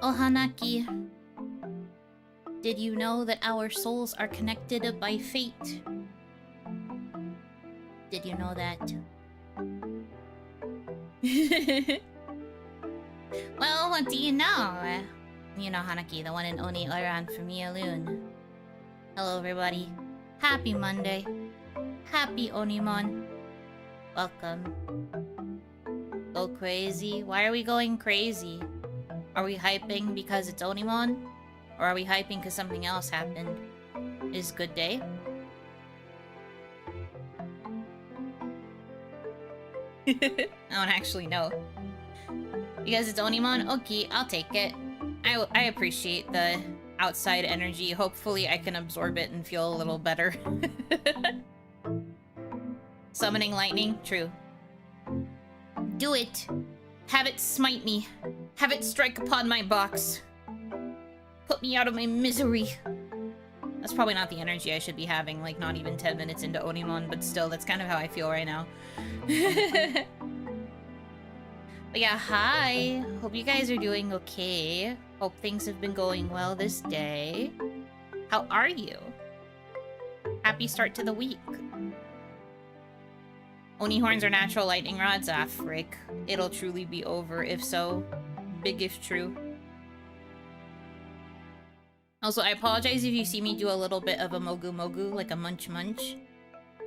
Oh, Hanaki, did you know that our souls are connected by fate? Did you know that? Well, what do you know? You know, Hanaki, the one and only Oran from Yaloon. Hello, everybody. Happy Monday. Happy OniMon. Welcome. Go crazy. Why are we going crazy? Are we hyping because it's OniMon? Or are we hyping because something else happened? Is good day? I don't actually know. Because it's OniMon? Okay, I'll take it. I appreciate the outside energy. Hopefully I can absorb it and feel a little better. Summoning lightning? True. Do it! Have it smite me. Have it strike upon my box. Put me out of my misery. That's probably not the energy I should be having, like not even 10 minutes into OniMon, but still, that's kind of how I feel right now. But yeah, hi! Hope you guys are doing okay. Hope things have been going well this day. How are you? Happy start to the week. Oni horns are natural lightning rods? Ah, frick. It'll truly be over if so. Big if true. Also, I apologize if you see me do a little bit of a mogu mogu, like a munch munch.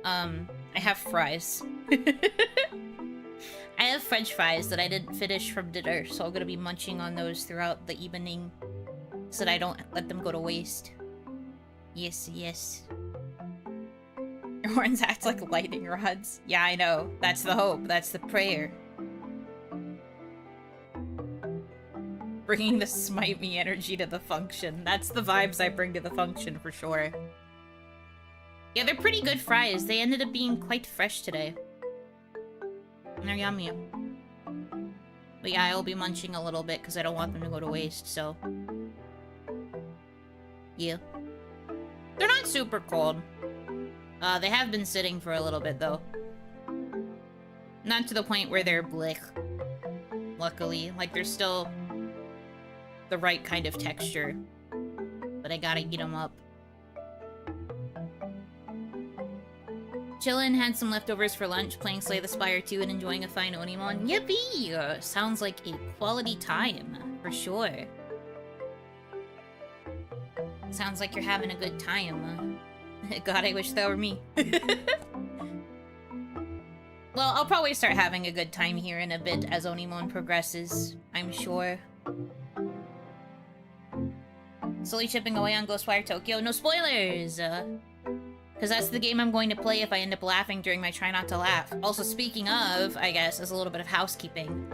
I have fries. I have French fries that I didn't finish from dinner, so I'm gonna be munching on those throughout the evening so that I don't let them go to waste. Yes, yes. Your horns act like lightning rods. Yeah, I know. That's the hope. That's the prayer. Bringing the smite me energy to the function. That's the vibes I bring to the function for sure. Yeah, they're pretty good fries. They ended up being quite fresh today. And they're yummy. But yeah, I'll be munching a little bit because I don't want them to go to waste, so... yeah. They're not super cold. They have been sitting for a little bit, though. Not to the point where they're blick. Luckily. Like, they're still the right kind of texture. But I gotta eat them up. Chillin', had some leftovers for lunch, playing Slay the Spire 2 and enjoying a fine OniMon. Yippee! Sounds like a quality time, for sure. Sounds like you're having a good time. God, I wish that were me. Well, I'll probably start having a good time here in a bit as OniMon progresses, I'm sure. Slowly chipping away on Ghostwire Tokyo. No spoilers! Because that's the game I'm going to play if I end up laughing during my try not to laugh. Also, speaking of, I guess, as a little bit of housekeeping.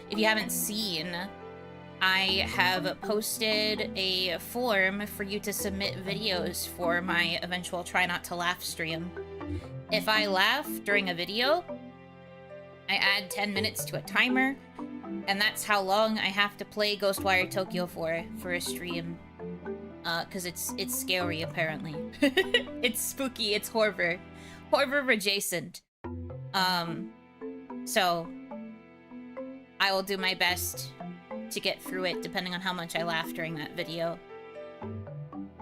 If you haven't seen, I have posted a form for you to submit videos for my eventual try not to laugh stream. If I laugh during a video, I add 10 minutes to a timer, and that's how long I have to play Ghostwire Tokyo for a stream. Cause it's scary, apparently. It's spooky, it's horror. Horror adjacent. So I will do my best to get through it, depending on how much I laugh during that video.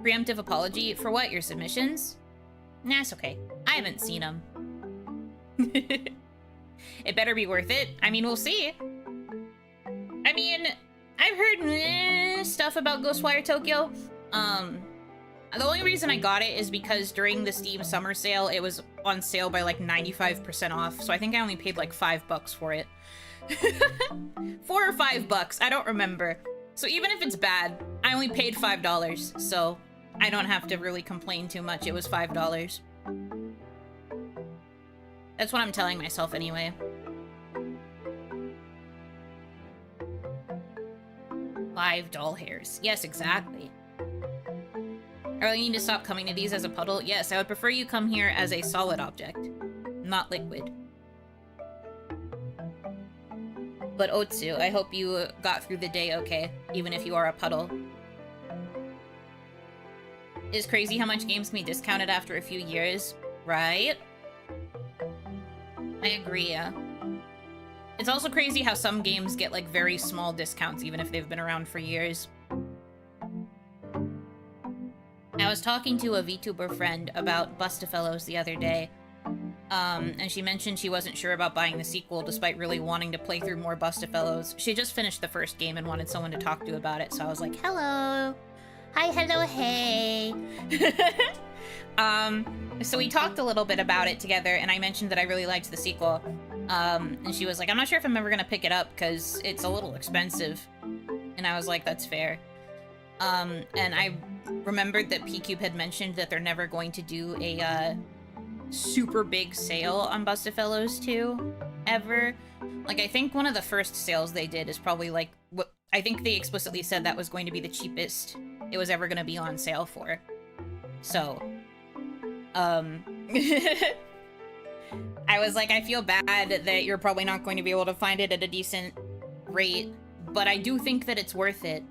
Preemptive apology for what? Your submissions? Nah, it's okay. I haven't seen them. It better be worth it. I mean, we'll see. I mean, I've heard stuff about Ghostwire Tokyo. The only reason I got it is because during the Steam summer sale, it was on sale by like 95% off, so I think I only paid like $5 for it. $4 or $5, I don't remember. So even if it's bad, I only paid $5, so I don't have to really complain too much. It was $5. That's what I'm telling myself anyway. 5 doll hairs. Yes, exactly. I really need to stop coming to these as a puddle. Yes, I would prefer you come here as a solid object, not liquid. But Otsu, I hope you got through the day okay, even if you are a puddle. It's crazy how much games can be discounted after a few years, right? I agree, yeah. It's also crazy how some games get, like, very small discounts even if they've been around for years. I was talking to a VTuber friend about Bustafellows the other day, and she mentioned she wasn't sure about buying the sequel despite really wanting to play through more Bustafellows. She just finished the first game and wanted someone to talk to about it, so I was like, hello! Hi, hello, hey! So we talked a little bit about it together, and I mentioned that I really liked the sequel. And she was like, I'm not sure if I'm ever gonna pick it up, because it's a little expensive. And I was like, that's fair. And I remembered that P-Cube had mentioned that they're never going to do a, super big sale on Bustafellows 2, ever. Like, I think one of the first sales they did is probably, like, what I think they explicitly said that was going to be the cheapest it was ever gonna be on sale for. So, I was like, I feel bad that you're probably not going to be able to find it at a decent rate, but I do think that it's worth it.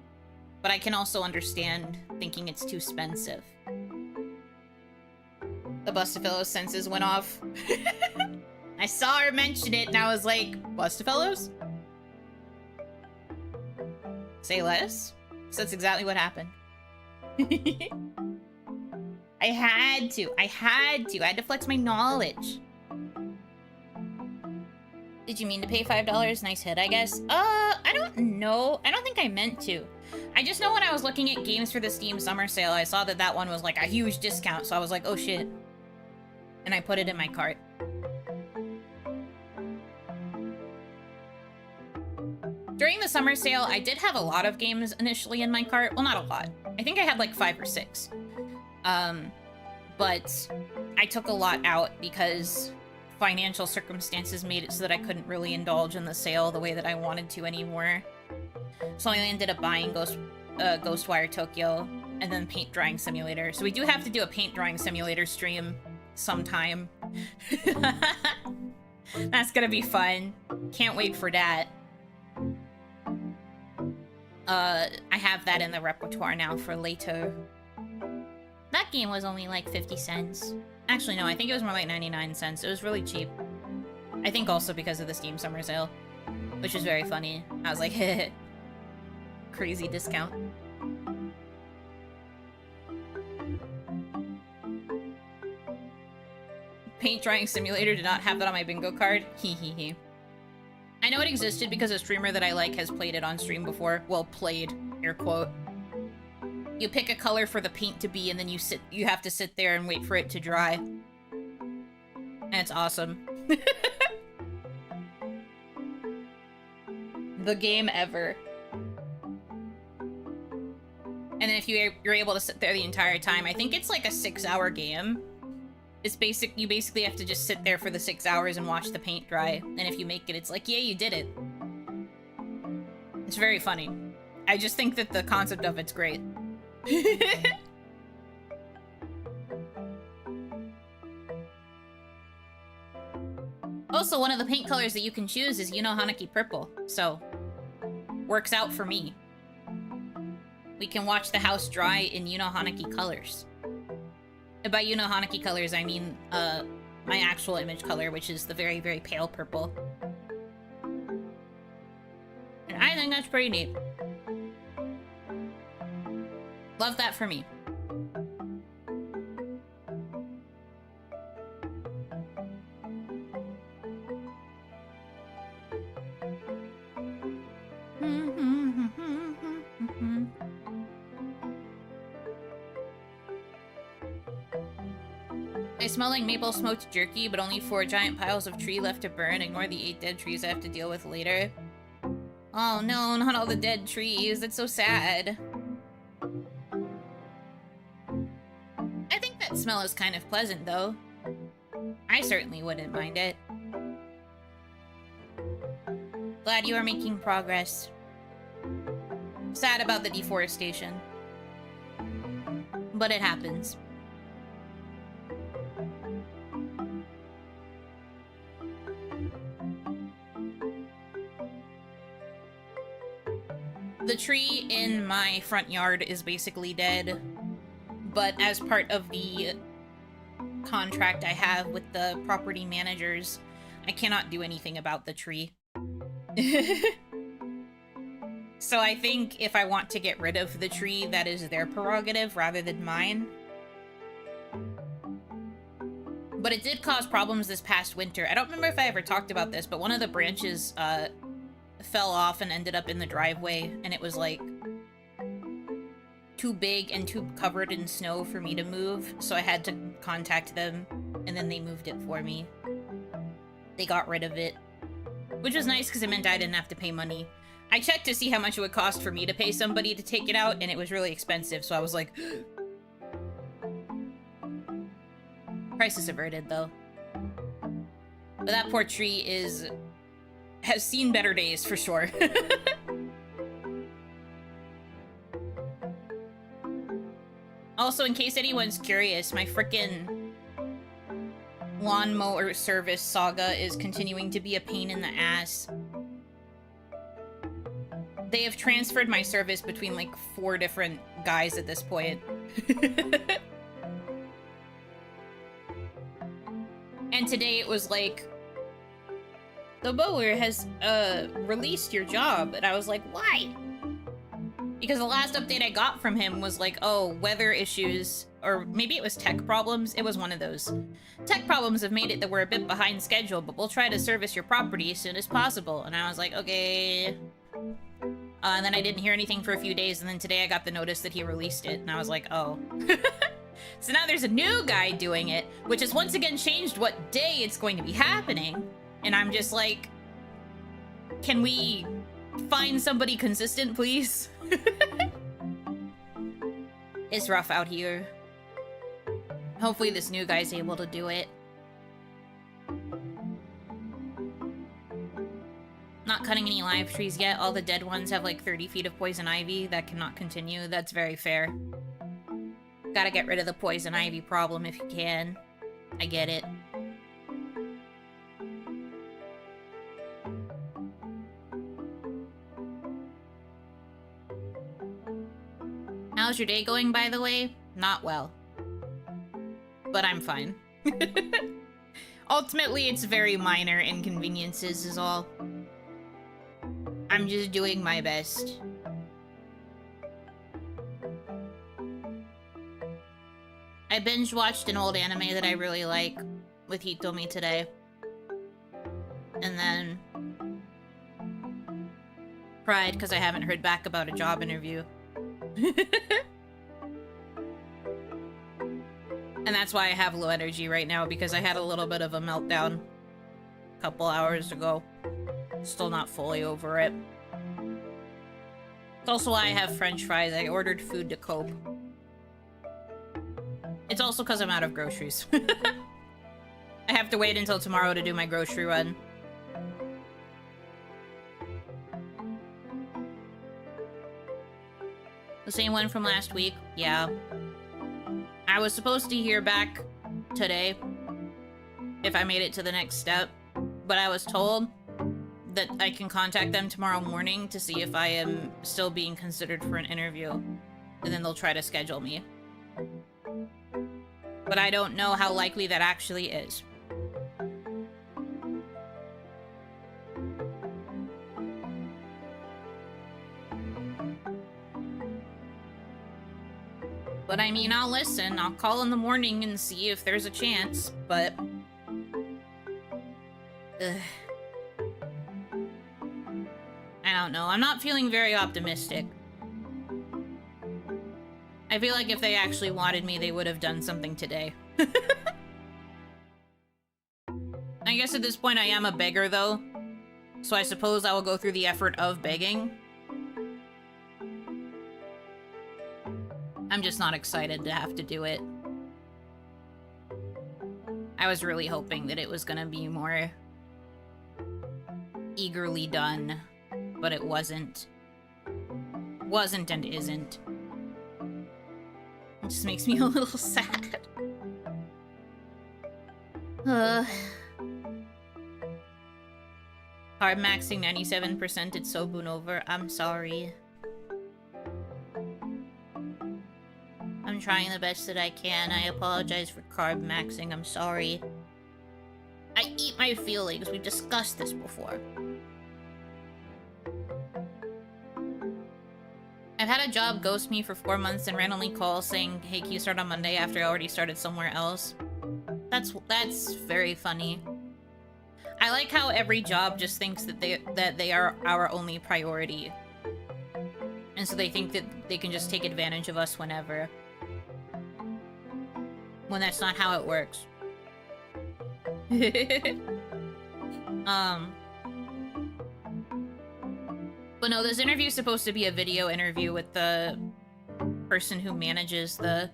But I can also understand thinking it's too expensive. The Bustafellows senses went off. I saw her mention it and I was like, Bustafellows? Say less? So that's exactly what happened. I had to flex my knowledge. Did you mean to pay $5? Nice hit, I guess. I don't know. I don't think I meant to. I just know when I was looking at games for the Steam Summer Sale, I saw that that one was like a huge discount, so I was like, oh shit. And I put it in my cart. During the summer sale, I did have a lot of games initially in my cart. Well, not a lot. I think I had like 5 or 6. But I took a lot out because financial circumstances made it so that I couldn't really indulge in the sale the way that I wanted to anymore. So I ended up buying Ghostwire Tokyo and then Paint Drying Simulator. So we do have to do a Paint Drying Simulator stream sometime. That's gonna be fun. Can't wait for that. I have that in the repertoire now for later. That game was only like 50 cents. Actually, no, I think it was more like 99 cents. It was really cheap. I think also because of the Steam Summer Sale, which is very funny. I was like, heh, crazy discount. Paint Drying Simulator did not have that on my bingo card. Hee hee hee. I know it existed because a streamer that I like has played it on stream before. Well, played, air quote. You pick a color for the paint to be, and then you have to sit there and wait for it to dry. And it's awesome. The game ever. And then if you're able to sit there the entire time, I think it's like a 6-hour game. It's you basically have to just sit there for the 6 hours and watch the paint dry. And if you make it, it's like, yeah, you did it. It's very funny. I just think that the concept of it's great. Also, one of the paint colors that you can choose is Yuno Hanaki purple, so works out for me. We can watch the house dry in Yuno Hanaki colors. And by Yuno Hanaki colors, I mean my actual image color, which is the very, very pale purple. And I think that's pretty neat. Love that for me. I smell like maple smoked jerky, but only 4 giant piles of tree left to burn. Ignore the 8 dead trees I have to deal with later. Oh no, not all the dead trees. That's so sad. I think that smell is kind of pleasant, though. I certainly wouldn't mind it. Glad you are making progress. Sad about the deforestation. But it happens. The tree in my front yard is basically dead, but as part of the contract I have with the property managers, I cannot do anything about the tree. So I think if I want to get rid of the tree, that is their prerogative rather than mine. But it did cause problems this past winter. I don't remember if I ever talked about this, but one of the branches fell off and ended up in the driveway, and it was like too big and too covered in snow for me to move, so I had to contact them, and then they moved it for me. They got rid of it, which was nice because it meant I didn't have to pay money. I checked to see how much it would cost for me to pay somebody to take it out, and it was really expensive, so I was like... Price is averted, though. But that poor tree has seen better days, for sure. Also, in case anyone's curious, my frickin' lawnmower service saga is continuing to be a pain in the ass. They have transferred my service between, like, 4 different guys at this point. And today it was like, the mower has, released your job. And I was like, why? Because the last update I got from him was like, oh, weather issues, or maybe it was tech problems. It was one of those. Tech problems have made it that we're a bit behind schedule, but we'll try to service your property as soon as possible. And I was like, okay. And then I didn't hear anything for a few days, and then today I got the notice that he released it, and I was like, oh. So now there's a new guy doing it, which has once again changed what day it's going to be happening. And I'm just like, can we find somebody consistent, please? It's rough out here. Hopefully this new guy's able to do it. Not cutting any live trees yet. All the dead ones have like 30 feet of poison ivy. That cannot continue. That's very fair. Gotta get rid of the poison ivy problem if you can. I get it. How's your day going, by the way? Not well. But I'm fine. Ultimately, it's very minor inconveniences is all. I'm just doing my best. I binge-watched an old anime that I really like with Hitomi today. And then... cried because I haven't heard back about a job interview. And that's why I have low energy right now, because I had a little bit of a meltdown a couple hours ago. Still not fully over it. It's also why I have french fries. I ordered food to cope. It's also because I'm out of groceries. I have to wait until tomorrow to do my grocery run. The same one from last week? Yeah. I was supposed to hear back today if I made it to the next step, but I was told that I can contact them tomorrow morning to see if I am still being considered for an interview, and then they'll try to schedule me. But I don't know how likely that actually is. But I mean, I'll listen. I'll call in the morning and see if there's a chance, but... Ugh. I don't know. I'm not feeling very optimistic. I feel like if they actually wanted me, they would have done something today. I guess at this point I am a beggar, though. So I suppose I will go through the effort of begging. I'm just not excited to have to do it. I was really hoping that it was gonna be more eagerly done, but it wasn't. Wasn't and isn't. It just makes me a little sad. Hard maxing 97%, it's so boon over. I'm sorry. I'm trying the best that I can. I apologize for carb maxing. I'm sorry. I eat my feelings. We've discussed this before. I've had a job ghost me for 4 months and randomly call saying, hey, can you start on Monday after I already started somewhere else? That's very funny. I like how every job just thinks that they are our only priority. And so they think that they can just take advantage of us whenever. When that's not how it works. But no, this interview is supposed to be a video interview with the person who manages the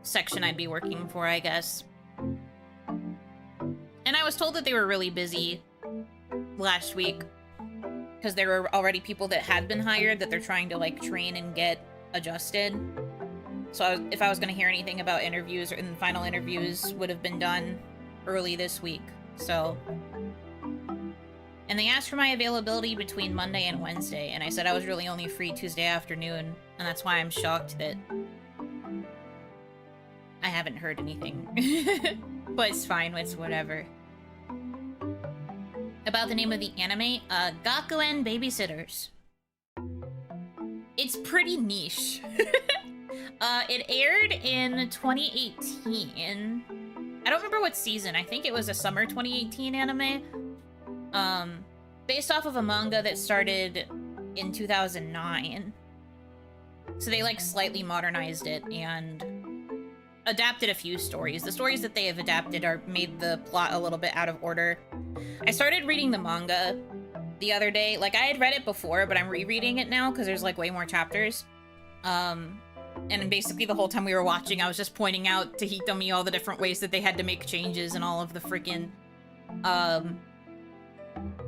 section I'd be working for, I guess. And I was told that they were really busy last week because there were already people that had been hired that they're trying to, like, train and get adjusted. So if I was going to hear anything about interviews, and final interviews would have been done early this week. So... And they asked for my availability between Monday and Wednesday, and I said I was really only free Tuesday afternoon, and that's why I'm shocked that I haven't heard anything. But it's fine, it's whatever. About the name of the anime, Gakuen Babysitters. It's pretty niche. It aired in 2018. I don't remember what season. I think it was a summer 2018 anime. Based off of a manga that started in 2009. So they, like, slightly modernized it and adapted a few stories. The stories that they have adapted made the plot a little bit out of order. I started reading the manga the other day. Like, I had read it before, but I'm rereading it now because there's, like, way more chapters. And basically the whole time we were watching, I was just pointing out to Hitomi all the different ways that they had to make changes and all of the freaking,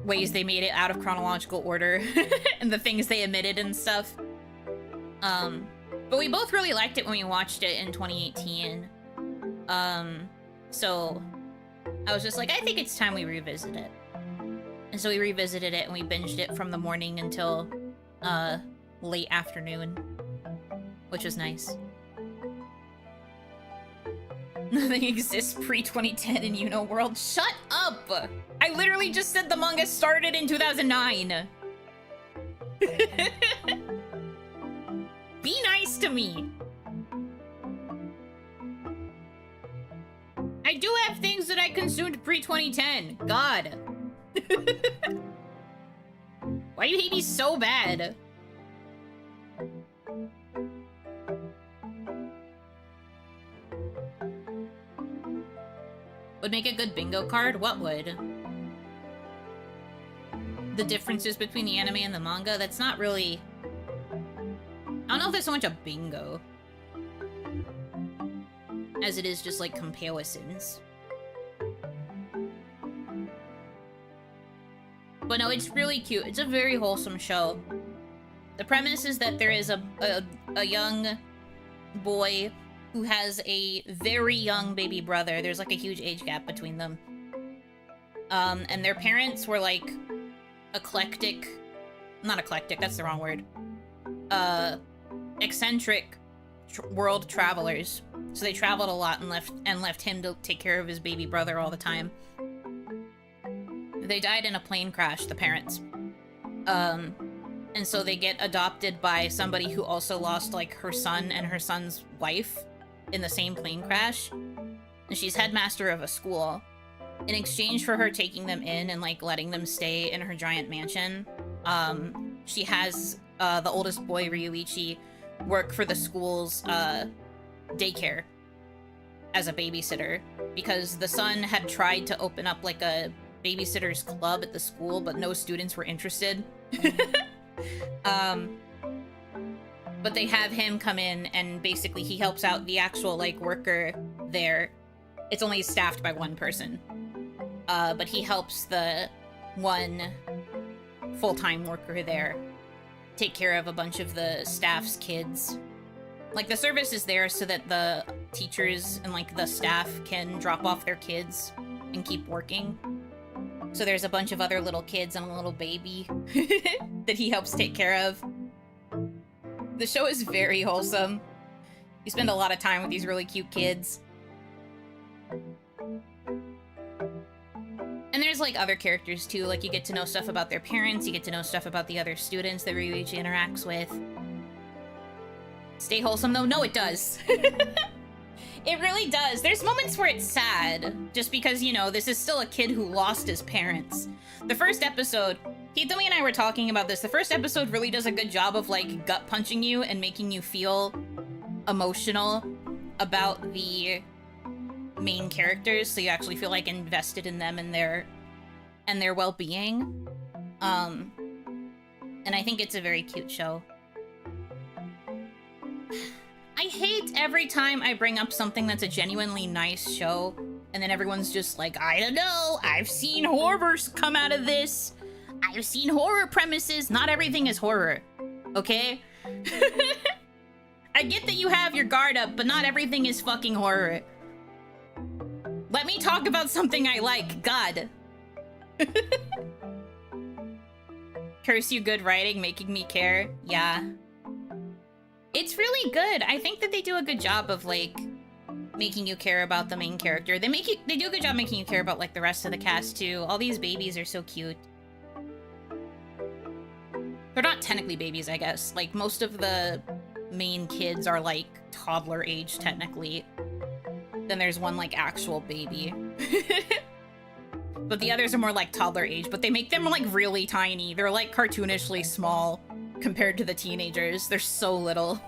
ways they made it out of chronological order and the things they omitted and stuff. But we both really liked it when we watched it in 2018. So I was just like, I think it's time we revisit it. And so we revisited it and we binged it from the morning until late afternoon, which was nice. Nothing exists pre-2010 in Yuno world. Shut up! I literally just said the manga started in 2009. Be nice to me. I do have things that I consumed pre-2010. God. Why do you hate me so bad? Would make a good bingo card? What would? The differences between the anime and the manga? That's not really... I don't know if there's so much a bingo as it is just, like, comparisons. But no, it's really cute. It's a very wholesome show. The premise is that there is a young boy who has a very young baby brother. There's, like, a huge age gap between them. And their parents were, like, eclectic... Not eclectic, that's the wrong word. Eccentric world travelers. So they traveled a lot and left him to take care of his baby brother all the time. They died in a plane crash, the parents. And so they get adopted by somebody who also lost, like, her son and her son's wife in the same plane crash. And she's headmaster of a school. In exchange for her taking them in and, like, letting them stay in her giant mansion, she has the oldest boy, Ryuichi, work for the school's daycare as a babysitter, because the son had tried to open up, like, a babysitter's club at the school, but no students were interested. But they have him come in, and basically he helps out the actual, like, worker there. It's only staffed by one person. But he helps the one full-time worker there take care of a bunch of the staff's kids. Like, the service is there so that the teachers and, like, the staff can drop off their kids and keep working. So there's a bunch of other little kids and a little baby that he helps take care of. The show is very wholesome. You spend a lot of time with these really cute kids. And there's, like, other characters, too. Like, you get to know stuff about their parents, you get to know stuff about the other students that Ryuichi interacts with. stay wholesome though? No, it does. It really does. There's moments where it's sad, just because, you know, this is still a kid who lost his parents. The first episode, Hitomi and I were talking about this, the first episode really does a good job of, like, gut punching you and making you feel emotional about the main characters, so you actually feel, like, invested in them and their well-being. And I think it's a very cute show. I hate every time I bring up something that's a genuinely nice show, and then everyone's just like, I don't know, I've seen horrors come out of this. I've seen horror premises. Not everything is horror, okay? I get that you have your guard up, but not everything is fucking horror. Let me talk about something I like, God. Curse you, good writing, making me care. Yeah. It's really good. I think that they do a good job of, like, making you care about the main character. They do a good job making you care about, like, the rest of the cast, too. All these babies are so cute. They're not technically babies, I guess. Like, most of the main kids are, like, toddler age, technically. Then there's one, like, actual baby. But the others are more, like, toddler age. But they make them, like, really tiny. They're, like, cartoonishly small compared to the teenagers. They're so little.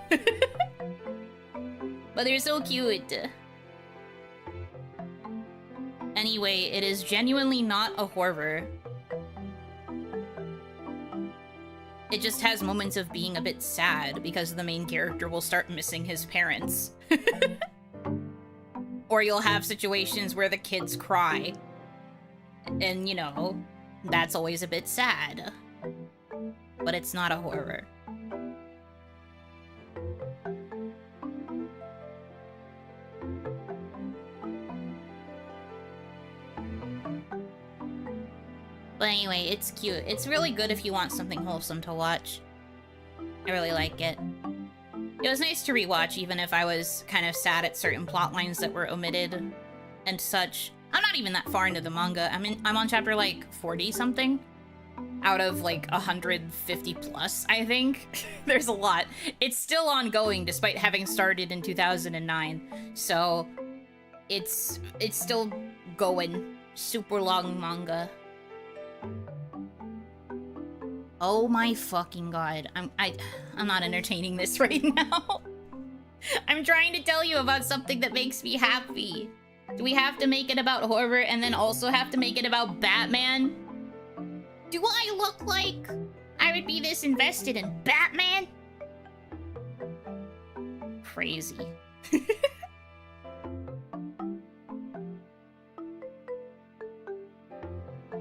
But they're so cute. Anyway, it is genuinely not a horror. It just has moments of being a bit sad because the main character will start missing his parents. Or you'll have situations where the kids cry. And, you know, that's always a bit sad. But it's not a horror. But anyway, it's cute. It's really good if you want something wholesome to watch. I really like it. It was nice to rewatch, even if I was kind of sad at certain plot lines that were omitted and such. I'm not even that far into the manga. I'm on chapter, like, 40-something. Out of, like, 150 plus, I think. There's a lot. It's still ongoing, despite having started in 2009. So, it's still going. Super long manga. Oh my fucking god. I'm not entertaining this right now. I'm trying to tell you about something that makes me happy. Do we have to make it about horror and then also have to make it about Batman? Do I look like I would be this invested in Batman? Crazy.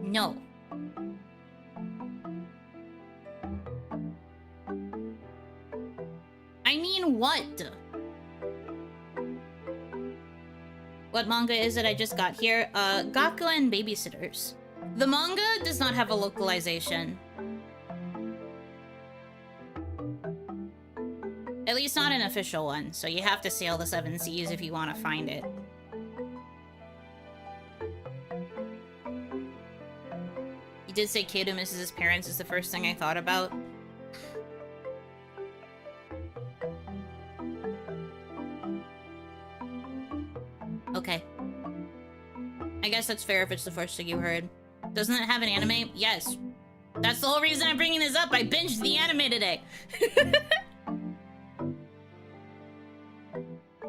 No. I mean, what? What manga is it I just got here? Gakuen Babysitters. The manga does not have a localization. At least not an official one, so you have to sail the 7 seas if you want to find it. You did say kid who misses his parents is the first thing I thought about. Okay. I guess that's fair if it's the first thing you heard. Doesn't it have an anime? Yes. That's the whole reason I'm bringing this up. I binged the anime today.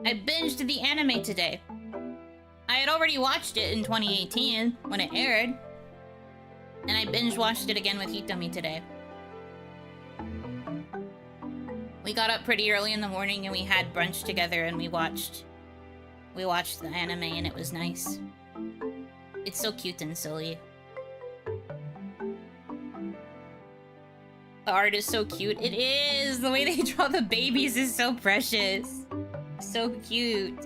I binged the anime today. I had already watched it in 2018 when it aired. And I binge watched it again with Hitomi today. We got up pretty early in the morning and we had brunch together and we watched the anime and it was nice. It's so cute and silly. The art is so cute. It is! The way they draw the babies is so precious. So cute.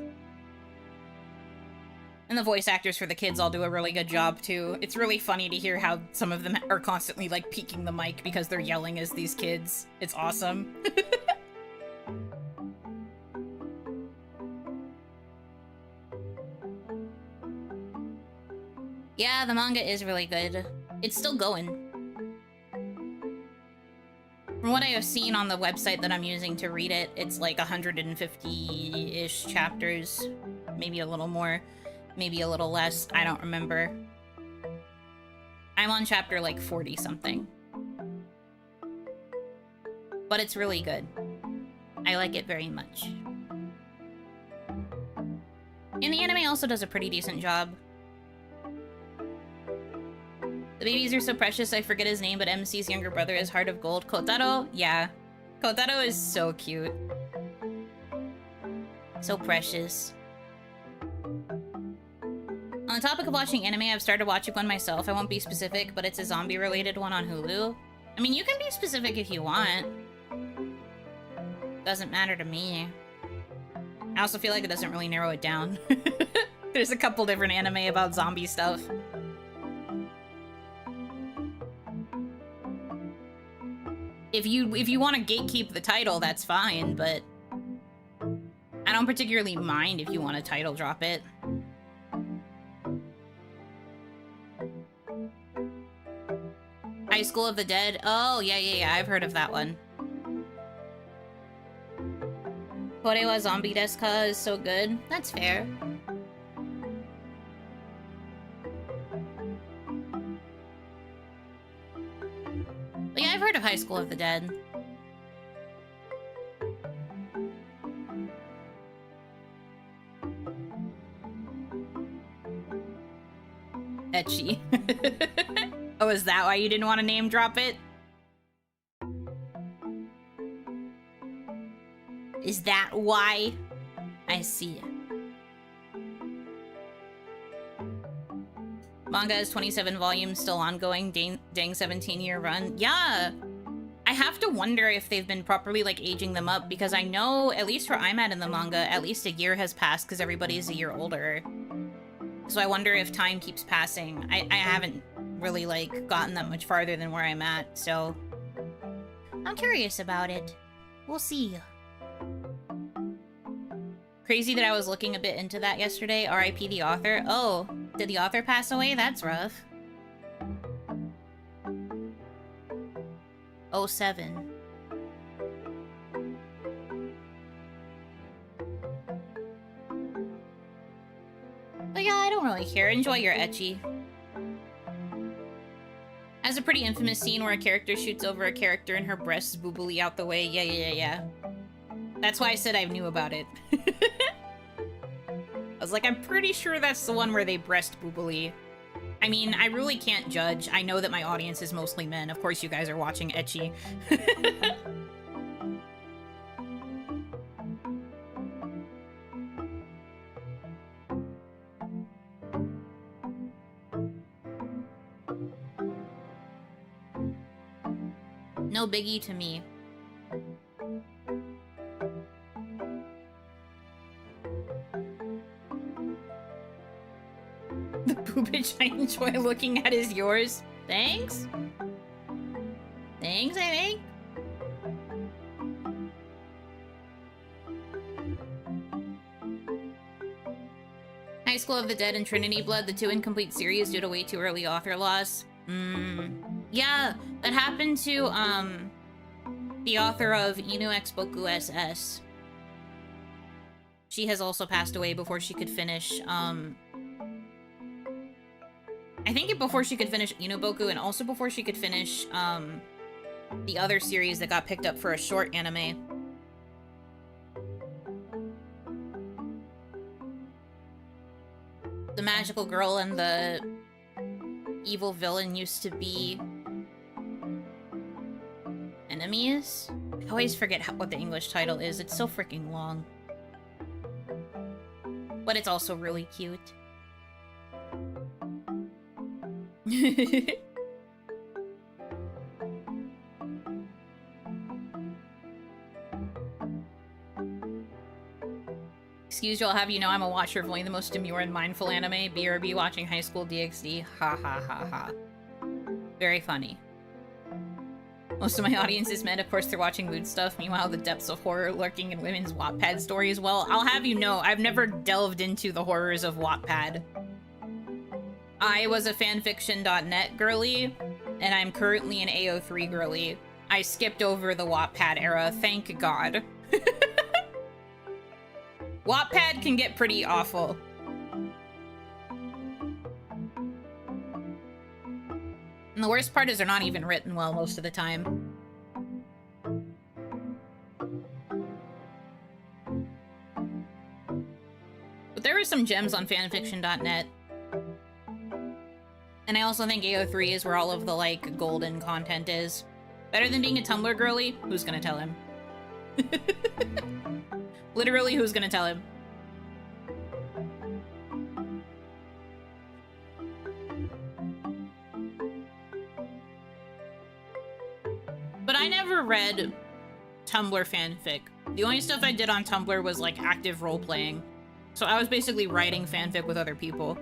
And the voice actors for the kids all do a really good job, too. It's really funny to hear how some of them are constantly, like, peeking the mic because they're yelling as these kids. It's awesome. Yeah, the manga is really good. It's still going. From what I have seen on the website that I'm using to read it, it's like 150-ish chapters. Maybe a little more, maybe a little less. I don't remember. I'm on chapter like 40-something. But it's really good. I like it very much. And the anime also does a pretty decent job. The babies are so precious, I forget his name, but MC's younger brother is Heart of Gold. Kotaro? Yeah. Kotaro is so cute. So precious. On the topic of watching anime, I've started watching one myself. I won't be specific, but it's a zombie-related one on Hulu. I mean, you can be specific if you want. Doesn't matter to me. I also feel like it doesn't really narrow it down. There's a couple different anime about zombie stuff. If you want to gatekeep the title, that's fine, but I don't particularly mind if you want to title drop it. High School of the Dead? Oh, yeah, I've heard of that one. Kore wa Zombie desu ka is so good. That's fair. But yeah, I've heard of High School of the Dead. Ecchi. Oh, is that why you didn't want to name drop it? Is that why? I see. Manga is 27 volumes, still ongoing, dang 17-year run. Yeah! I have to wonder if they've been properly, like, aging them up, because I know, at least where I'm at in the manga, at least a year has passed because everybody's a year older. So I wonder if time keeps passing. I haven't really, like, gotten that much farther than where I'm at, so... I'm curious about it. We'll see. Crazy that I was looking a bit into that yesterday. R.I.P. the author. Oh, did the author pass away? That's rough. 07. But yeah, I don't really care. Enjoy your ecchi. Has a pretty infamous scene where a character shoots over a character and her breasts boobily out the way. Yeah. That's why I said I knew about it. I was like, I'm pretty sure that's the one where they breast boobily. I mean, I really can't judge. I know that my audience is mostly men. Of course you guys are watching ecchi. No biggie to me. The boobage I enjoy looking at is yours. Thanks? Thanks, I think? High School of the Dead and Trinity Blood, the two incomplete series due to way too early author loss. Yeah, that happened to, the author of Inu X Boku SS. She has also passed away before she could finish, I think before she could finish Inuboku, and also before she could finish, the other series that got picked up for a short anime. The magical girl and the evil villain used to be enemies? I always forget what the English title is. It's so freaking long. But it's also really cute. Excuse you, I'll have you know I'm a watcher of only the most demure and mindful anime. BRB watching High School DxD. Ha ha ha ha. Very funny. Most of my audience is men, of course they're watching mood stuff. Meanwhile, the depths of horror lurking in women's Wattpad stories. Well, I'll have you know, I've never delved into the horrors of Wattpad. I was a fanfiction.net girly, and I'm currently an AO3 girly. I skipped over the Wattpad era, thank God. Wattpad can get pretty awful. And the worst part is they're not even written well most of the time. But there are some gems on fanfiction.net. And I also think AO3 is where all of the, like, golden content is. Better than being a Tumblr girly? Who's gonna tell him? Literally, who's gonna tell him? But I never read Tumblr fanfic. The only stuff I did on Tumblr was, like, active role-playing. So I was basically writing fanfic with other people.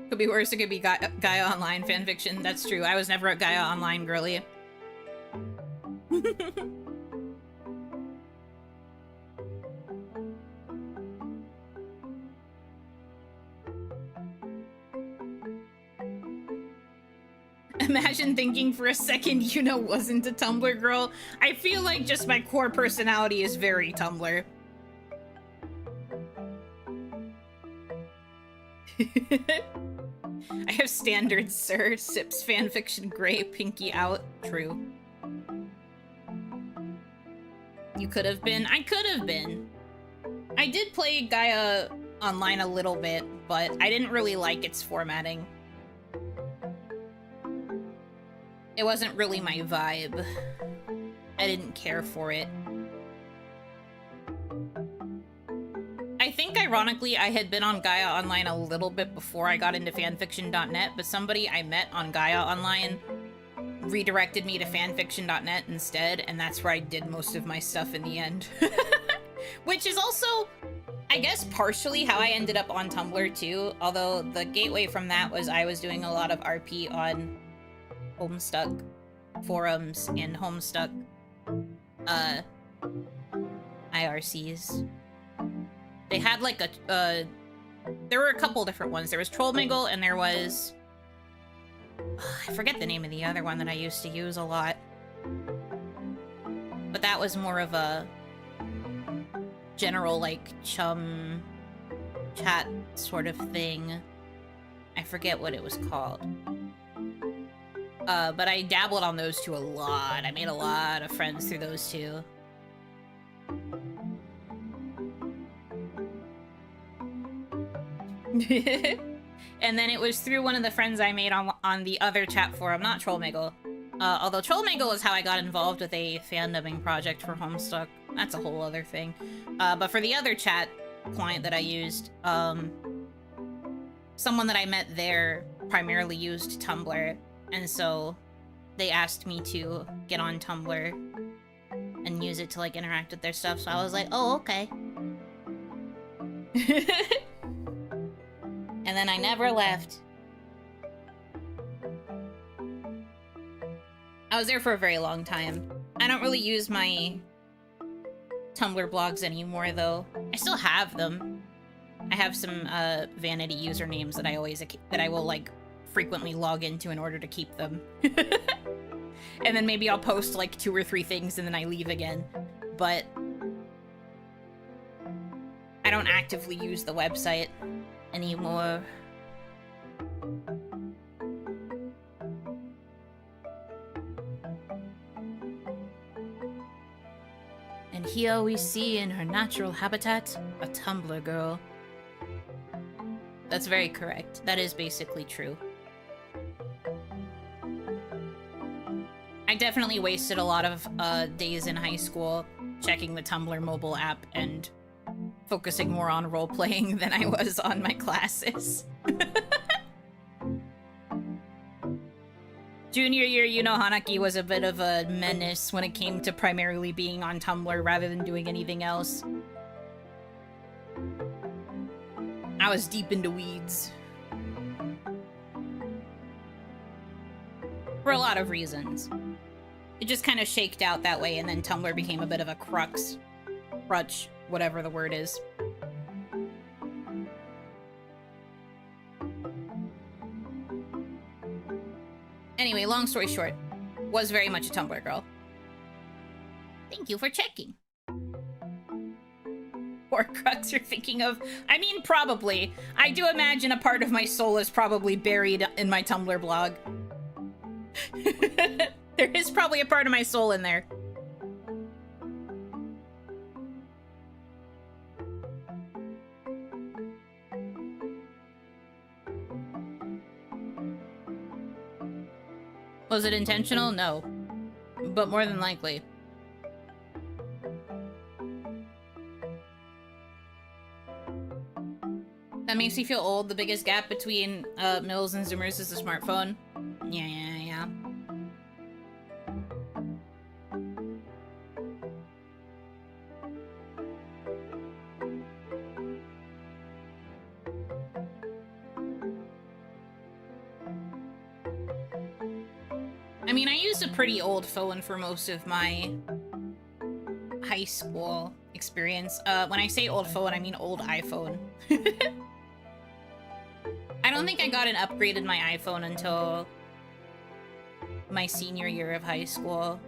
Could be worse, it could be Gaia Online fanfiction. That's true. I was never a Gaia Online girly. Imagine thinking for a second Yuno wasn't a Tumblr girl. I feel like just my core personality is very Tumblr. I have standards, sir. Sips fanfiction gray, pinky out. True. You could have been. I could have been. I did play Gaia Online a little bit, but I didn't really like its formatting. It wasn't really my vibe. I didn't care for it. I think, ironically, I had been on Gaia Online a little bit before I got into fanfiction.net, but somebody I met on Gaia Online redirected me to fanfiction.net instead, and that's where I did most of my stuff in the end. Which is also, I guess, partially how I ended up on Tumblr, too, although the gateway from that was I was doing a lot of RP on Homestuck forums and Homestuck IRCs. They had like a there were a couple different ones. There was Trollmingle and there was I forget the name of the other one that I used to use a lot. But that was more of a general like chum chat sort of thing. I forget what it was called. But I dabbled on those two a lot. I made a lot of friends through those two. And then it was through one of the friends I made on the other chat forum, not Trollmingle. Although Trollmingle is how I got involved with a fandubbing project for Homestuck. That's a whole other thing. But for the other chat client that I used, someone that I met there primarily used Tumblr. And so they asked me to get on Tumblr and use it to, like, interact with their stuff. So I was like, oh, okay. And then I never left. I was there for a very long time. I don't really use my Tumblr blogs anymore, though. I still have them. I have some vanity usernames that I will, like, frequently log into in order to keep them. And then maybe I'll post like 2 or 3 things and then I leave again. But I don't actively use the website anymore. And here we see in her natural habitat, a Tumblr girl. That's very correct. That is basically true. I definitely wasted a lot of days in high school checking the Tumblr mobile app and focusing more on role-playing than I was on my classes. Junior year, Yuno Hanaki was a bit of a menace when it came to primarily being on Tumblr rather than doing anything else. I was deep into weeds. For a lot of reasons. It just kind of shaked out that way, and then Tumblr became a bit of a crutch, whatever the word is. Anyway, long story short, was very much a Tumblr girl. Thank you for checking. Horcrux you're thinking of? I mean, probably. I do imagine a part of my soul is probably buried in my Tumblr blog. There is probably a part of my soul in there. Was it intentional? No. But more than likely. That makes me feel old. The biggest gap between Mills and Zoomers is the smartphone. Yeah. I mean, I used a pretty old phone for most of my high school experience. When I say old phone, I mean old iPhone. I don't think I got an upgrade in my iPhone until my senior year of high school.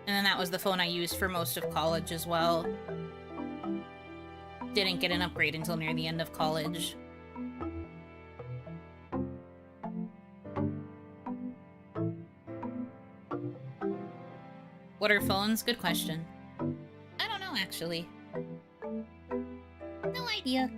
And then that was the phone I used for most of college as well. Didn't get an upgrade until near the end of college. What are phones? Good question. I don't know, actually. No idea.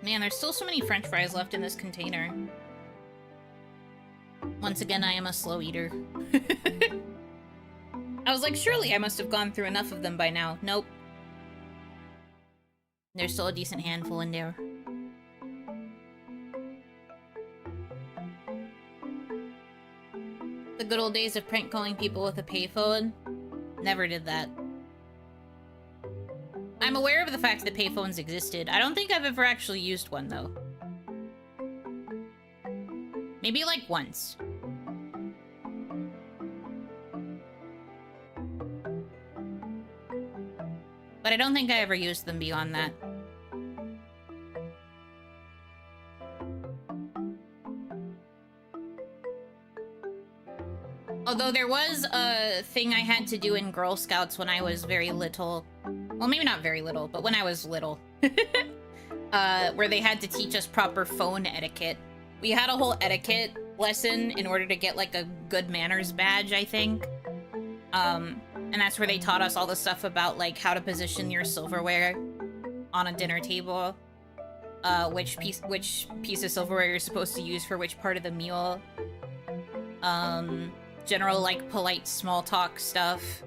Man, there's still so many french fries left in this container. Once again, I am a slow eater. I was like, surely I must have gone through enough of them by now. Nope. There's still a decent handful in there. The good old days of prank calling people with a payphone. Never did that. I'm aware of the fact that payphones existed. I don't think I've ever actually used one, though. Maybe, like, once. But I don't think I ever used them beyond that. Although there was a thing I had to do in Girl Scouts when I was very little. Well, maybe not very little, but when I was little. Where they had to teach us proper phone etiquette. We had a whole etiquette lesson in order to get, like, a good manners badge, I think. And that's where they taught us all the stuff about, like, how to position your silverware on a dinner table. Which piece of silverware you're supposed to use for which part of the meal. General, like, polite small talk stuff.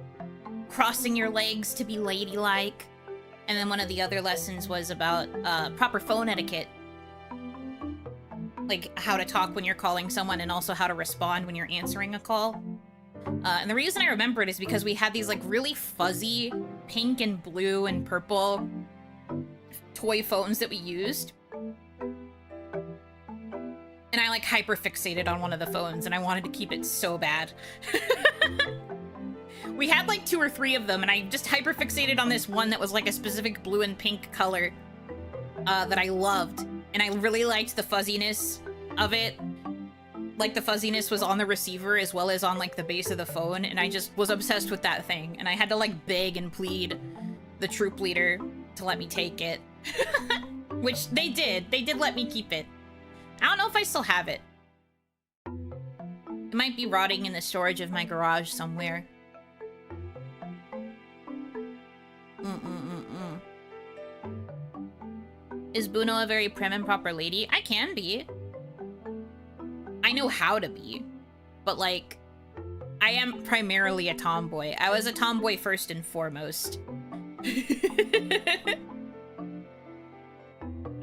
Crossing your legs to be ladylike. And then one of the other lessons was about proper phone etiquette. Like, how to talk when you're calling someone and also how to respond when you're answering a call. And the reason I remember it is because we had these, like, really fuzzy pink and blue and purple toy phones that we used. And I, like, hyper-fixated on one of the phones, and I wanted to keep it so bad. We had, like, 2 or 3 of them, and I just hyper-fixated on this one that was, like, a specific blue and pink color that I loved. And I really liked the fuzziness of it. Like, the fuzziness was on the receiver as well as on, like, the base of the phone, and I just was obsessed with that thing. And I had to, like, beg and plead the troop leader to let me take it. Which they did. They did let me keep it. I don't know if I still have it. It might be rotting in the storage of my garage somewhere. Is Buno a very prim and proper lady? I can be. I know how to be. But, like, I am primarily a tomboy. I was a tomboy first and foremost.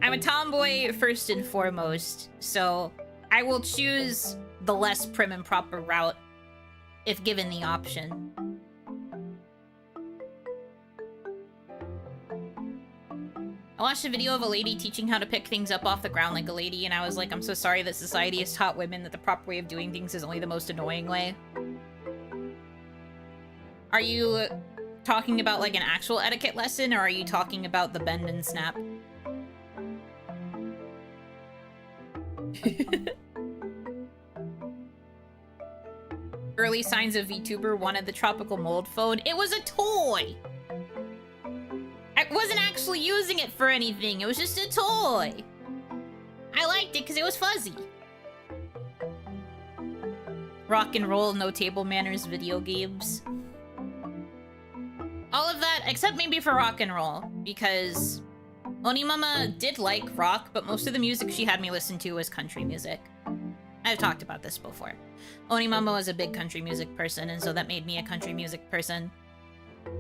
I'm a tomboy first and foremost, so I will choose the less prim and proper route if given the option. I watched a video of a lady teaching how to pick things up off the ground like a lady, and I was like, I'm so sorry that society has taught women that the proper way of doing things is only the most annoying way. Are you talking about like an actual etiquette lesson, or are you talking about the bend and snap? Early signs of VTuber wanted the tropical mold phone. It was a toy! I wasn't actually using it for anything. It was just a toy. I liked it because it was fuzzy. Rock and roll, no table manners, video games. All of that, except maybe for rock and roll, because OniMama did like rock, but most of the music she had me listen to was country music. I've talked about this before. OniMama was a big country music person, and so that made me a country music person.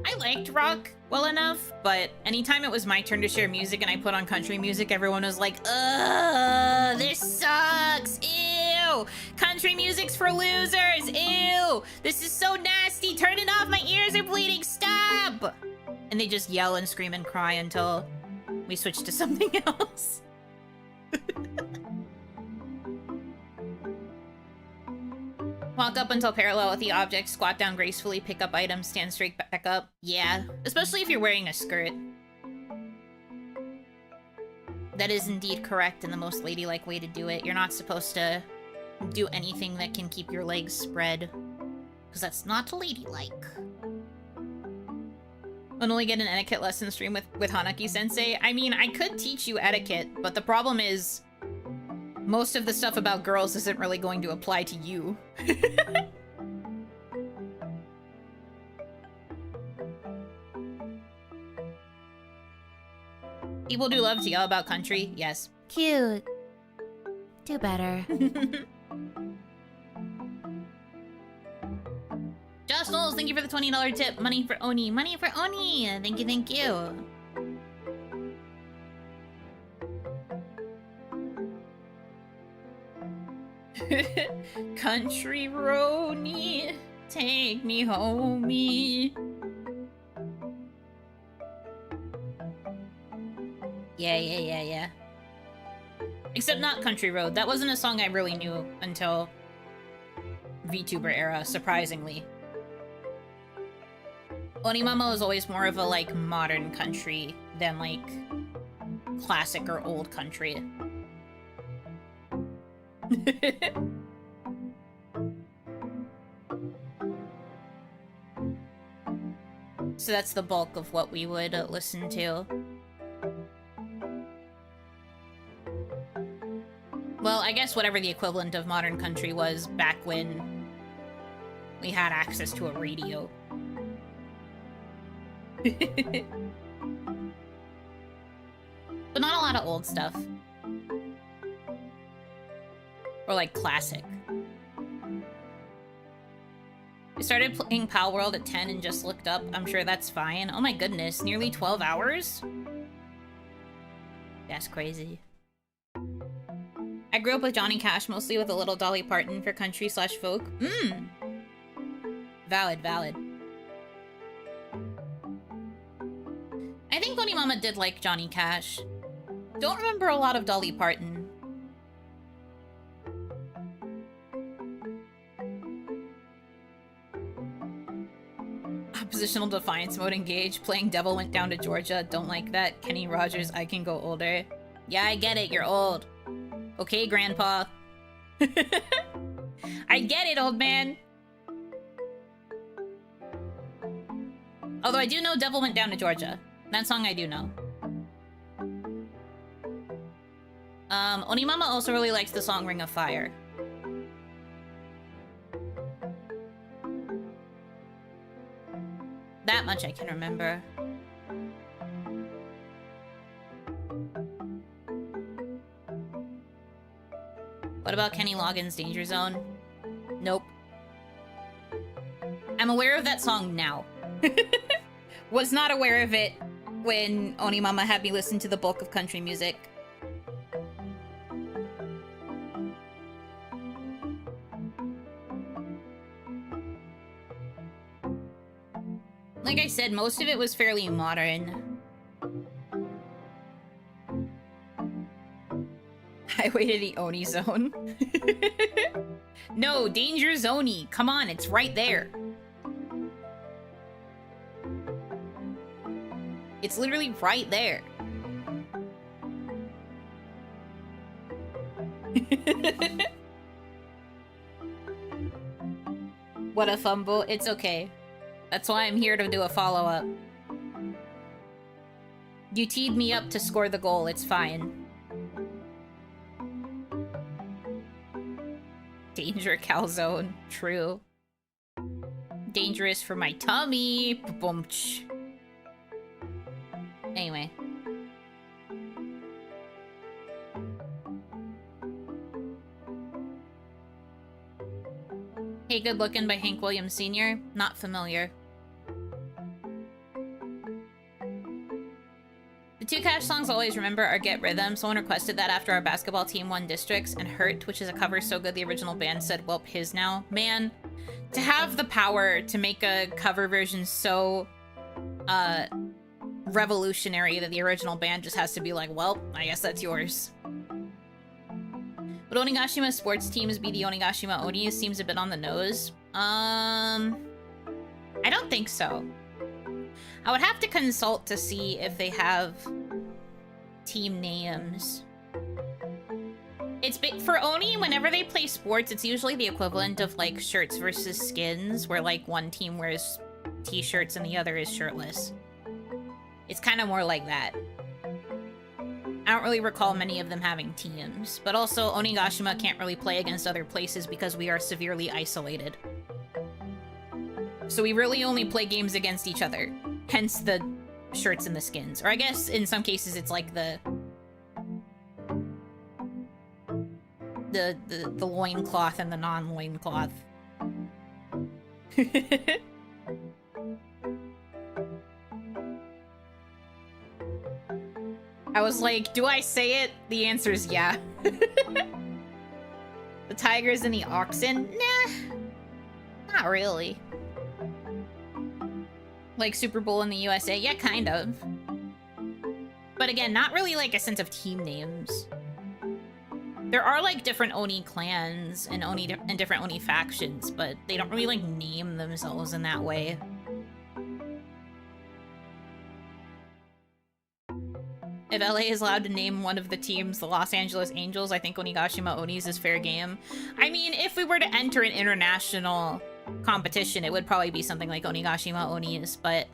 I liked rock well enough, but anytime it was my turn to share music and I put on country music, everyone was like, ugh, this sucks, ew, country music's for losers, ew, this is so nasty, turn it off, my ears are bleeding, stop! And they just yell and scream and cry until we switch to something else. Walk up until parallel with the object, squat down gracefully, pick up items, stand straight back up. Yeah, especially if you're wearing a skirt. That is indeed correct and the most ladylike way to do it. You're not supposed to do anything that can keep your legs spread, because that's not ladylike. I'll only get an etiquette lesson stream with Hanaki sensei. I mean, I could teach you etiquette, but the problem is most of the stuff about girls isn't really going to apply to you. People do love to yell about country, yes. Cute. Do better. Josh Knowles, thank you for the $20 tip. Money for Oni. Money for Oni! Thank you, thank you. Country Roni, take me homie. Yeah. Except not Country Road. That wasn't a song I really knew until VTuber era, surprisingly. OniMama was always more of a, like, modern country than, like, classic or old country. So that's the bulk of what we would listen to. Well, I guess whatever the equivalent of modern country was back when we had access to a radio. But not a lot of old stuff. Or like classic. I started playing Pal World at 10 and just looked up. I'm sure that's fine. Oh my goodness, nearly 12 hours? That's crazy. I grew up with Johnny Cash, mostly with a little Dolly Parton for country/folk. Valid. I think OniMama did like Johnny Cash. Don't remember a lot of Dolly Parton. Oppositional defiance mode engaged. Playing Devil Went Down to Georgia. Don't like that. Kenny Rogers, I Can Go Older. Yeah, I get it. You're old. Okay, Grandpa. I get it, old man. Although I do know Devil Went Down to Georgia. That song I do know. OniMama also really likes the song Ring of Fire. That much I can remember. What about Kenny Loggins' Danger Zone? Nope. I'm aware of that song now. Was not aware of it when OniMama had me listen to the bulk of country music. Like I said, most of it was fairly modern. Highway to the Oni zone. No, danger zone-y. Come on, it's right there. It's literally right there. What a fumble. It's okay. That's why I'm here to do a follow-up. You teed me up to score the goal. It's fine. Danger calzone. True. Dangerous for my tummy. Boom-ch. Anyway. Hey Good Lookin' by Hank Williams Sr. Not familiar. The two Cash songs I'll always remember are Get Rhythm. Someone requested that after our basketball team won districts, and Hurt, which is a cover so good the original band said, welp, his now. Man, to have the power to make a cover version so revolutionary that the original band just has to be like, well, I guess that's yours. Would Onigashima sports teams be the Onigashima Onis? Seems a bit on the nose. I don't think so. I would have to consult to see if they have team names. It's big for Oni, whenever they play sports, it's usually the equivalent of like shirts versus skins, where like one team wears t-shirts and the other is shirtless. It's kind of more like that. I don't really recall many of them having teams, but also Onigashima can't really play against other places because we are severely isolated. So we really only play games against each other, hence the shirts and the skins. Or I guess in some cases it's like the loincloth and the non-loincloth. I was like, do I say it? The answer is yeah. The tigers and the oxen? Nah. Not really. Like Super Bowl in the USA? Yeah, kind of. But again, not really like a sense of team names. There are like different Oni clans and different Oni factions, but they don't really like name themselves in that way. If LA is allowed to name one of the teams the Los Angeles Angels, I think Onigashima Onis is fair game. I mean, if we were to enter an international competition, it would probably be something like Onigashima Onis, but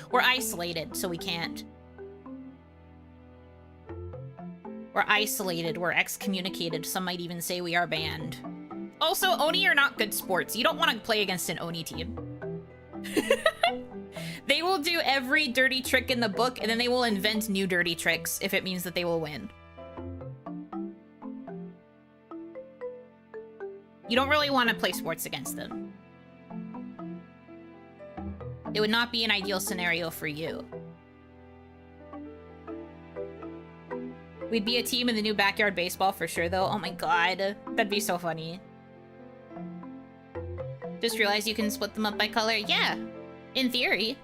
we're isolated, so we can't. We're isolated, we're excommunicated, some might even say we are banned. Also, Oni are not good sports. You don't want to play against an Oni team. They will do every dirty trick in the book, and then they will invent new dirty tricks if it means that they will win. You don't really want to play sports against them. It would not be an ideal scenario for you. We'd be a team in the new backyard baseball for sure, though. Oh my god. That'd be so funny. Just realized you can split them up by color. Yeah, in theory.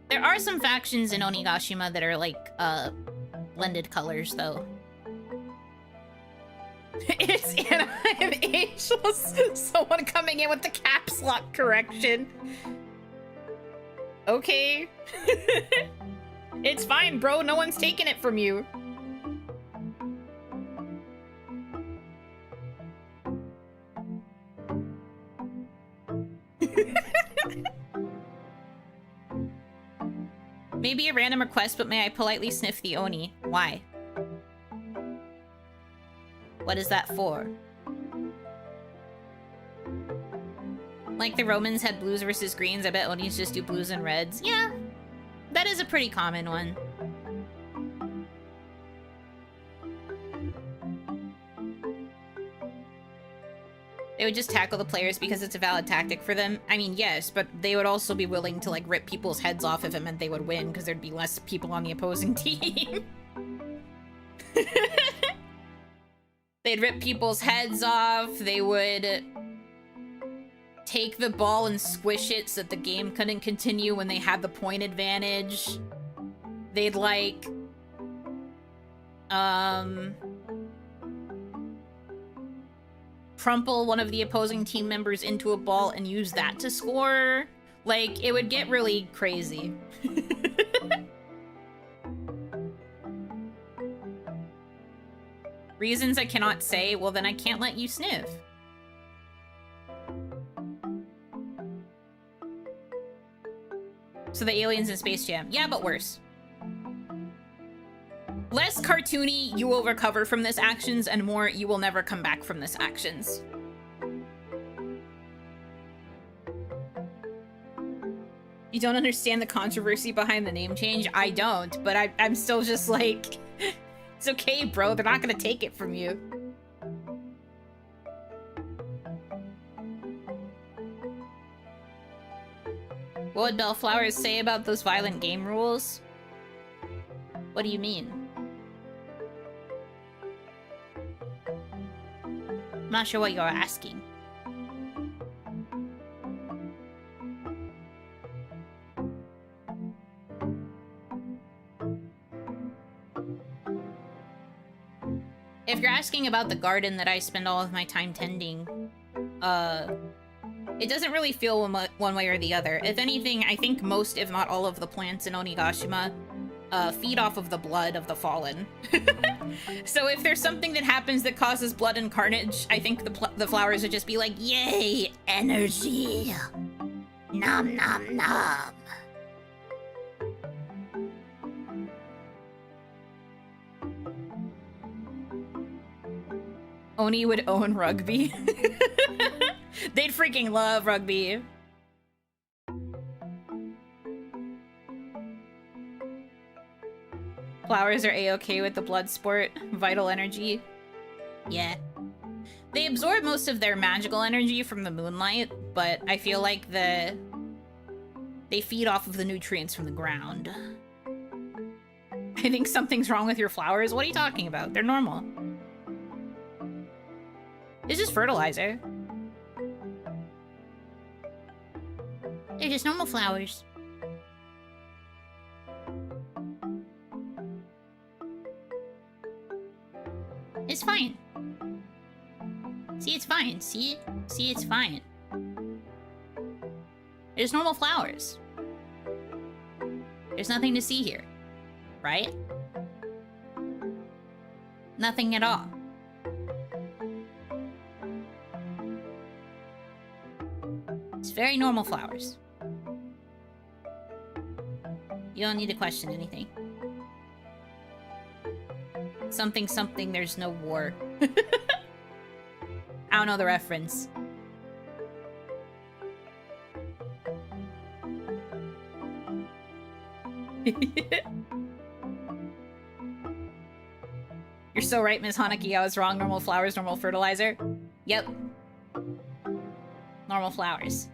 There are some factions in Onigashima that are like, blended colors, though. It's Anaheim Angels. Someone coming in with the caps lock correction. Okay. It's fine, bro. No one's taking it from you. Maybe a random request, but may I politely sniff the Oni? Why? What is that for? Like the Romans had blues versus greens, I bet Onis just do blues and reds. Yeah, that is a pretty common one. They would just tackle the players because it's a valid tactic for them. I mean, yes, but they would also be willing to, like, rip people's heads off if it meant they would win, because there'd be less people on the opposing team. They'd rip people's heads off, they would take the ball and squish it so that the game couldn't continue when they had the point advantage. They'd, like, Crumple one of the opposing team members into a ball and use that to score. Like, it would get really crazy. Reasons I cannot say, well then I can't let you sniff. So the aliens in Space Jam. Yeah, but worse. Less cartoony, you will recover from this actions, and more, you will never come back from this actions. You don't understand the controversy behind the name change? I don't, but I'm still just like, it's okay, bro. They're not gonna take it from you. What would Bellflowers say about those violent game rules? What do you mean? I'm not sure what you're asking. If you're asking about the garden that I spend all of my time tending, it doesn't really feel one way or the other. If anything, I think most, if not all of the plants in Onigashima feed off of the blood of the fallen. So if there's something that happens that causes blood and carnage, I think the flowers would just be like, yay, energy. Nom nom nom. Oni would own rugby. They'd freaking love rugby. Flowers are a-okay with the blood sport. Vital energy. Yeah. They absorb most of their magical energy from the moonlight, but I feel like they feed off of the nutrients from the ground. I think something's wrong with your flowers. What are you talking about? They're normal. It's just fertilizer. They're just normal flowers. It's fine. See, it's fine. See? See, it's fine. There's normal flowers. There's nothing to see here. Right? Nothing at all. It's very normal flowers. You don't need to question anything. Something, something, there's no war. I don't know the reference. You're so right, Ms. Hanaki. I was wrong. Normal flowers, normal fertilizer. Yep. Normal flowers.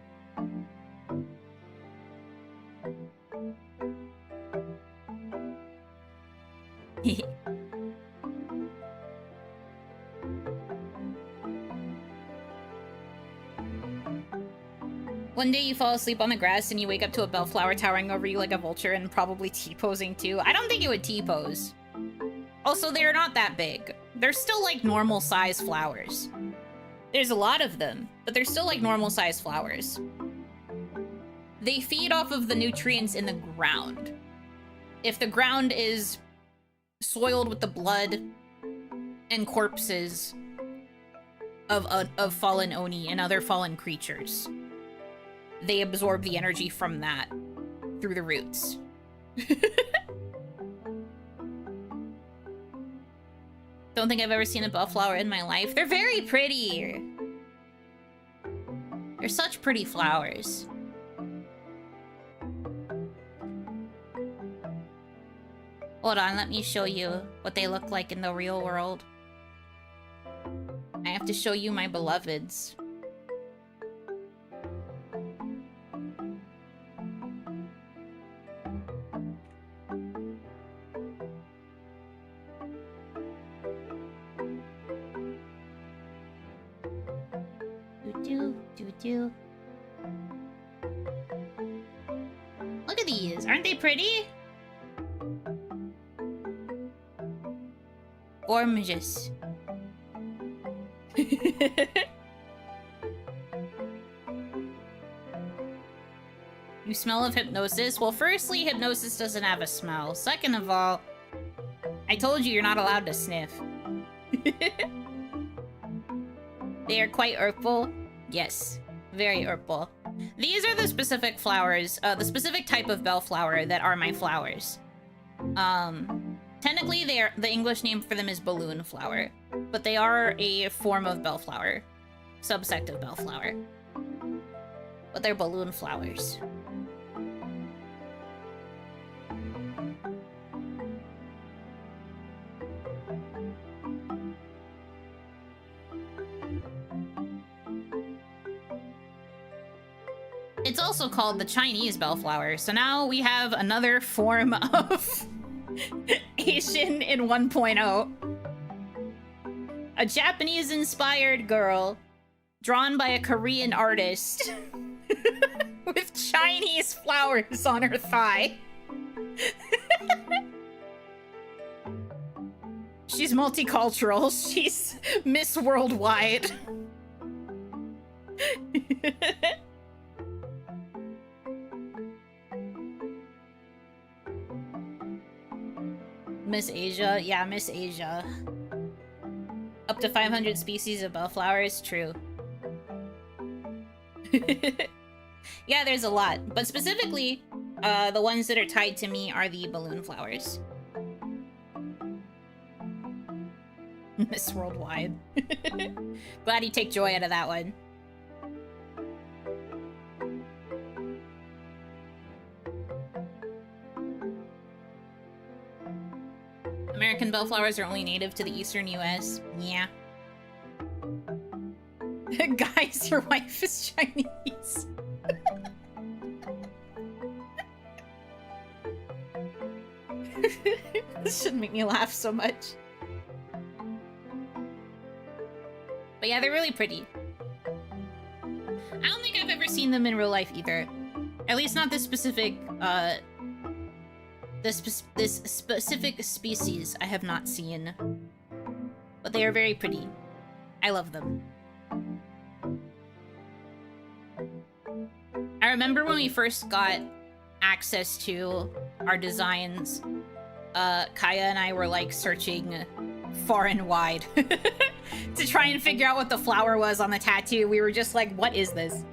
One day you fall asleep on the grass and you wake up to a bellflower towering over you like a vulture and probably T-posing too. I don't think it would T-pose. Also, they're not that big. They're still like normal size flowers. There's a lot of them, but they're still like normal size flowers. They feed off of the nutrients in the ground. If the ground is soiled with the blood and corpses of fallen Oni and other fallen creatures, they absorb the energy from that through the roots. Don't think I've ever seen a bellflower in my life. They're very pretty. They're such pretty flowers. Hold on, let me show you what they look like in the real world. I have to show you my beloveds. Look at these. Aren't they pretty? Oranges. You smell of hypnosis? Well, firstly, hypnosis doesn't have a smell. Second of all, I told you you're not allowed to sniff. They are quite herbal. Yes, very herbal. These are the specific flowers, the specific type of bellflower that are my flowers. Technically, the English name for them is balloon flower, but they are a form of bellflower, subsect of bellflower. But they're balloon flowers. It's also called the Chinese bellflower, so now we have another form of Asian in 1.0. A Japanese-inspired girl drawn by a Korean artist with Chinese flowers on her thigh. She's multicultural. She's Miss Worldwide. Miss Asia? Yeah, Miss Asia. Up to 500 species of bellflowers? True. Yeah, there's a lot. But specifically, the ones that are tied to me are the balloon flowers. Miss Worldwide. Glad you take joy out of that one. American bellflowers are only native to the eastern US. Yeah. Guys, your wife is Chinese. This shouldn't make me laugh so much. But yeah, they're really pretty. I don't think I've ever seen them in real life either. At least not this specific, this specific species I have not seen. But they are very pretty. I love them. I remember when we first got access to our designs, Kaya and I were like searching far and wide to try and figure out what the flower was on the tattoo. We were just like, what is this?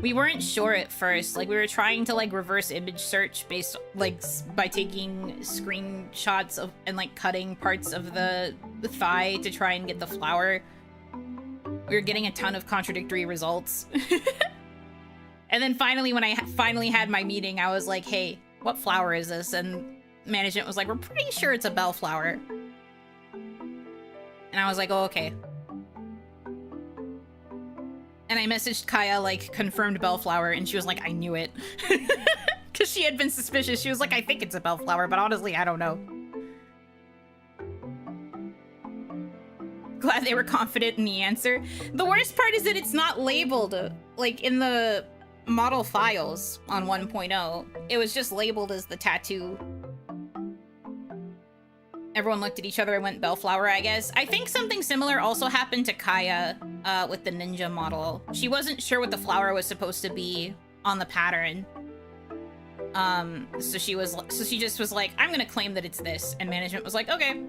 We weren't sure at first. Like, we were trying to like reverse image search based like by taking screenshots of and like cutting parts of the thigh to try and get the flower. We were getting a ton of contradictory results. And then finally, when I finally had my meeting, I was like, hey, what flower is this? And management was like, we're pretty sure it's a bellflower. And I was like, oh, okay. And I messaged Kaya, like, confirmed bellflower, and she was like, I knew it. Because she had been suspicious. She was like, I think it's a bellflower, but honestly, I don't know. Glad they were confident in the answer. The worst part is that it's not labeled, like, in the model files on 1.0. It was just labeled as the tattoo. Everyone looked at each other and went bellflower, I guess. I think something similar also happened to Kaya with the ninja model. She wasn't sure what the flower was supposed to be on the pattern. So she just was like, I'm gonna claim that it's this. And management was like, okay.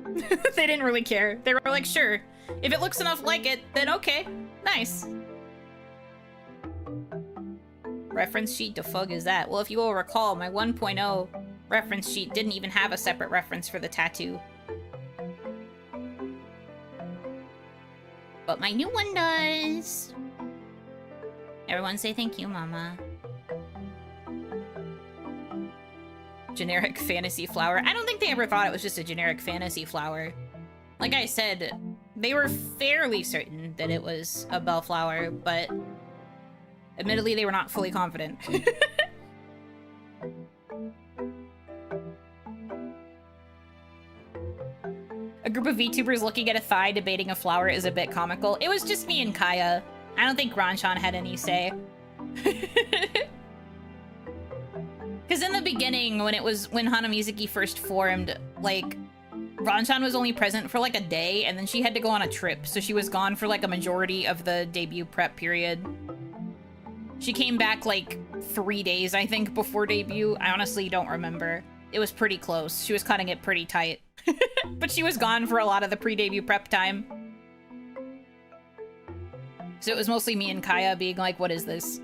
They didn't really care. They were like, sure. If it looks enough like it, then okay. Nice. Reference sheet, the fug is that? Well, if you will recall, my 1.0 reference sheet didn't even have a separate reference for the tattoo. But my new one does. Everyone say thank you, Mama. Generic fantasy flower. I don't think they ever thought it was just a generic fantasy flower. Like I said, they were fairly certain that it was a bellflower, but admittedly, they were not fully confident. A group of VTubers looking at a thigh debating a flower is a bit comical. It was just me and Kaya. I don't think Ranchan had any say. Because in the beginning, when Hanamizuki first formed, like, Ranchan was only present for like a day, and then she had to go on a trip, so she was gone for like a majority of the debut prep period. She came back like 3 days, I think, before debut. I honestly don't remember. It was pretty close. She was cutting it pretty tight. But she was gone for a lot of the pre-debut prep time. So it was mostly me and Kaya being like, what is this?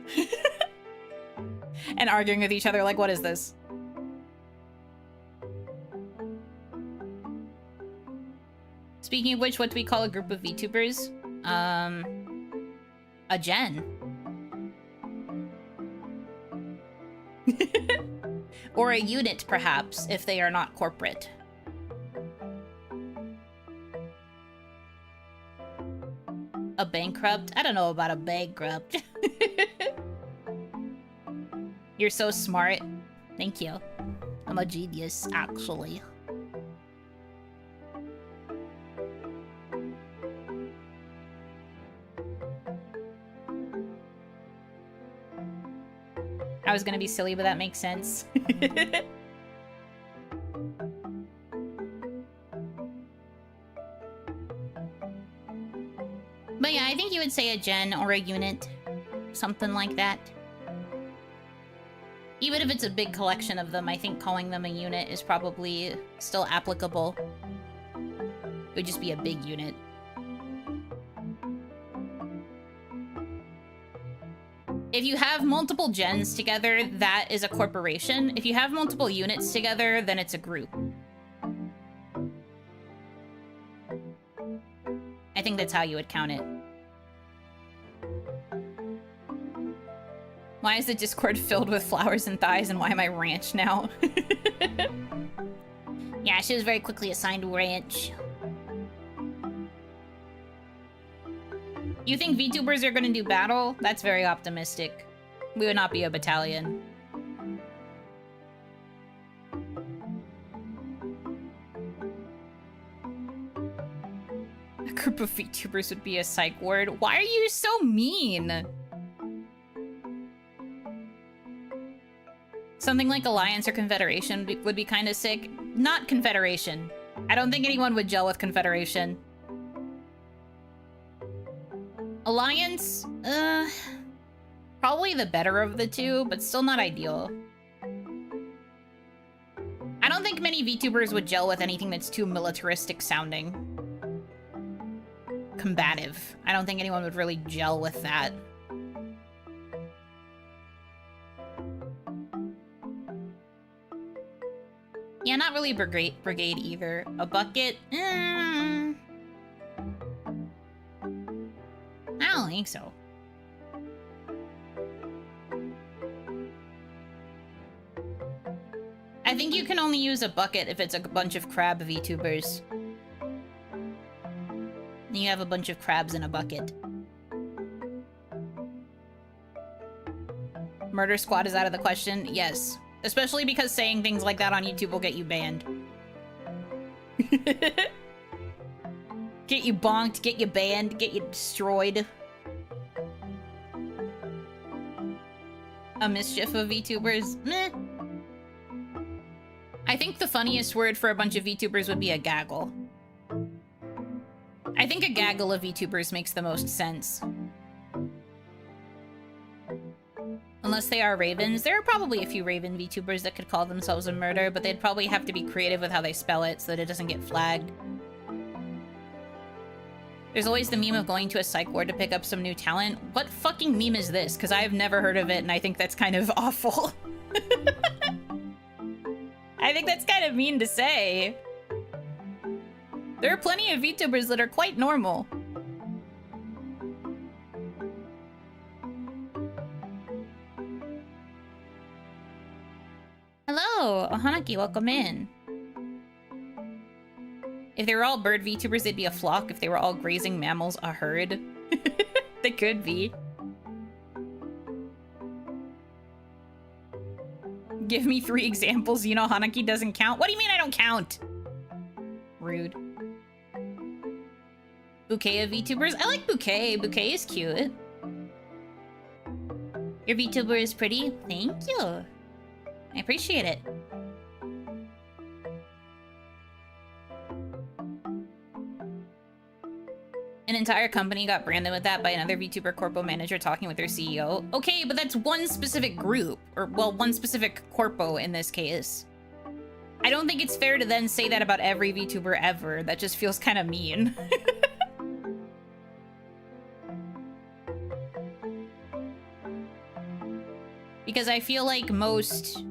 And arguing with each other like, what is this? Speaking of which, what do we call a group of VTubers? A gen. Or a unit, perhaps, if they are not corporate. A bankrupt? I don't know about a bankrupt. You're so smart. Thank you. I'm a genius, actually. I was gonna be silly, but that makes sense. But yeah, I think you would say a gen or a unit. Something like that. Even if it's a big collection of them, I think calling them a unit is probably still applicable. It would just be a big unit. If you have multiple gens together, that is a corporation. If you have multiple units together, then it's a group. I think that's how you would count it. Why is the Discord filled with flowers and thighs, and why am I ranch now? Yeah, she was very quickly assigned ranch. You think VTubers are gonna do battle? That's very optimistic. We would not be a battalion. A group of VTubers would be a psych ward. Why are you so mean? Something like Alliance or Confederation would be kind of sick. Not Confederation. I don't think anyone would gel with Confederation. Alliance, probably the better of the two, but still not ideal. I don't think many VTubers would gel with anything that's too militaristic sounding. Combative. I don't think anyone would really gel with that. Yeah, not really brigade either. A bucket? I don't think so. I think you can only use a bucket if it's a bunch of crab VTubers. Then you have a bunch of crabs in a bucket. Murder Squad is out of the question? Yes. Especially because saying things like that on YouTube will get you banned. Get you bonked, get you banned, get you destroyed. A mischief of VTubers? Meh. I think the funniest word for a bunch of VTubers would be a gaggle. I think a gaggle of VTubers makes the most sense. Unless they are ravens. There are probably a few raven VTubers that could call themselves a murder, but they'd probably have to be creative with how they spell it so that it doesn't get flagged. There's always the meme of going to a psych ward to pick up some new talent. What fucking meme is this? Because I've never heard of it, and I think that's kind of awful. I think that's kind of mean to say. There are plenty of VTubers that are quite normal. Hello, Hanaki, welcome in. If they were all bird VTubers, they'd be a flock. If they were all grazing mammals, a herd. They could be. Give me 3 examples. You know Hanaki doesn't count. What do you mean I don't count? Rude. Bouquet of VTubers? I like Bouquet. Bouquet is cute. Your VTuber is pretty? Thank you. I appreciate it. An entire company got branded with that by another VTuber corpo manager talking with their CEO. Okay, but that's one specific group, or well, one specific corpo in this case. I don't think it's fair to then say that about every VTuber ever. That just feels kind of mean. Because I feel like most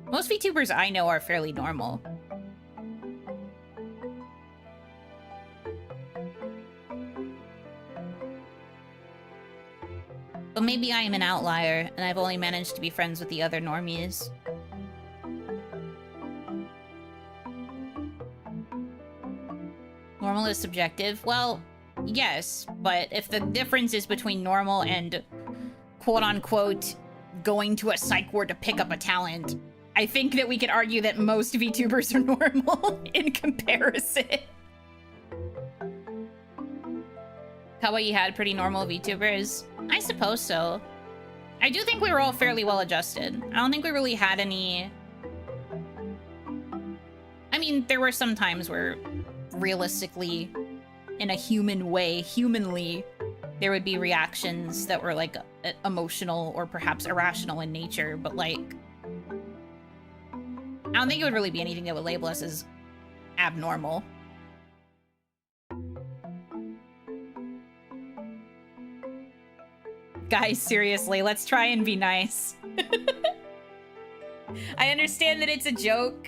VTubers I know are fairly normal. But maybe I am an outlier, and I've only managed to be friends with the other normies. Normal is subjective? Well, yes, but if the difference is between normal and quote-unquote going to a psych ward to pick up a talent, I think that we could argue that most VTubers are normal in comparison. Kawaii had pretty normal VTubers? I suppose so. I do think we were all fairly well adjusted. I don't think we really had any... I mean, there were some times where realistically, in a human way, humanly, there would be reactions that were like emotional or perhaps irrational in nature, but like, I don't think it would really be anything that would label us as abnormal. Guys, seriously, let's try and be nice. I understand that it's a joke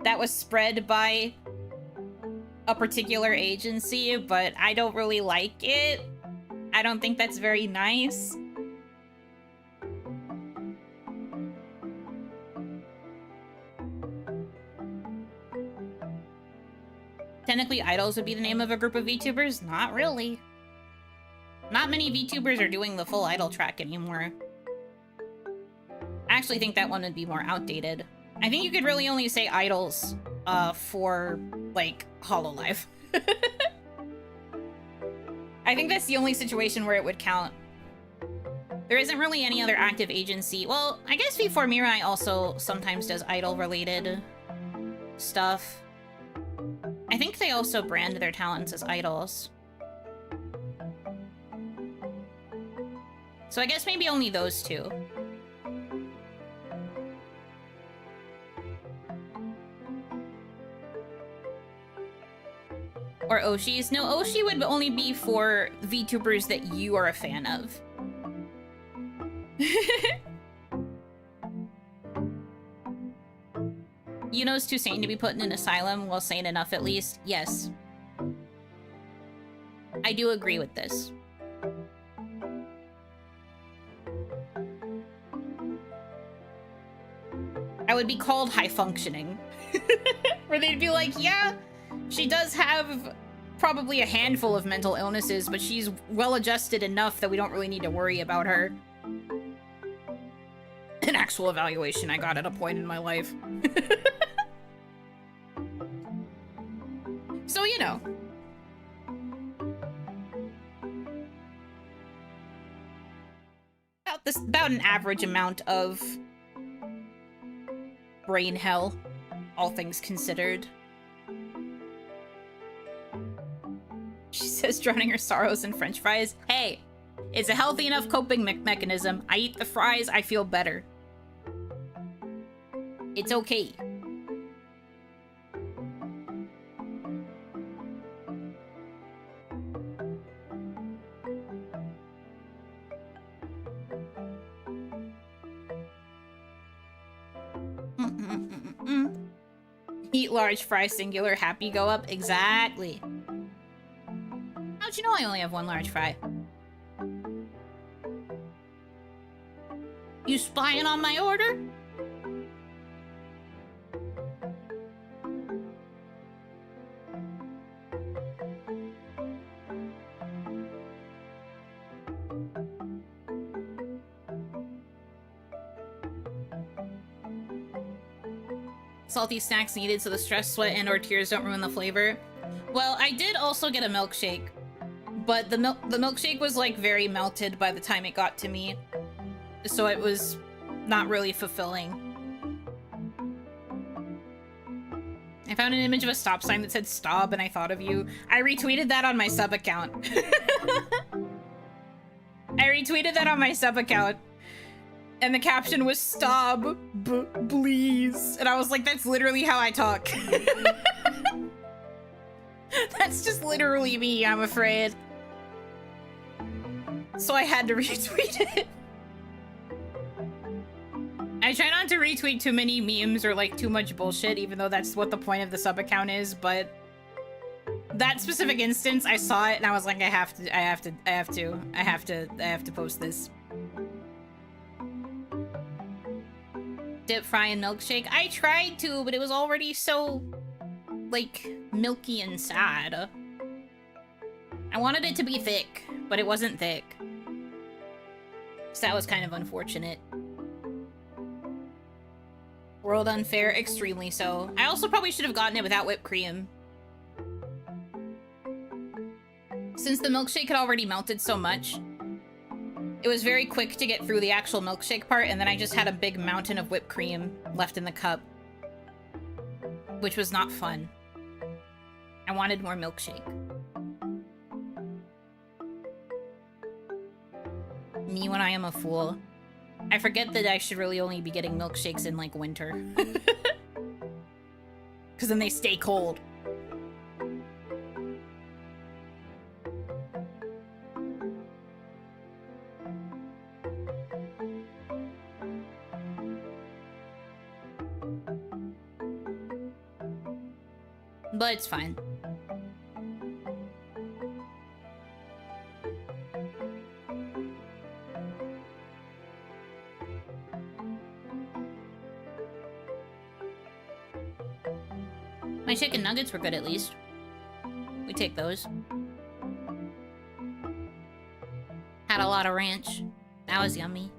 that was spread by a particular agency, but I don't really like it. I don't think that's very nice. Technically, idols would be the name of a group of VTubers? Not really. Not many VTubers are doing the full idol track anymore. I actually think that one would be more outdated. I think you could really only say idols for, like, Hololive. I think that's the only situation where it would count. There isn't really any other active agency. Well, I guess V4 Mirai also sometimes does idol-related stuff. I think they also brand their talents as idols. So I guess maybe only those two. Or Oshis. No, Oshi would only be for VTubers that you are a fan of. Yuno's too sane to be put in an asylum, well sane enough at least. Yes. I do agree with this. I would be called high functioning. Where they'd be like, yeah, she does have probably a handful of mental illnesses, but she's well adjusted enough that we don't really need to worry about her. An actual evaluation I got at a point in my life. So, you know. About an average amount of brain hell, all things considered. She says drowning her sorrows in french fries. Hey, it's a healthy enough coping mechanism. I eat the fries, I feel better. It's okay. Eat large, fry singular, happy go up. Exactly. How'd you know I only have one large fry? You spying on my order? Salty snacks needed so the stress, sweat, and or tears don't ruin the flavor. Well, I did also get a milkshake, but the milkshake was like very melted by the time it got to me. So it was not really fulfilling. I found an image of a stop sign that said stop and I thought of you. I retweeted that on my sub account. And the caption was stop, please. And I was like, that's literally how I talk. That's just literally me, I'm afraid. So I had to retweet it. I try not to retweet too many memes or like too much bullshit, even though that's what the point of the sub account is, but that specific instance, I saw it and I was like, I have to post this. Dip, fry, and milkshake. I tried to, but it was already so, like, milky and sad. I wanted it to be thick, but it wasn't thick. So that was kind of unfortunate. World unfair, extremely so. I also probably should have gotten it without whipped cream. Since the milkshake had already melted so much, it was very quick to get through the actual milkshake part, and then I just had a big mountain of whipped cream left in the cup, which was not fun. I wanted more milkshake. Me when I am a fool. I forget that I should really only be getting milkshakes in, like, winter. Because then they stay cold. But it's fine. My chicken nuggets were good, at least. We take those. Had a lot of ranch. That was yummy.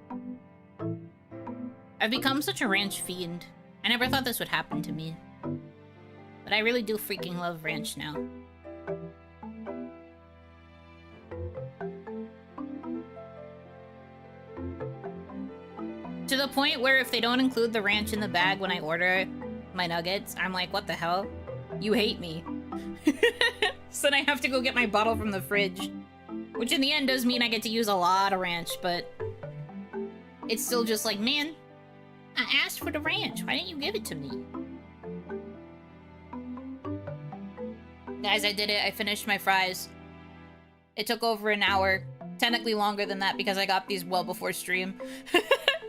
I've become such a ranch fiend. I never thought this would happen to me. But I really do freaking love ranch now. To the point where if they don't include the ranch in the bag when I order my nuggets, I'm like, what the hell? You hate me. So then I have to go get my bottle from the fridge. Which in the end does mean I get to use a lot of ranch, but it's still just like, man, I asked for the ranch. Why didn't you give it to me? Guys, I did it. I finished my fries. It took over an hour. Technically longer than that because I got these well before stream.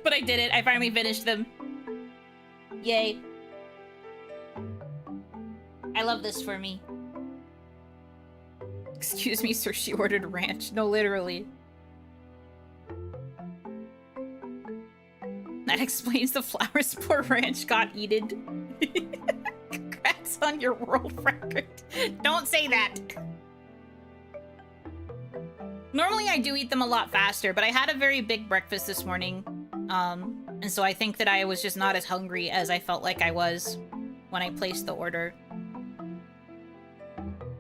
But I did it. I finally finished them. Yay. I love this for me. Excuse me, sir, she ordered ranch. No, literally. That explains the flour spore ranch got eaten. Congrats on your world record. Don't say that. Normally I do eat them a lot faster, but I had a very big breakfast this morning. And so I think that I was just not as hungry as I felt like I was when I placed the order.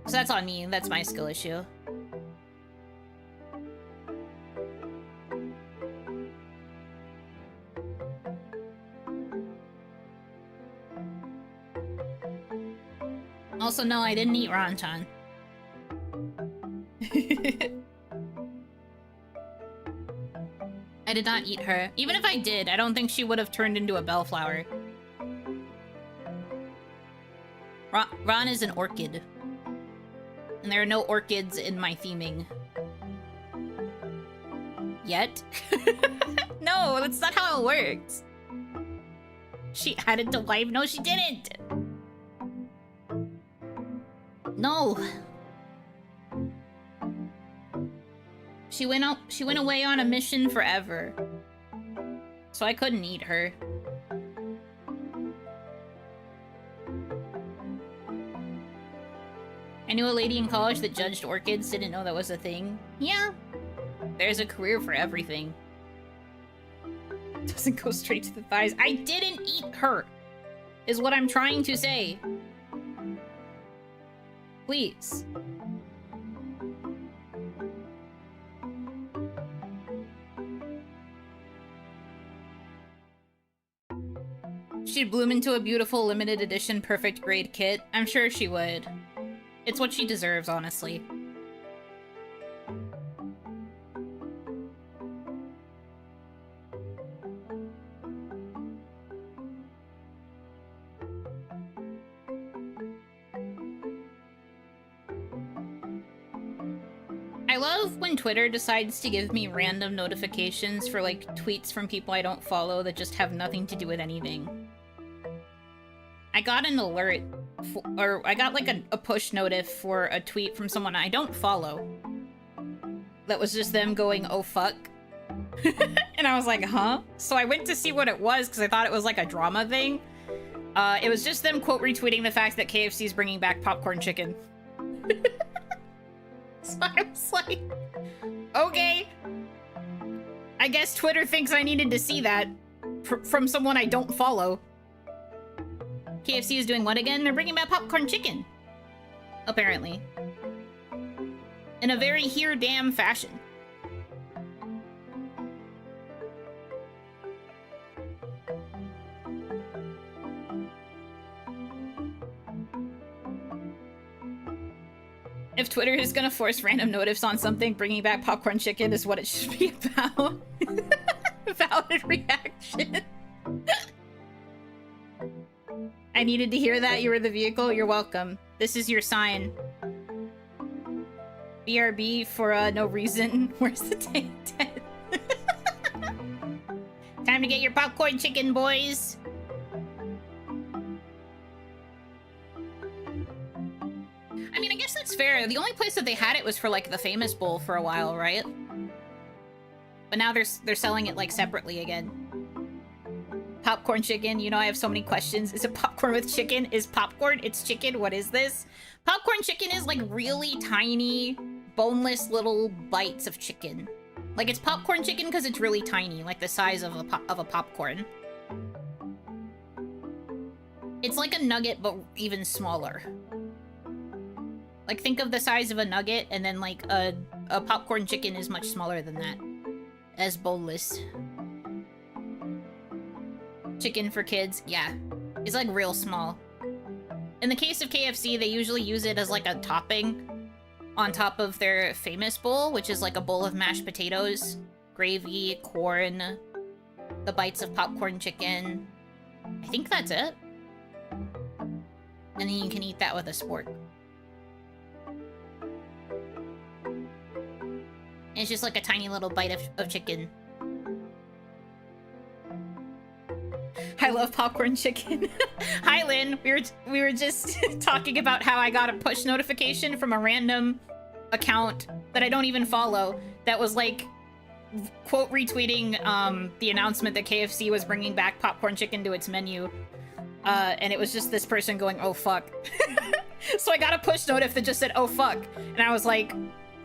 So that's on me. That's my skill issue. Also, no, I didn't eat Ranchan. I did not eat her. Even if I did, I don't think she would have turned into a bellflower. Ron is an orchid. And there are no orchids in my theming. Yet? No, that's not how it works. She added to life. No, she didn't! No. She went away on a mission forever. So I couldn't eat her. I knew a lady in college that judged orchids, didn't know that was a thing. Yeah. There's a career for everything. Doesn't go straight to the thighs. I didn't eat her, is what I'm trying to say. Please. she'd bloom into a beautiful limited edition perfect grade kit. I'm sure she would. It's what she deserves, honestly. I love when Twitter decides to give me random notifications for, like, tweets from people I don't follow that just have nothing to do with anything. I got an alert, or I got, like, a push notif for a tweet from someone I don't follow. That was just them going, oh fuck. And I was like, huh? So I went to see what it was, because I thought it was, like, a drama thing. It was just them quote retweeting the fact that KFC is bringing back popcorn chicken. So I was like, okay. I guess Twitter thinks I needed to see that from someone I don't follow. KFC is doing what again? They're bringing back popcorn chicken. Apparently. In a very here damn fashion. If Twitter is gonna force random notifs on something, bringing back popcorn chicken is what it should be about. Valid reaction. I needed to hear that. You were the vehicle. You're welcome. This is your sign. BRB for no reason. Where's the tank dead? Time to get your popcorn chicken, boys. I mean, I guess that's fair. The only place that they had it was for, like, the famous bowl for a while, right? But now they're selling it, like, separately again. Popcorn chicken. You know, I have so many questions. Is it popcorn with chicken? Is popcorn? It's chicken. What is this? Popcorn chicken is, like, really tiny, boneless little bites of chicken. Like, it's popcorn chicken because it's really tiny, like the size of a popcorn. It's like a nugget, but even smaller. Like, think of the size of a nugget, and then, like, a popcorn chicken is much smaller than that. As boneless. Chicken for kids, yeah. It's, like, real small. In the case of KFC, they usually use it as, like, a topping on top of their famous bowl, which is, like, a bowl of mashed potatoes, gravy, corn, the bites of popcorn chicken. I think that's it. And then you can eat that with a spork. It's just like a tiny little bite of chicken. I love popcorn chicken. Hi, Lynn. We were just talking about how I got a push notification from a random account that I don't even follow that was like quote retweeting the announcement that KFC was bringing back popcorn chicken to its menu. And it was just this person going, oh fuck. So I got a push notif that just said, oh fuck. And I was like,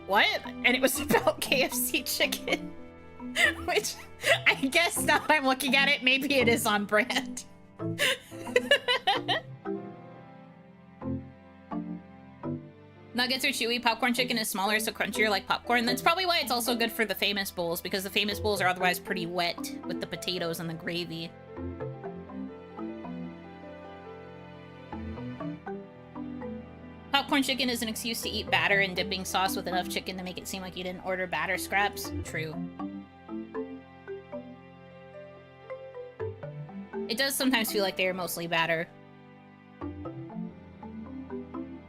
what? And it was about KFC chicken. Which, I guess now that I'm looking at it, maybe it is on brand. Nuggets are chewy, popcorn chicken is smaller, so crunchier like popcorn. That's probably why it's also good for the famous bowls, because the famous bowls are otherwise pretty wet with the potatoes and the gravy. Popcorn chicken is an excuse to eat batter and dipping sauce with enough chicken to make it seem like you didn't order batter scraps. True. It does sometimes feel like they are mostly batter.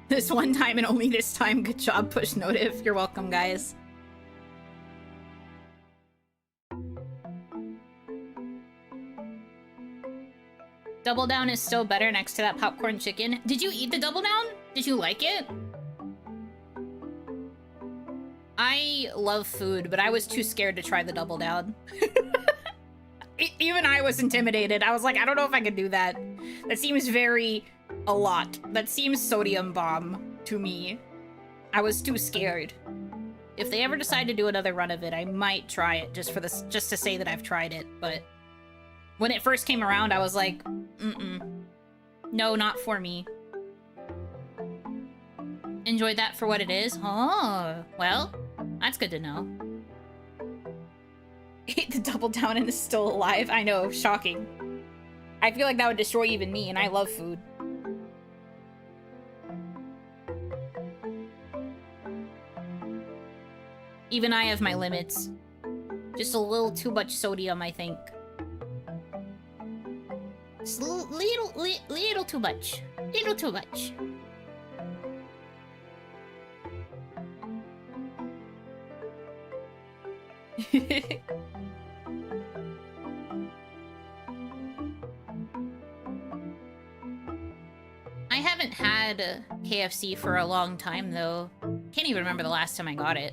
This one time and only this time. Good job, push notif. You're welcome, guys. Double Down is still better next to that popcorn chicken. Did you eat the Double Down? Did you like it? I love food, but I was too scared to try the Double Down. Even I was intimidated. I was like, I don't know if I could do that. That seems a lot. That seems sodium bomb to me. I was too scared. If they ever decide to do another run of it, I might try it just to say that I've tried it, but when it first came around, I was like, no, not for me. Enjoyed that for what it is? Oh, well, that's good to know. Ate the Double Down and is still alive. I know, shocking. I feel like that would destroy even me, and I love food. Even I have my limits. Just a little too much sodium, I think. Just little too much. Little too much. I haven't had KFC for a long time, though. Can't even remember the last time I got it.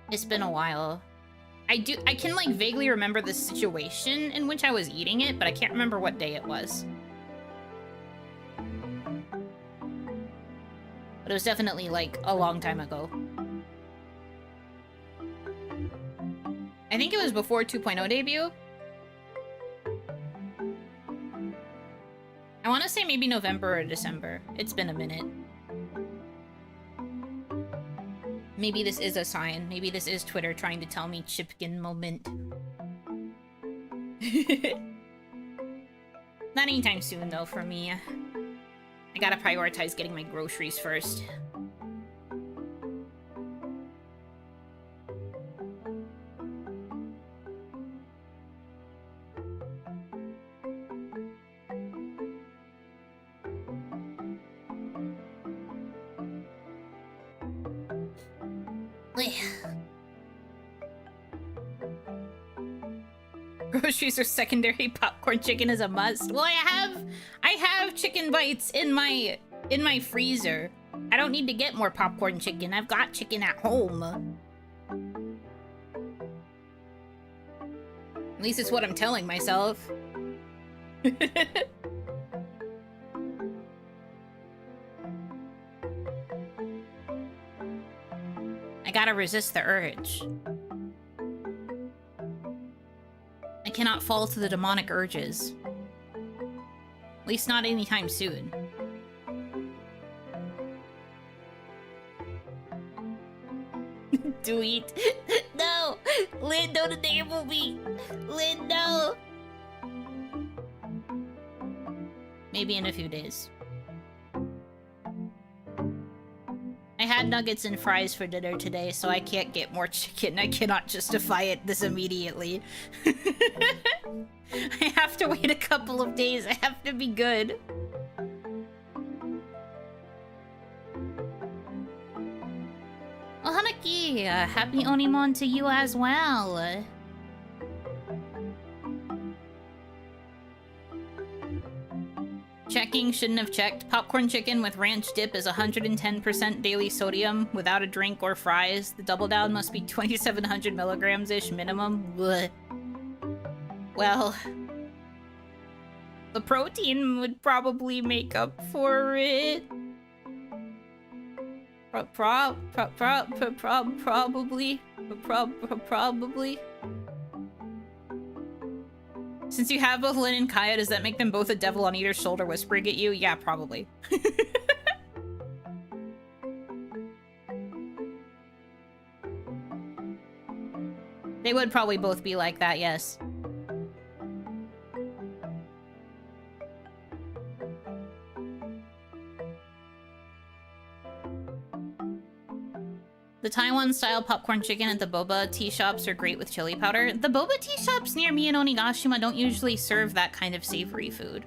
It's been a while. I can like vaguely remember the situation in which I was eating it, but I can't remember what day it was. But it was definitely like a long time ago. I think it was before 2.0 debut. I want to say maybe November or December. It's been a minute. Maybe this is a sign. Maybe this is Twitter trying to tell me Chipkin moment. Not anytime soon, though, for me. I gotta prioritize getting my groceries first. Groceries are secondary. Popcorn chicken is a must. Well, I have chicken bites in my freezer. I don't need to get more popcorn chicken. I've got chicken at home. At least it's what I'm telling myself. I gotta resist the urge. I cannot fall to the demonic urges. At least not anytime soon. Do eat. No! Lynn, don't enable me! Lynn, no! Maybe in a few days. I had nuggets and fries for dinner today, so I can't get more chicken. I cannot justify it this immediately. I have to wait a couple of days. I have to be good. Well, Hanaki, happy OniMon to you as well. Checking, shouldn't have checked. Popcorn chicken with ranch dip is 110% daily sodium without a drink or fries. The double down must be 2,700 milligrams-ish minimum. Blech. Well, the protein would probably make up for it. Probably. Since you have both Lynn and Kaya, does that make them both a devil on either shoulder whispering at you? Yeah, probably. They would probably both be like that, yes. The Taiwan-style popcorn chicken at the boba tea shops are great with chili powder. The boba tea shops near me in Onigashima don't usually serve that kind of savory food.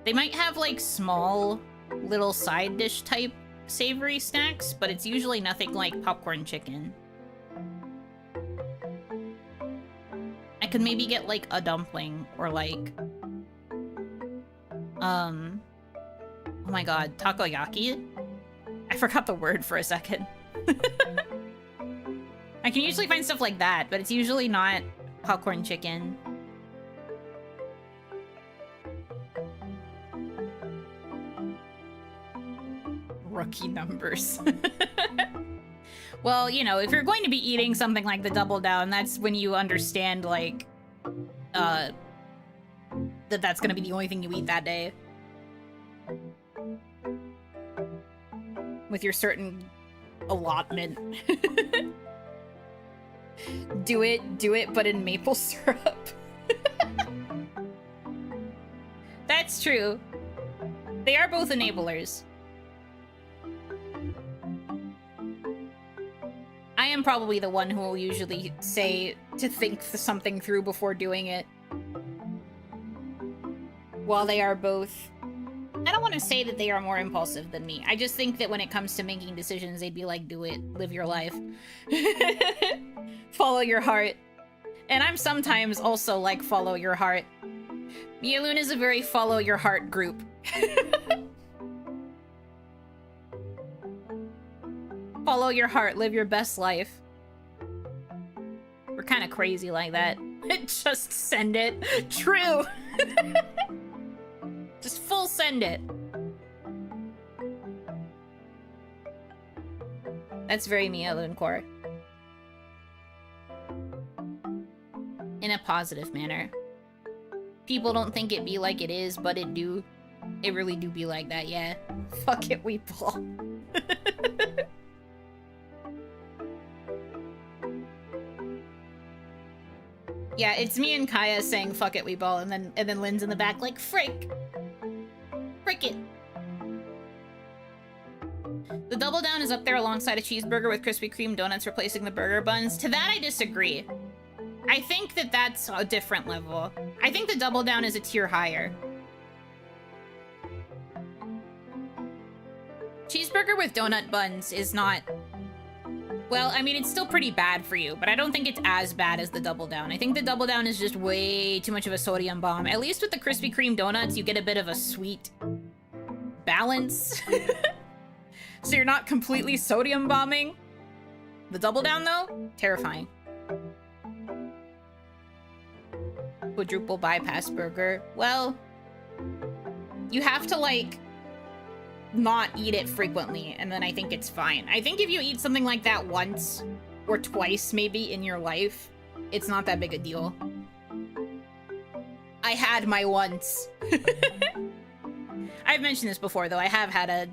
They might have, like, small, little side dish type savory snacks, but it's usually nothing like popcorn chicken. I could maybe get, like, a dumpling, or, like... Oh my god, takoyaki? I forgot the word for a second. I can usually find stuff like that, but it's usually not popcorn chicken. Rookie numbers. Well, you know, if you're going to be eating something like the Double Down, that's when you understand, like, that's gonna be the only thing you eat that day. With your certain allotment. Do it, but in maple syrup. That's true. They are both enablers. I am probably the one who will usually say to think something through before doing it. While they are both... I don't want to say that they are more impulsive than me. I just think that when it comes to making decisions, they'd be like, do it. Live your life. Follow your heart. And I'm sometimes also like, follow your heart. Mialoon is a very follow your heart group. Follow your heart, live your best life. We're kind of crazy like that. Just send it. True. Just full send it. That's very Mialoon core. In a positive manner. People don't think it be like it is, but it do. It really do be like that, yeah. Fuck it, we ball. Yeah, it's me and Kaya saying fuck it, we ball, and then Lynn's in the back like, frick. Frick it. The double down is up there alongside a cheeseburger with Krispy Kreme donuts replacing the burger buns. To that, I disagree. I think that that's a different level. I think the double down is a tier higher. Cheeseburger with donut buns is not... Well, I mean, it's still pretty bad for you, but I don't think it's as bad as the double down. I think the double down is just way too much of a sodium bomb. At least with the Krispy Kreme donuts, you get a bit of a sweet balance. So you're not completely sodium bombing. The double down, though, terrifying. Quadruple bypass burger. Well, you have to, like, not eat it frequently, and then I think it's fine. I think if you eat something like that once or twice maybe in your life, it's not that big a deal. I had my once. I've mentioned this before, though. I have had a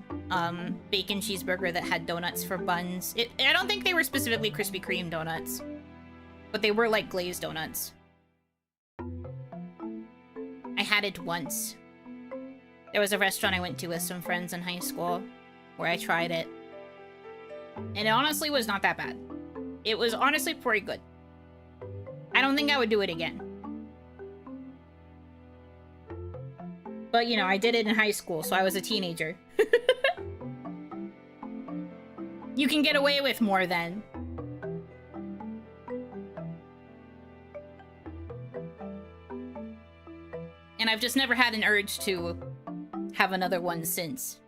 bacon cheeseburger that had donuts for buns. I don't think they were specifically Krispy Kreme donuts, but they were like glazed donuts. I had it once. There was a restaurant I went to with some friends in high school where I tried it. And it honestly was not that bad. It was honestly pretty good. I don't think I would do it again. But, you know, I did it in high school, so I was a teenager. You can get away with more then. And I've just never had an urge to have another one since.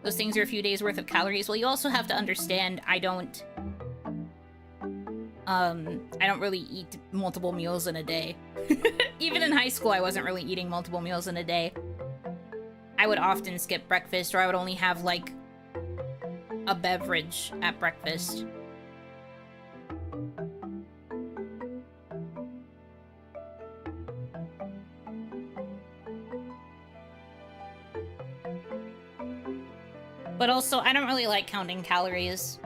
Those things are a few days worth of calories. Well, you also have to understand I don't really eat multiple meals in a day. Even in high school, I wasn't really eating multiple meals in a day. I would often skip breakfast, or I would only have, like, a beverage at breakfast. But also, I don't really like counting calories.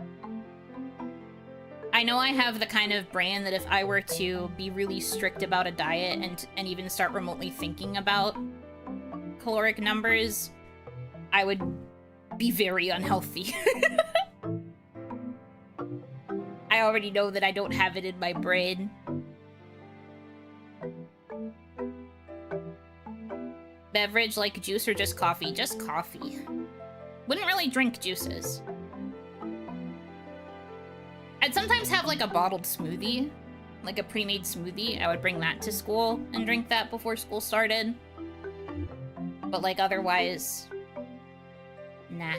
I know I have the kind of brain that if I were to be really strict about a diet and even start remotely thinking about caloric numbers, I would be very unhealthy. I already know that I don't have it in my brain. Beverage like juice or just coffee? Just coffee. Wouldn't really drink juices. I'd sometimes have like a bottled smoothie, like a pre-made smoothie. I would bring that to school and drink that before school started. But like otherwise, nah.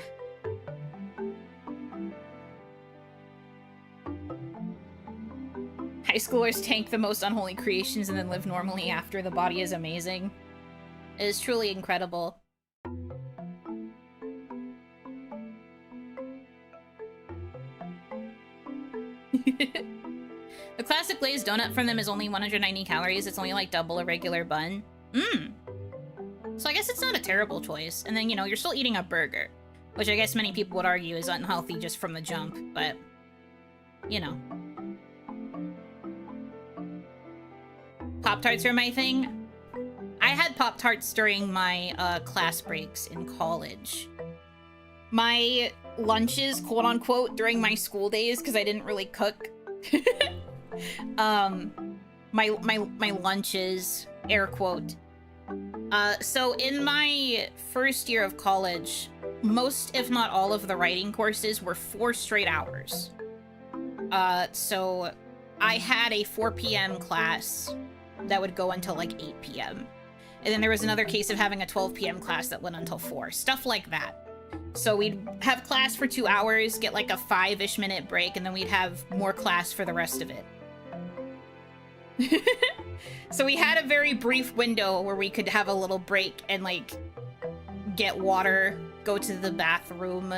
High schoolers tank the most unholy creations and then live normally after. The body is amazing. It is truly incredible. The classic glazed donut from them is only 190 calories. It's only like double a regular bun. So I guess it's not a terrible choice. And then, you know, you're still eating a burger. Which I guess many people would argue is unhealthy just from the jump, but, you know. Pop-Tarts are my thing. I had Pop-Tarts during my class breaks in college. My lunches, quote-unquote, during my school days, because I didn't really cook. My lunches, air quote. So in my first year of college, most, if not all, of the writing courses were 4 straight hours. So I had a 4 p.m. class that would go until like 8 p.m. And then there was another case of having a 12 p.m. class that went until 4. Stuff like that. So we'd have class for 2 hours, get like a 5-ish minute break, and then we'd have more class for the rest of it. So we had a very brief window where we could have a little break and like get water, go to the bathroom,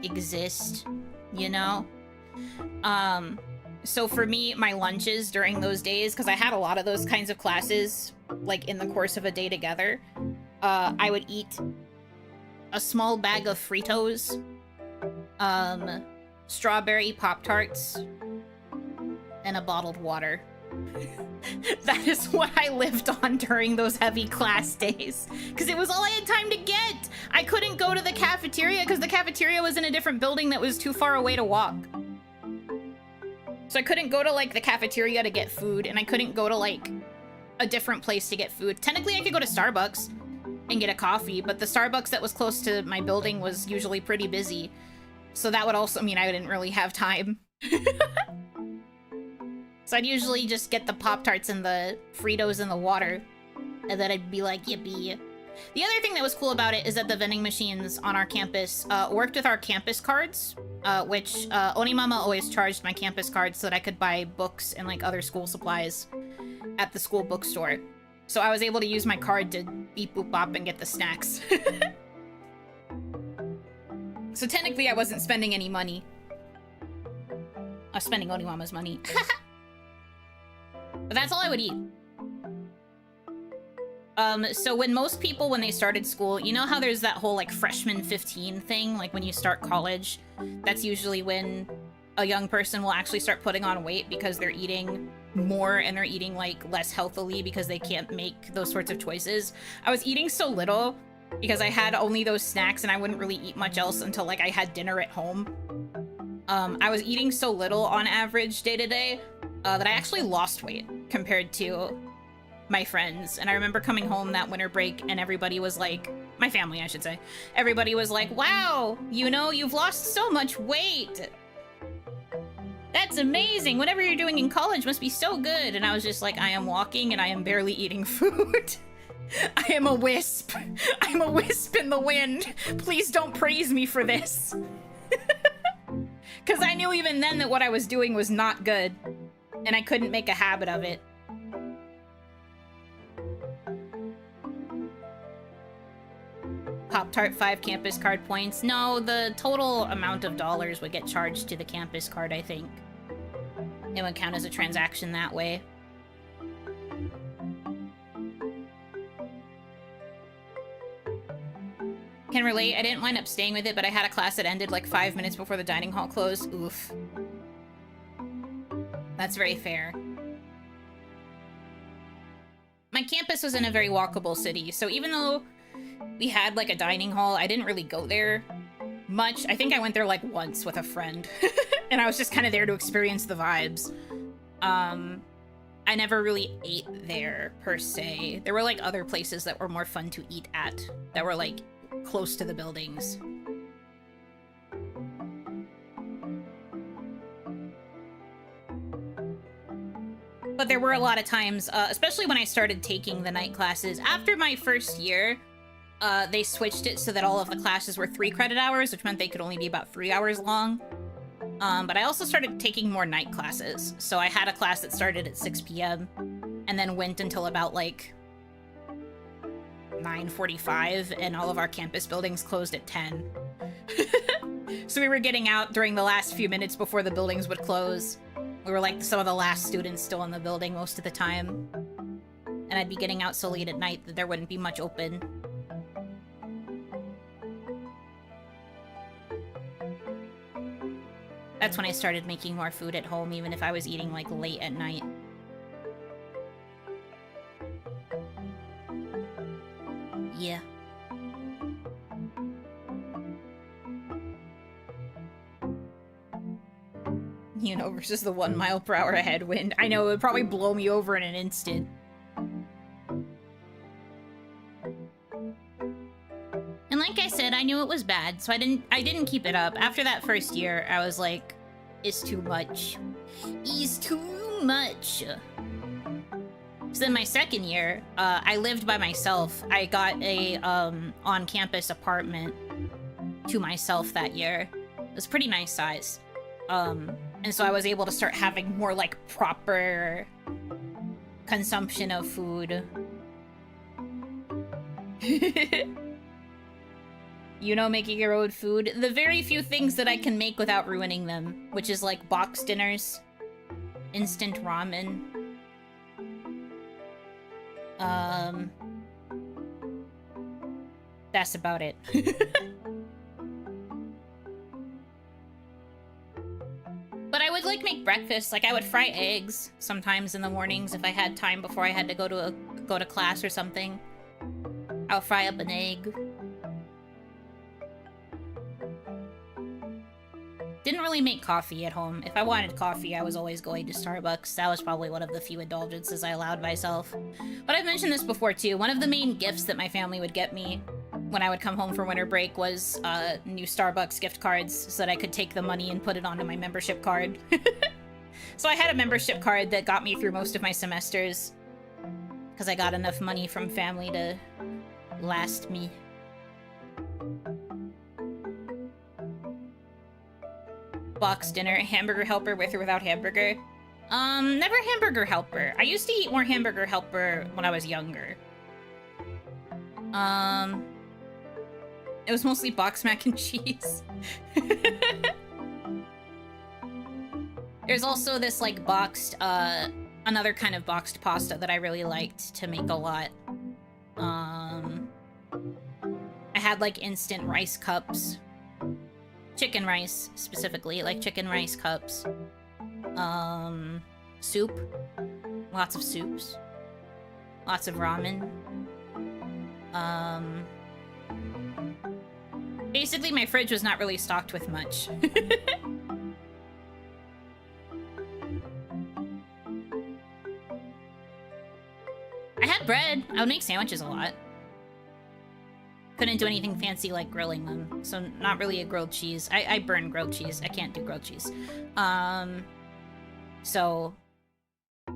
exist, you know? So for me, my lunches during those days, because I had a lot of those kinds of classes, like in the course of a day together, I would eat a small bag of Fritos, strawberry Pop-Tarts, and a bottled water. That is what I lived on during those heavy class days, because it was all I had time to get. I couldn't go to the cafeteria because the cafeteria was in a different building that was too far away to walk. So I couldn't go to like the cafeteria to get food, and I couldn't go to like a different place to get food. Technically I could go to Starbucks and get a coffee, but the Starbucks that was close to my building was usually pretty busy. So that would also mean I didn't really have time. So I'd usually just get the Pop-Tarts and the Fritos and the water, and then I'd be like, yippee. The other thing that was cool about it is that the vending machines on our campus worked with our campus cards, which OniMama always charged my campus cards so that I could buy books and like other school supplies at the school bookstore. So I was able to use my card to beep boop bop and get the snacks. So technically I wasn't spending any money. I was spending OniMama's money. But that's all I would eat. So when most people, when they started school, you know how there's that whole like freshman 15 thing, like when you start college, that's usually when a young person will actually start putting on weight because they're eating more and they're eating like less healthily because they can't make those sorts of choices. I was eating so little because I had only those snacks and I wouldn't really eat much else until like I had dinner at home. I was eating so little on average day to day that I actually lost weight compared to my friends. And I remember coming home that winter break and everybody was like, my family I should say, everybody was like, wow, you know, you've lost so much weight. That's amazing. Whatever you're doing in college must be so good. And I was just like, I am walking and I am barely eating food. I am a wisp. I'm a wisp in the wind. Please don't praise me for this. Because I knew even then that what I was doing was not good. And I couldn't make a habit of it. Pop-Tart 5 campus card points. No, the total amount of dollars would get charged to the campus card, I think. It would count as a transaction that way. Can relate. I didn't wind up staying with it, but I had a class that ended like 5 minutes before the dining hall closed. Oof. That's very fair. My campus was in a very walkable city, so even though we had like a dining hall, I didn't really go there much. I think I went there like once with a friend, and I was just kind of there to experience the vibes. I never really ate there per se. There were like other places that were more fun to eat at, that were like close to the buildings. But there were a lot of times, especially when I started taking the night classes. After my first year, they switched it so that all of the classes were 3 credit hours, which meant they could only be about 3 hours long. But I also started taking more night classes. So I had a class that started at 6 p.m. and then went until about like 9:45, and all of our campus buildings closed at 10. So we were getting out during the last few minutes before the buildings would close. We were like some of the last students still in the building most of the time. And I'd be getting out so late at night that there wouldn't be much open. that's when I started making more food at home, even if I was eating, like, late at night. Yeah. Yuno versus the 1 mile per hour headwind. I know, it would probably blow me over in an instant. And like I said, I knew it was bad, so I didn't keep it up. After that first year, I was like, it's too much. It's too much. So then my second year, I lived by myself. I got a on-campus apartment to myself that year. It was pretty nice size. And so I was able to start having more, like, proper consumption of food. You know, making your own food. The very few things that I can make without ruining them, which is, like, box dinners, instant ramen. That's about it. But I would, like, make breakfast. Like, I would fry eggs sometimes in the mornings if I had time before I had to go to class or something. I'll fry up an egg. Didn't really make coffee at home. If I wanted coffee, I was always going to Starbucks. That was probably one of the few indulgences I allowed myself. But I've mentioned this before, too. One of the main gifts that my family would get me when I would come home for winter break was new Starbucks gift cards so that I could take the money and put it onto my membership card. So I had a membership card that got me through most of my semesters because I got enough money from family to last me. Box dinner, hamburger helper with or without hamburger? Never hamburger helper. I used to eat more hamburger helper when I was younger. It was mostly box mac and cheese. There's also this, like, boxed, another kind of boxed pasta that I really liked to make a lot. I had, like, instant rice cups. Chicken rice, specifically, like chicken rice cups. Soup. Lots of soups. Lots of ramen. Basically, my fridge was not really stocked with much. I had bread. I would make sandwiches a lot. Couldn't do anything fancy like grilling them, so not really a grilled cheese. I burn grilled cheese. I can't do grilled cheese. So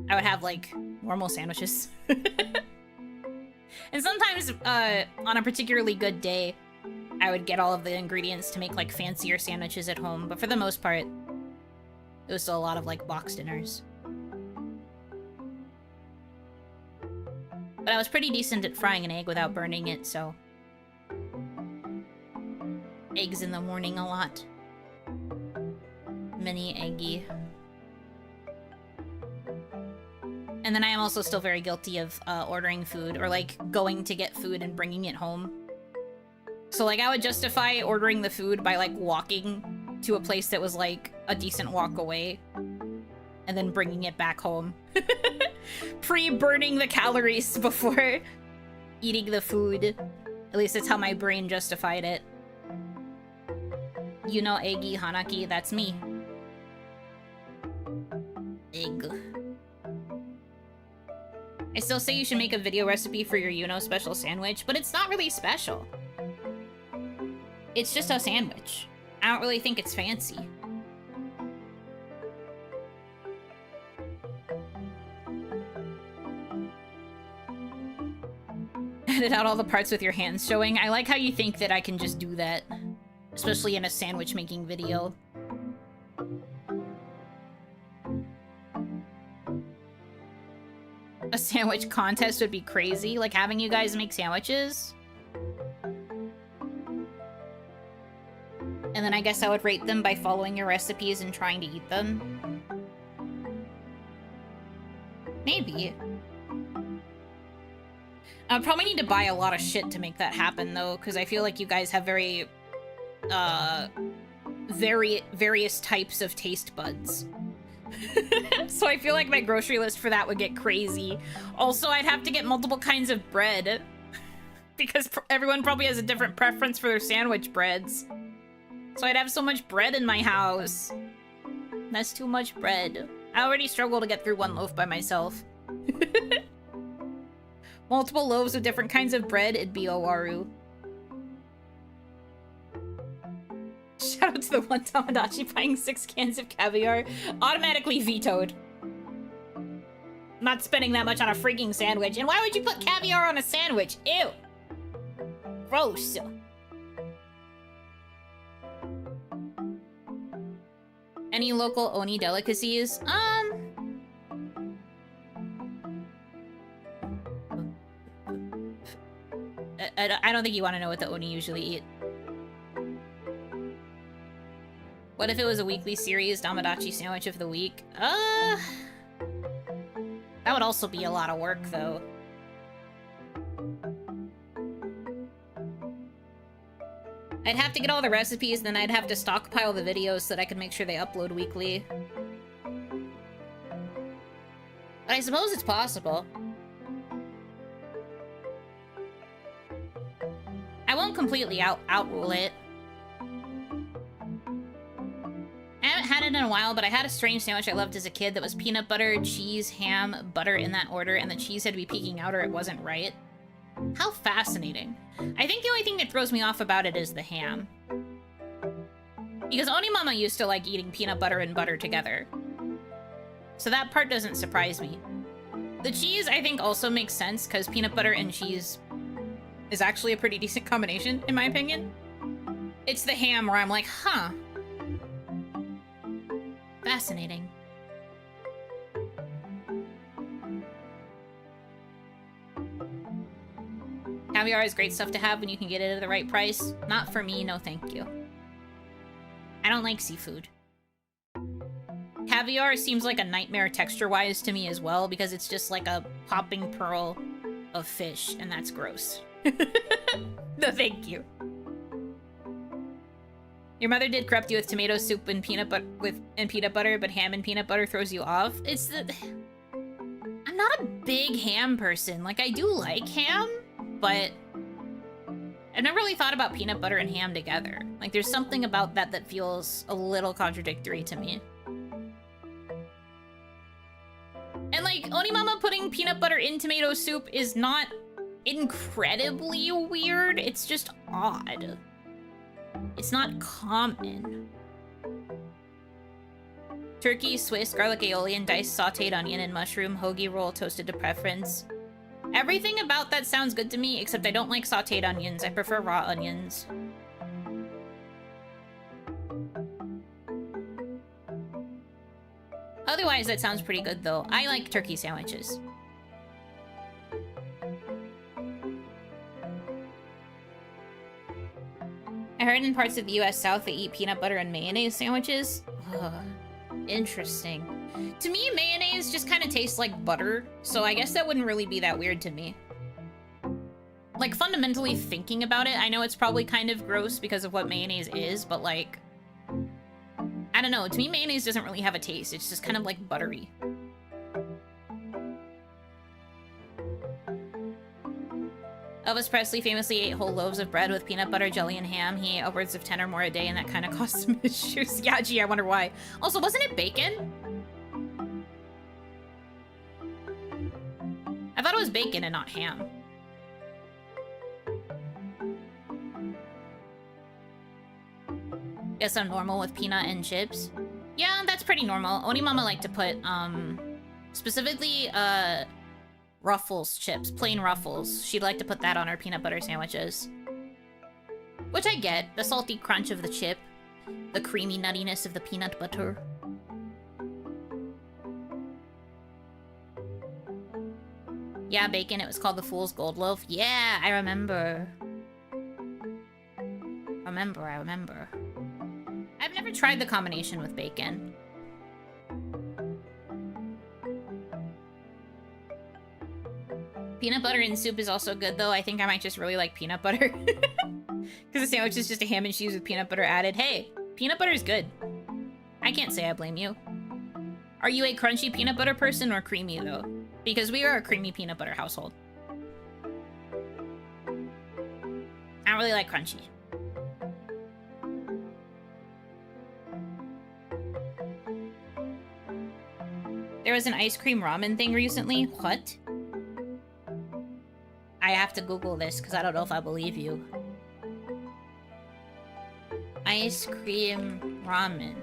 I would have, like, normal sandwiches. And sometimes, on a particularly good day, I would get all of the ingredients to make, like, fancier sandwiches at home, but for the most part, it was still a lot of, like, box dinners. But I was pretty decent at frying an egg without burning it, so... Eggs in the morning a lot. Mini eggy. And then I am also still very guilty of ordering food, or, like, going to get food and bringing it home. So, like, I would justify ordering the food by, like, walking to a place that was, like, a decent walk away. And then bringing it back home. Pre-burning the calories before eating the food. At least that's how my brain justified it. You know, eggy Hanaki, that's me. Egg. I still say you should make a video recipe for your Yuno special sandwich, but it's not really special. It's just a sandwich. I don't really think it's fancy. Edit out all the parts with your hands showing. I like how you think that I can just do that. Especially in a sandwich making video. A sandwich contest would be crazy, like having you guys make sandwiches. And then I guess I would rate them by following your recipes and trying to eat them. Maybe. I would probably need to buy a lot of shit to make that happen, though, because I feel like you guys have very, various types of taste buds. So I feel like my grocery list for that would get crazy. Also, I'd have to get multiple kinds of bread because everyone probably has a different preference for their sandwich breads. So I'd have so much bread in my house. That's too much bread. I already struggle to get through one loaf by myself. Multiple loaves of different kinds of bread, it'd be Owaru. Shout out to the one Tamagotchi buying 6 cans of caviar. Automatically vetoed. Not spending that much on a freaking sandwich. And why would you put caviar on a sandwich? Ew. Gross. Any local Oni delicacies? I don't think you want to know what the Oni usually eat. What if it was a weekly series, Damadachi Sandwich of the Week? That would also be a lot of work, though. I'd have to get all the recipes, then I'd have to stockpile the videos so that I could make sure they upload weekly. But I suppose it's possible. I won't completely outrule it. I haven't had it in a while, but I had a strange sandwich I loved as a kid that was peanut butter, cheese, ham, butter in that order, and the cheese had to be peeking out or it wasn't right. How fascinating. I think the only thing that throws me off about it is the ham. Because Onimama used to like eating peanut butter and butter together. So that part doesn't surprise me. The cheese, I think, also makes sense, because peanut butter and cheese is actually a pretty decent combination, in my opinion. It's the ham where I'm like, huh. Fascinating. Caviar is great stuff to have when you can get it at the right price. Not for me, no thank you. I don't like seafood. Caviar seems like a nightmare texture-wise to me as well, because it's just like a popping pearl of fish, and that's gross. No thank you. Your mother did corrupt you with tomato soup and peanut butter, but ham and peanut butter throws you off. It's the... I'm not a big ham person. Like, I do like ham, but I've never really thought about peanut butter and ham together. Like, there's something about that that feels a little contradictory to me. And, like, Onimama putting peanut butter in tomato soup is not incredibly weird. It's just odd. It's not common. Turkey, Swiss, garlic aioli, and diced sauteed onion and mushroom, hoagie roll toasted to preference. Everything about that sounds good to me, except I don't like sauteed onions. I prefer raw onions. Otherwise, that sounds pretty good, though. I like turkey sandwiches. I heard in parts of the US South they eat peanut butter and mayonnaise sandwiches. Ugh, interesting. To me, mayonnaise just kind of tastes like butter, so I guess that wouldn't really be that weird to me. Like, fundamentally thinking about it, I know it's probably kind of gross because of what mayonnaise is, but like... I don't know, to me mayonnaise doesn't really have a taste, it's just kind of like buttery. Elvis Presley famously ate whole loaves of bread with peanut butter, jelly, and ham. He ate upwards of 10 or more a day, and that kind of caused some issues. Yeah, gee, I wonder why. Also, wasn't it bacon? I thought it was bacon and not ham. Guess I'm normal with peanut and chips. Yeah, that's pretty normal. Onimama liked to put, specifically, Ruffles chips, plain Ruffles. She'd like to put that on her peanut butter sandwiches. Which I get. The salty crunch of the chip. The creamy nuttiness of the peanut butter. Yeah, bacon. It was called the Fool's Gold Loaf. Yeah, I remember. I remember. I've never tried the combination with bacon. Peanut butter in soup is also good, though. I think I might just really like peanut butter. Because the sandwich is just a ham and cheese with peanut butter added. Hey, Peanut butter is good. I can't say I blame you. Are you a crunchy peanut butter person or creamy, though? Because we are a creamy peanut butter household. I don't really like crunchy. There was an ice cream ramen thing recently. What? I have to Google this because I don't know if I believe you. Ice cream ramen.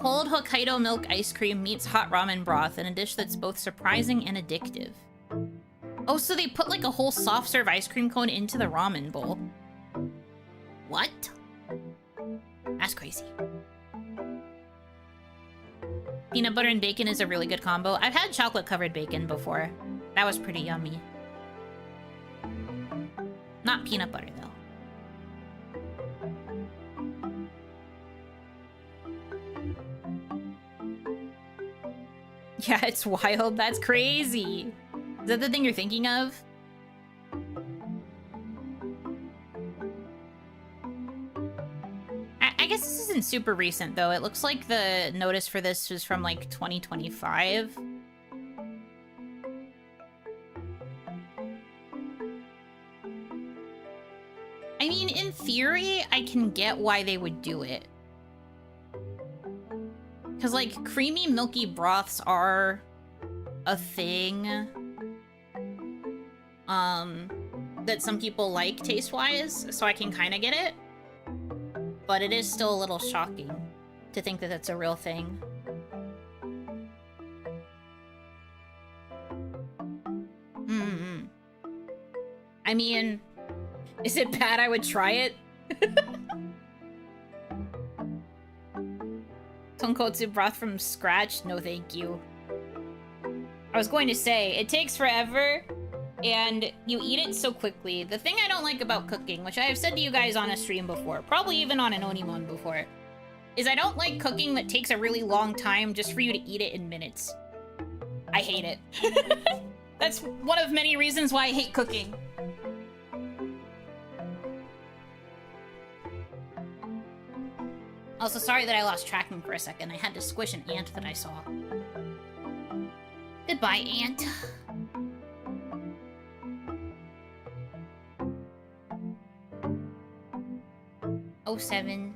Cold Hokkaido milk ice cream meets hot ramen broth in a dish that's both surprising and addictive. Oh, so they put like a whole soft serve ice cream cone into the ramen bowl. What? That's crazy. Peanut butter and bacon is a really good combo. I've had chocolate covered bacon before. That was pretty yummy. Not peanut butter though. Yeah, it's wild. That's crazy. Is that the thing you're thinking of? I guess this isn't super recent, though. It looks like the notice for this was from, like, 2025. I mean, in theory, I can get why they would do it. Because, like, creamy, milky broths are a thing. That some people like taste-wise, so I can kind of get it. But it is still a little shocking to think that that's a real thing. I mean, is it bad I would try it? Tonkotsu broth from scratch? No thank you. I was going to say, it takes forever, and you eat it so quickly. The thing I don't like about cooking, which I have said to you guys on a stream before, probably even on an OniMon before, is I don't like cooking that takes a really long time just for you to eat it in minutes. I hate it. That's one of many reasons why I hate cooking. Also, sorry that I lost tracking for a second. I had to squish an ant that I saw. Goodbye, ant. Oh, 07.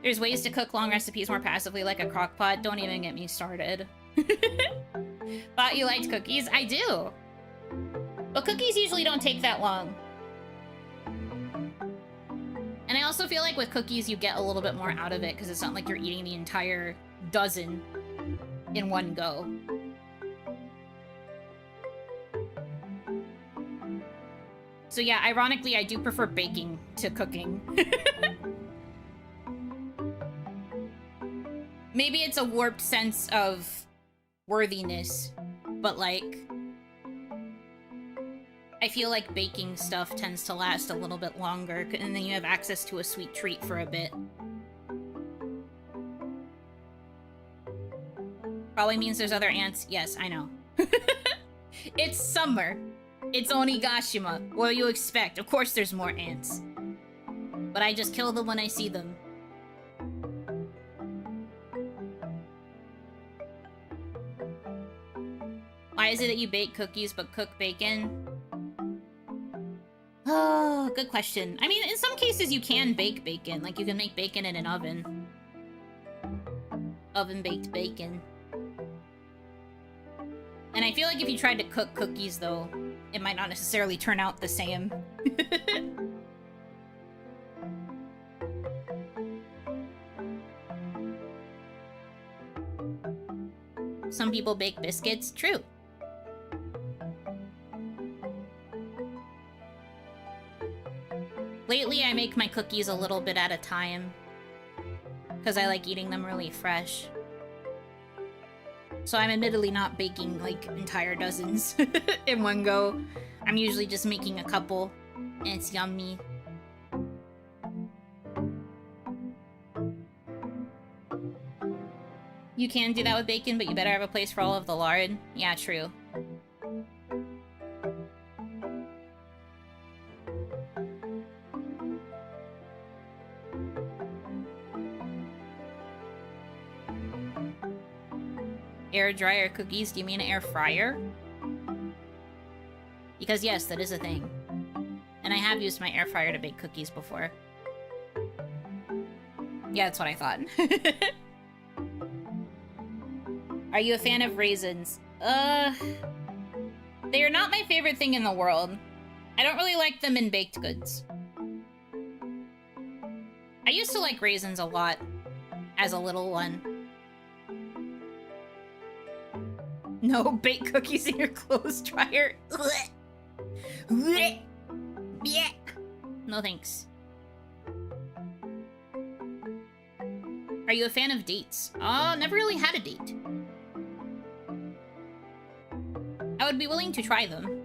There's ways to cook long recipes more passively, like a crock pot. Don't even get me started. Thought you liked cookies? I do. But cookies usually don't take that long. And I also feel like with cookies, you get a little bit more out of it because it's not like you're eating the entire dozen in one go. So yeah, ironically, I do prefer baking to cooking. Maybe it's a warped sense of worthiness, but like, I feel like baking stuff tends to last a little bit longer, and then you have access to a sweet treat for a bit. Probably means there's other ants. Yes, I know. It's summer. It's Onigashima. What do you expect? Of course there's more ants. But I just kill them when I see them. Why is it that you bake cookies but cook bacon? Oh, good question. I mean, in some cases you can bake bacon. Like, you can make bacon in an oven. Oven-baked bacon. And I feel like if you tried to cook cookies, though, it might not necessarily turn out the same. Some people bake biscuits. True. Lately, I make my cookies a little bit at a time, because I like eating them really fresh. So I'm admittedly not baking, like, entire dozens in one go. I'm usually just making a couple, and it's yummy. You can do that with bacon, but you better have a place for all of the lard. Yeah, true. Air dryer cookies? Do you mean air fryer? Because yes, that is a thing. And I have used my air fryer to bake cookies before. Yeah, that's what I thought. Are you a fan of raisins? They are not my favorite thing in the world. I don't really like them in baked goods. I used to like raisins a lot as a little one. No, bake cookies in your clothes dryer. No thanks. Are you a fan of dates? Never really had a date. I would be willing to try them.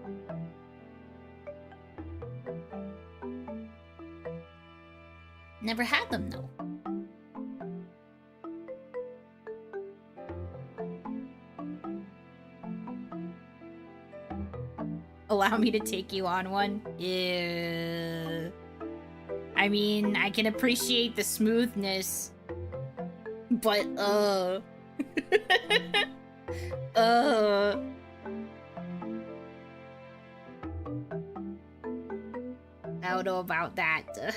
Never had them, though. Allow me to take you on one? Ew. I mean, I can appreciate the smoothness. But, I don't know about that.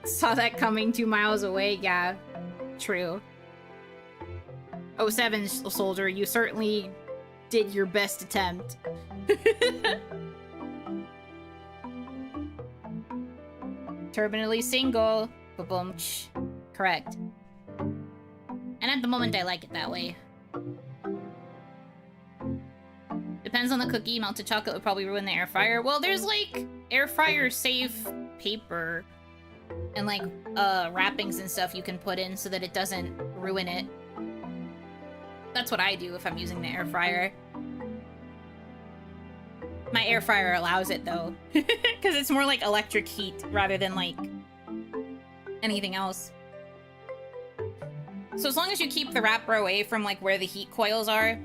Saw that coming 2 miles away, yeah. True. 07 soldier, you certainly did your best attempt. Terminally single. Ba-boom. Correct. And at the moment, I like it that way. Depends on the cookie. Melted chocolate would probably ruin the air fryer. Well, there's, like, air fryer safe paper and, like, wrappings and stuff you can put in so that it doesn't ruin it. That's what I do if I'm using the air fryer. My air fryer allows it, though. Because it's more like electric heat rather than, like, anything else. So as long as you keep the wrapper away from, like, where the heat coils are,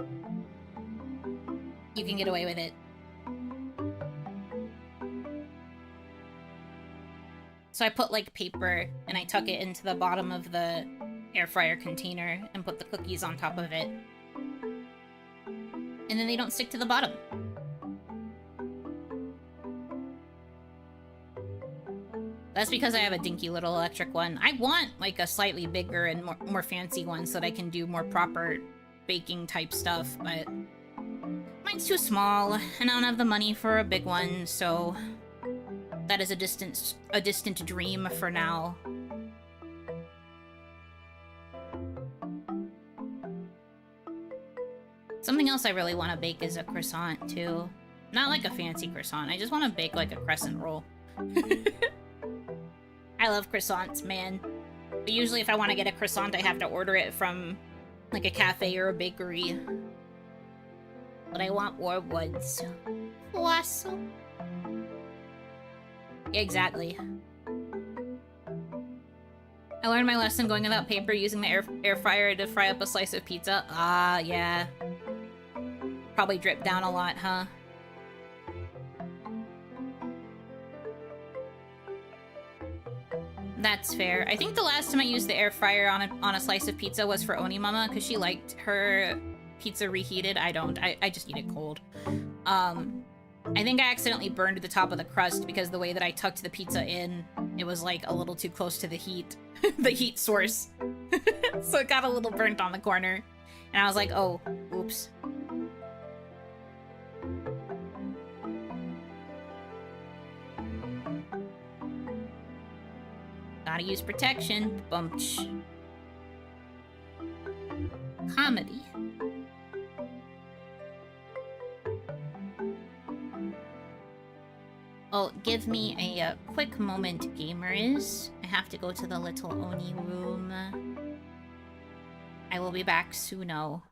you can get away with it. So I put, like, paper, and I tuck it into the bottom of the air fryer container and put the cookies on top of it. And then they don't stick to the bottom. That's because I have a dinky little electric one. I want, like, a slightly bigger and more fancy one so that I can do more proper baking type stuff, but mine's too small, and I don't have the money for a big one, so that is a distant dream for now. Something else I really want to bake is a croissant, too. Not like a fancy croissant, I just want to bake like a crescent roll. I love croissants, man. But usually if I want to get a croissant, I have to order it from, like, a cafe or a bakery. But I want more ones. Croissant. Exactly. I learned my lesson going without paper using the air fryer to fry up a slice of pizza. Ah, yeah. Probably dripped down a lot, huh? That's fair. I think the last time I used the air fryer on a slice of pizza was for Onimama, because she liked her pizza reheated. I don't. I just eat it cold. I think I accidentally burned the top of the crust because the way that I tucked the pizza in, it was, like, a little too close to the heat. The heat source. So it got a little burnt on the corner. And I was like, oh, oops. Gotta use protection. Bumch. Comedy. Oh, give me a quick moment, gamers. I have to go to the little Oni room. I will be back soon-o.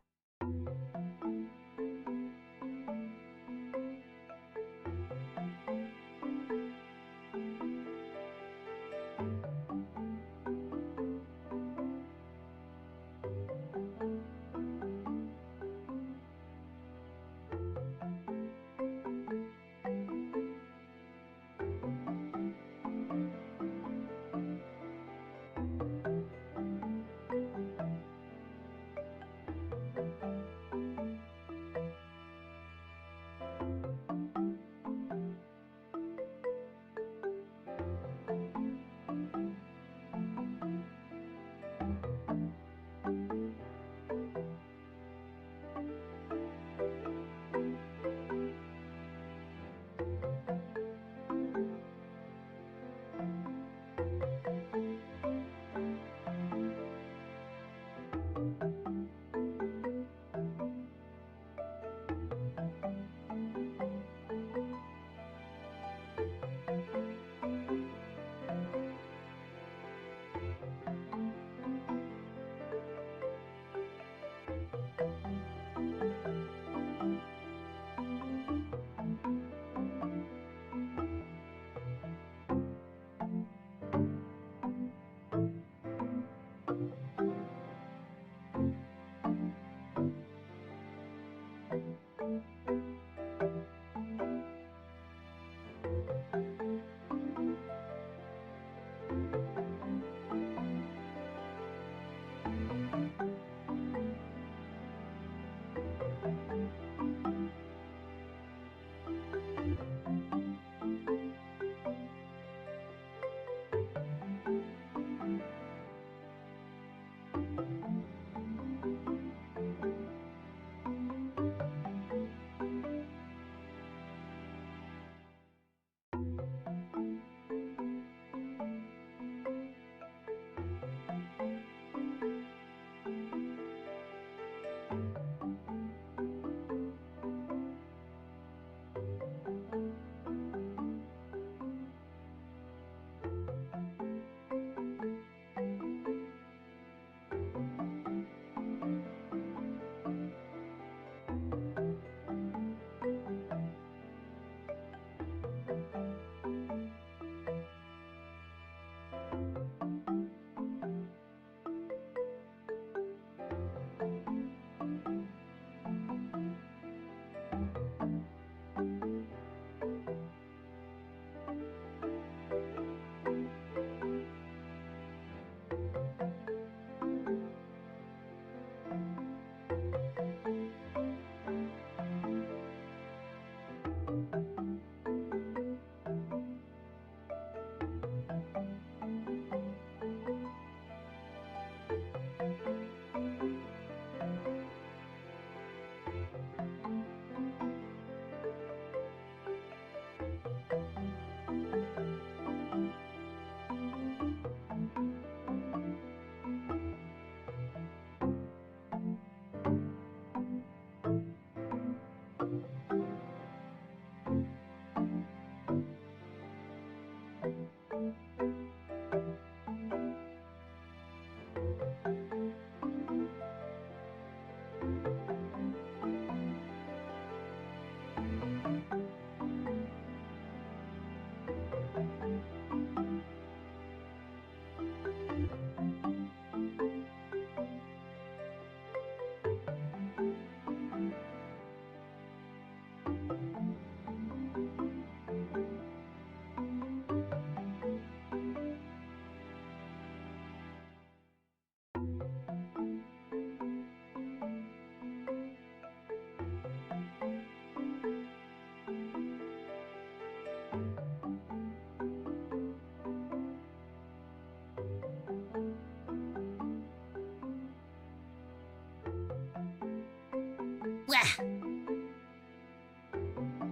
Wah!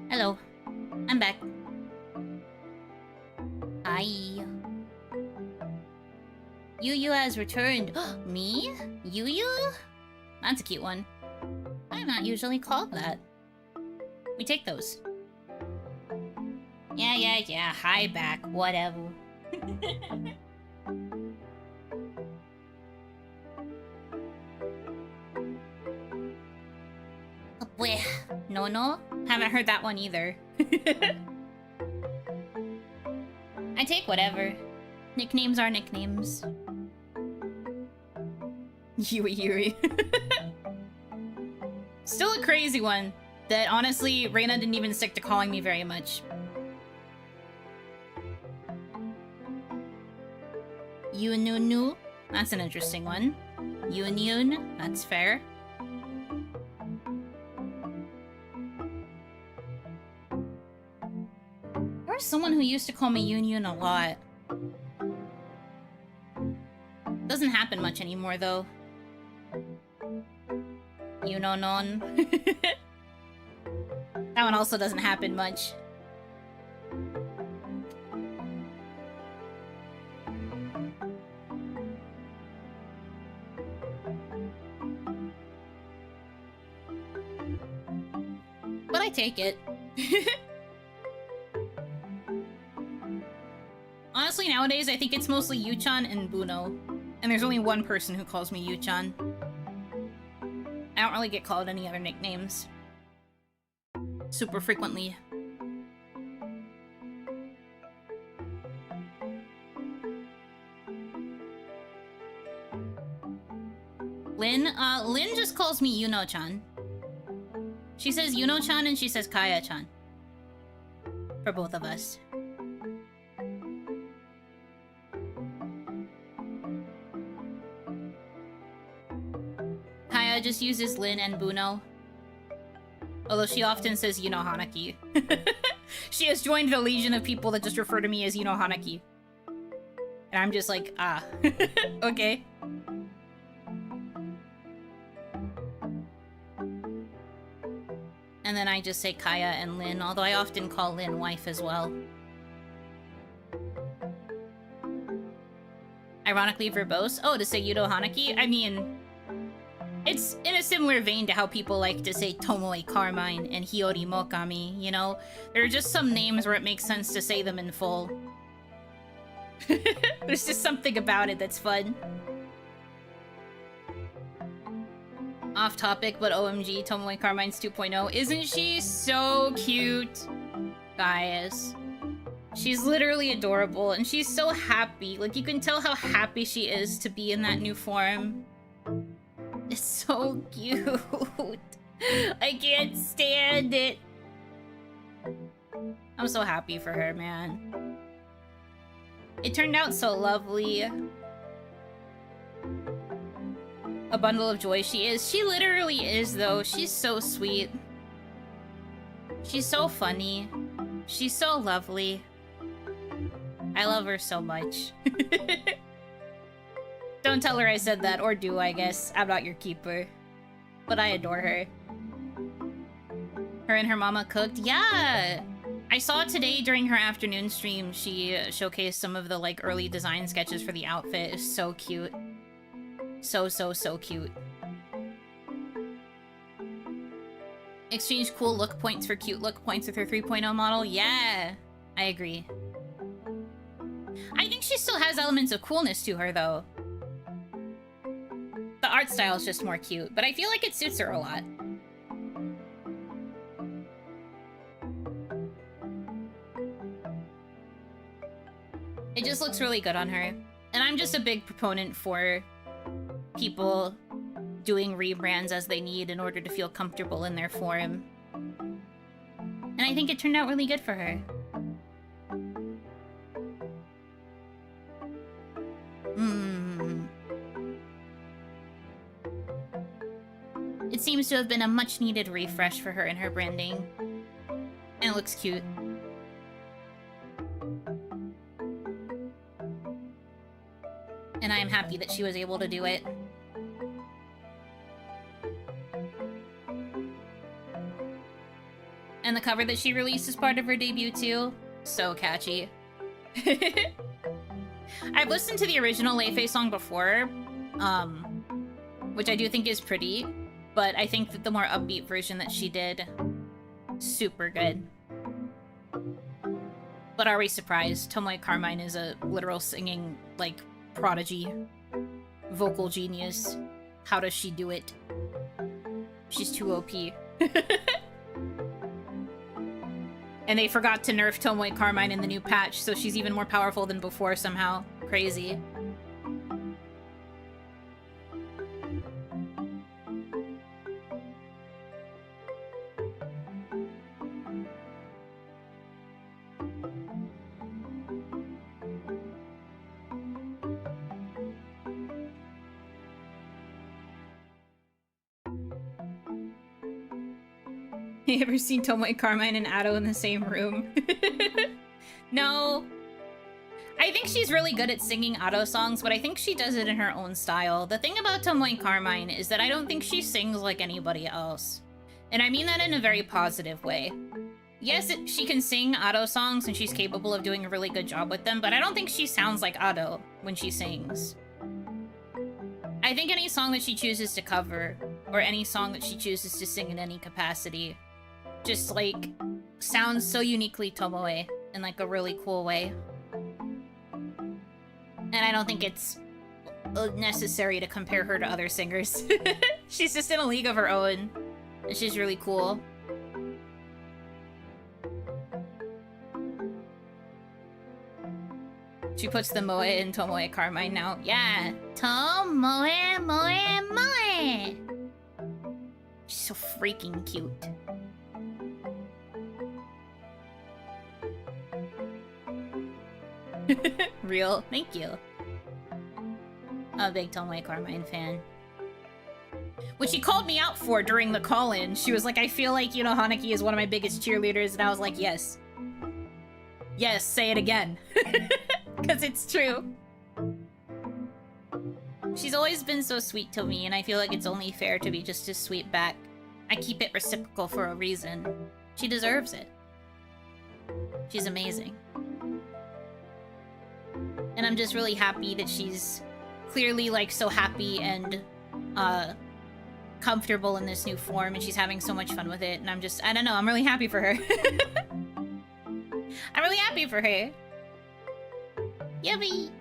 Hello. I'm back. Hi. Yuyu has returned. Me? Yuyu? That's a cute one. I'm not usually called that. We take those. Yeah. Hi back. Whatever. No. Haven't heard that one either. I take whatever. Nicknames are nicknames. Yuri. Still a crazy one that honestly Reina didn't even stick to calling me very much. Yununu, that's an interesting one. Yunyun, that's fair. There was someone who used to call me Yunyun a lot. Doesn't happen much anymore though. Yunonon. That one also doesn't happen much. But I take it. Honestly, nowadays, I think it's mostly Yu-chan and Buno. And there's only one person who calls me Yu-chan. I don't really get called any other nicknames. Super frequently. Lynn just calls me Yuno-chan. She says Yuno-chan and she says Kaya-chan. For both of us. Kaya just uses Lynn and Buno. Although she often says Yuno Hanaki. She has joined the legion of people that just refer to me as Yuno Hanaki. And I'm just like, ah. Okay. And then I just say Kaya and Lynn, although I often call Lynn wife as well. Ironically verbose. Oh, to say Yuno Hanaki? I mean, it's in a similar vein to how people like to say Tomoe Carmine and Hiyori Mokami, you know? There are just some names where it makes sense to say them in full. There's just something about it that's fun. Off topic, but OMG, Tomoe Carmine's 2.0. Isn't she so cute? Guys. She's literally adorable, and she's so happy. Like, you can tell how happy she is to be in that new form. It's so cute. I can't stand it. I'm so happy for her, man. It turned out so lovely. a bundle of joy she is. She literally is, though. She's so sweet. She's so funny. She's so lovely. I love her so much. Don't tell her I said that, or do, I guess. I'm not your keeper. But I adore her. Her and her mama cooked. Yeah! I saw today during her afternoon stream, she showcased some of the, like, early design sketches for the outfit. It's so cute. So, so, so cute. Exchange cool look points for cute look points with her 3.0 model. Yeah! I agree. I think she still has elements of coolness to her, though. The art style is just more cute, but I feel like it suits her a lot. It just looks really good on her. And I'm just a big proponent for people doing rebrands as they need in order to feel comfortable in their form. And I think it turned out really good for her. It seems to have been a much-needed refresh for her in her branding. And it looks cute. And I am happy that she was able to do it. And the cover that she released as part of her debut, too. So catchy. I've listened to the original Leifei song before, which I do think is pretty, but I think that the more upbeat version that she did, super good. But are we surprised? Tomoe Carmine is a literal singing, like, prodigy. Vocal genius. How does she do it? She's too OP. And they forgot to nerf Tomoe Carmine in the new patch, so she's even more powerful than before somehow. Crazy. You ever seen Tomoe Carmine and Ado in the same room? No. I think she's really good at singing Ado songs, but I think she does it in her own style. The thing about Tomoe Carmine is that I don't think she sings like anybody else. And I mean that in a very positive way. Yes, she can sing Ado songs and she's capable of doing a really good job with them, but I don't think she sounds like Ado when she sings. I think any song that she chooses to cover, or any song that she chooses to sing in any capacity, just, like, sounds so uniquely Tomoe in, like, a really cool way. And I don't think it's necessary to compare her to other singers. She's just in a league of her own, and she's really cool. She puts the moe in Tomoe Carmine now. Yeah! Tomoe, moe, moe! She's so freaking cute. Real? Thank you. I'm a big Tomoe Carmine fan. Which she called me out for during the call-in. She was like, I feel like, you know, Hanaki is one of my biggest cheerleaders, and I was like, yes. Yes, say it again. Because it's true. She's always been so sweet to me, and I feel like it's only fair to be just as sweet back. I keep it reciprocal for a reason. She deserves it. She's amazing. And I'm just really happy that she's clearly, like, so happy and, comfortable in this new form, and she's having so much fun with it, and I'm just, I don't know, I'm really happy for her. I'm really happy for her. Yummy!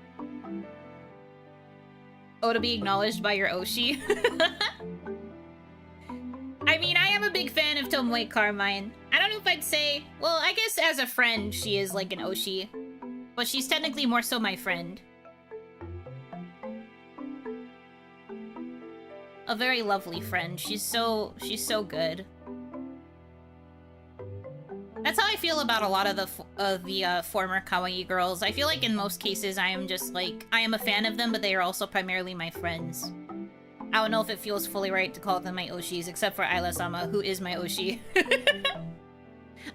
Oh, to be acknowledged by your Oshi. I mean, I am a big fan of Tomoe Carmine. I don't know if I'd say... Well, I guess as a friend, she is like an Oshi. But she's technically more so my friend. A very lovely friend. She's so good. That's how I feel about a lot of the former kawaii girls. I feel like in most cases I am just like, I am a fan of them, but they are also primarily my friends. I don't know if it feels fully right to call them my Oshis, except for Ayla-sama, who is my Oshi.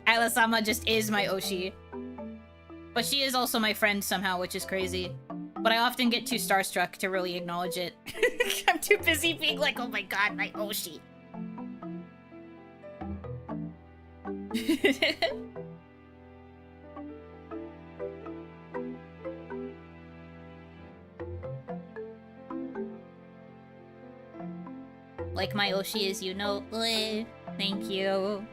Ayla-sama just is my Oshi. But she is also my friend somehow, which is crazy. But I often get too starstruck to really acknowledge it. I'm too busy being like, oh my god, my Oshi. Like my Oshi is Yuno. Thank you.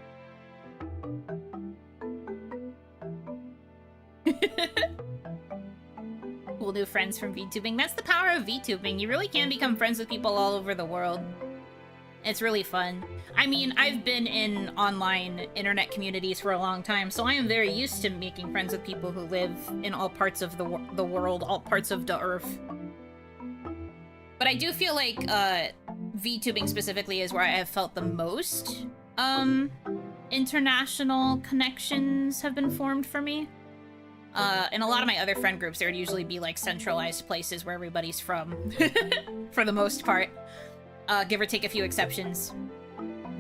Cool new friends from VTubing. That's the power of VTubing. You really can become friends with people all over the world. It's really fun. I mean, I've been in online internet communities for a long time, so I am very used to making friends with people who live in all parts of the world, all parts of the earth. But I do feel like VTubing specifically is where I have felt the most international connections have been formed for me. In a lot of my other friend groups, there would usually be like centralized places where everybody's from, for the most part. Give or take a few exceptions.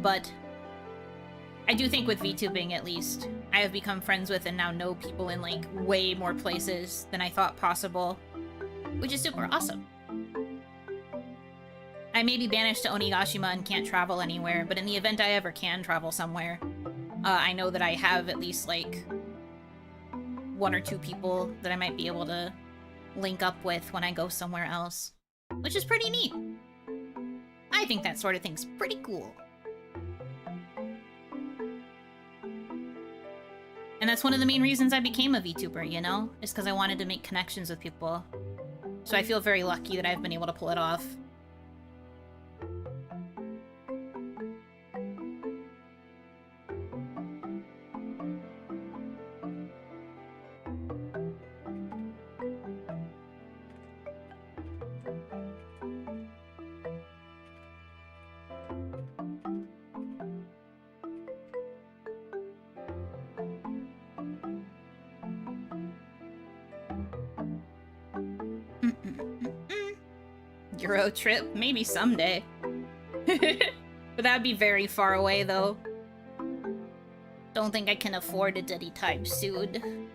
But I do think with VTubing, at least, I have become friends with and now know people in like way more places than I thought possible, which is super awesome. I may be banished to Onigashima and can't travel anywhere, but in the event I ever can travel somewhere, I know that I have at least like 1 or 2 people that I might be able to link up with when I go somewhere else, which is pretty neat. I think that sort of thing's pretty cool. And that's one of the main reasons I became a VTuber, you know? Is because I wanted to make connections with people. So I feel very lucky that I've been able to pull it off. Euro trip? Maybe someday. But that'd be very far away, though. Don't think I can afford it anytime soon.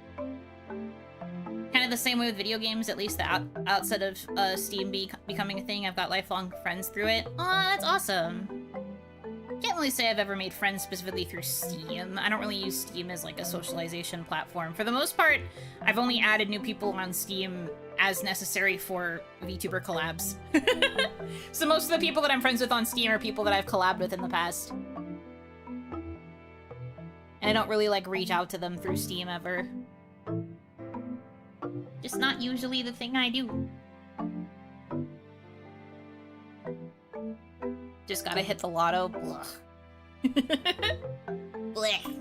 Kind of the same way with video games, at least the outside of Steam becoming a thing. I've got lifelong friends through it. Aw, that's awesome. Can't really say I've ever made friends specifically through Steam. I don't really use Steam as like a socialization platform. For the most part, I've only added new people on Steam as necessary for VTuber collabs. So most of the people that I'm friends with on Steam are people that I've collabed with in the past. And I don't really like reach out to them through Steam ever. Just not usually the thing I do. Just gotta hit the lotto. Blah. Blech.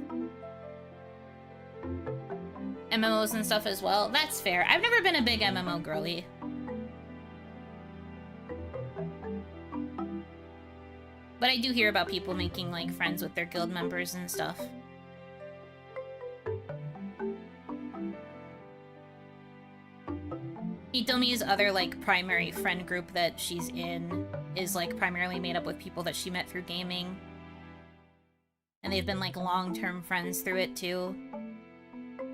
MMOs and stuff as well. That's fair. I've never been a big MMO girly. But I do hear about people making, like, friends with their guild members and stuff. Hitomi's other, like, primary friend group that she's in is, like, primarily made up with people that she met through gaming. And they've been, like, long-term friends through it, too.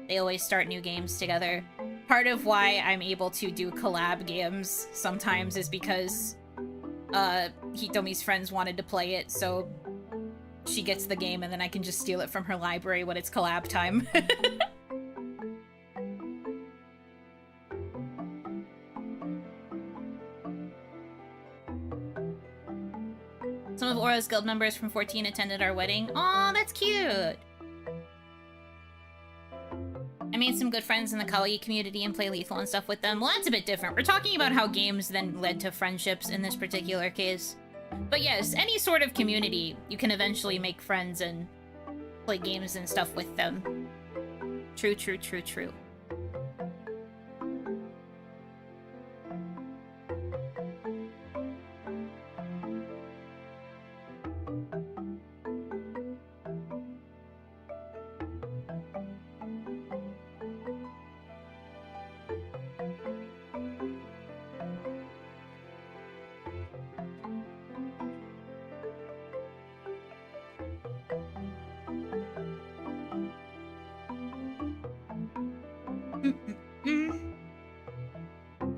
They always start new games together. Part of why I'm able to do collab games sometimes is because Hitomi's friends wanted to play it, so she gets the game and then I can just steal it from her library when it's collab time. Some of Aura's guild members from 14 attended our wedding. Aw, that's cute! I made some good friends in the Kawaii community and play Lethal and stuff with them. Well, that's a bit different. We're talking about how games then led to friendships in this particular case. But yes, any sort of community, you can eventually make friends and play games and stuff with them. True, true, true, true.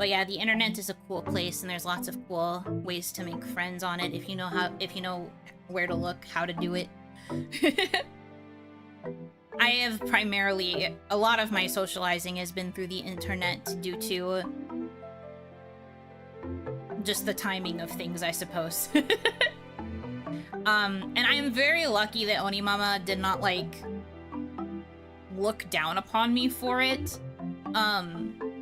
But yeah, the internet is a cool place, and there's lots of cool ways to make friends on it if you know where to look, how to do it. I have primarily, a lot of my socializing has been through the internet due to just the timing of things, I suppose. And I am very lucky that Onimama did not, like, look down upon me for it.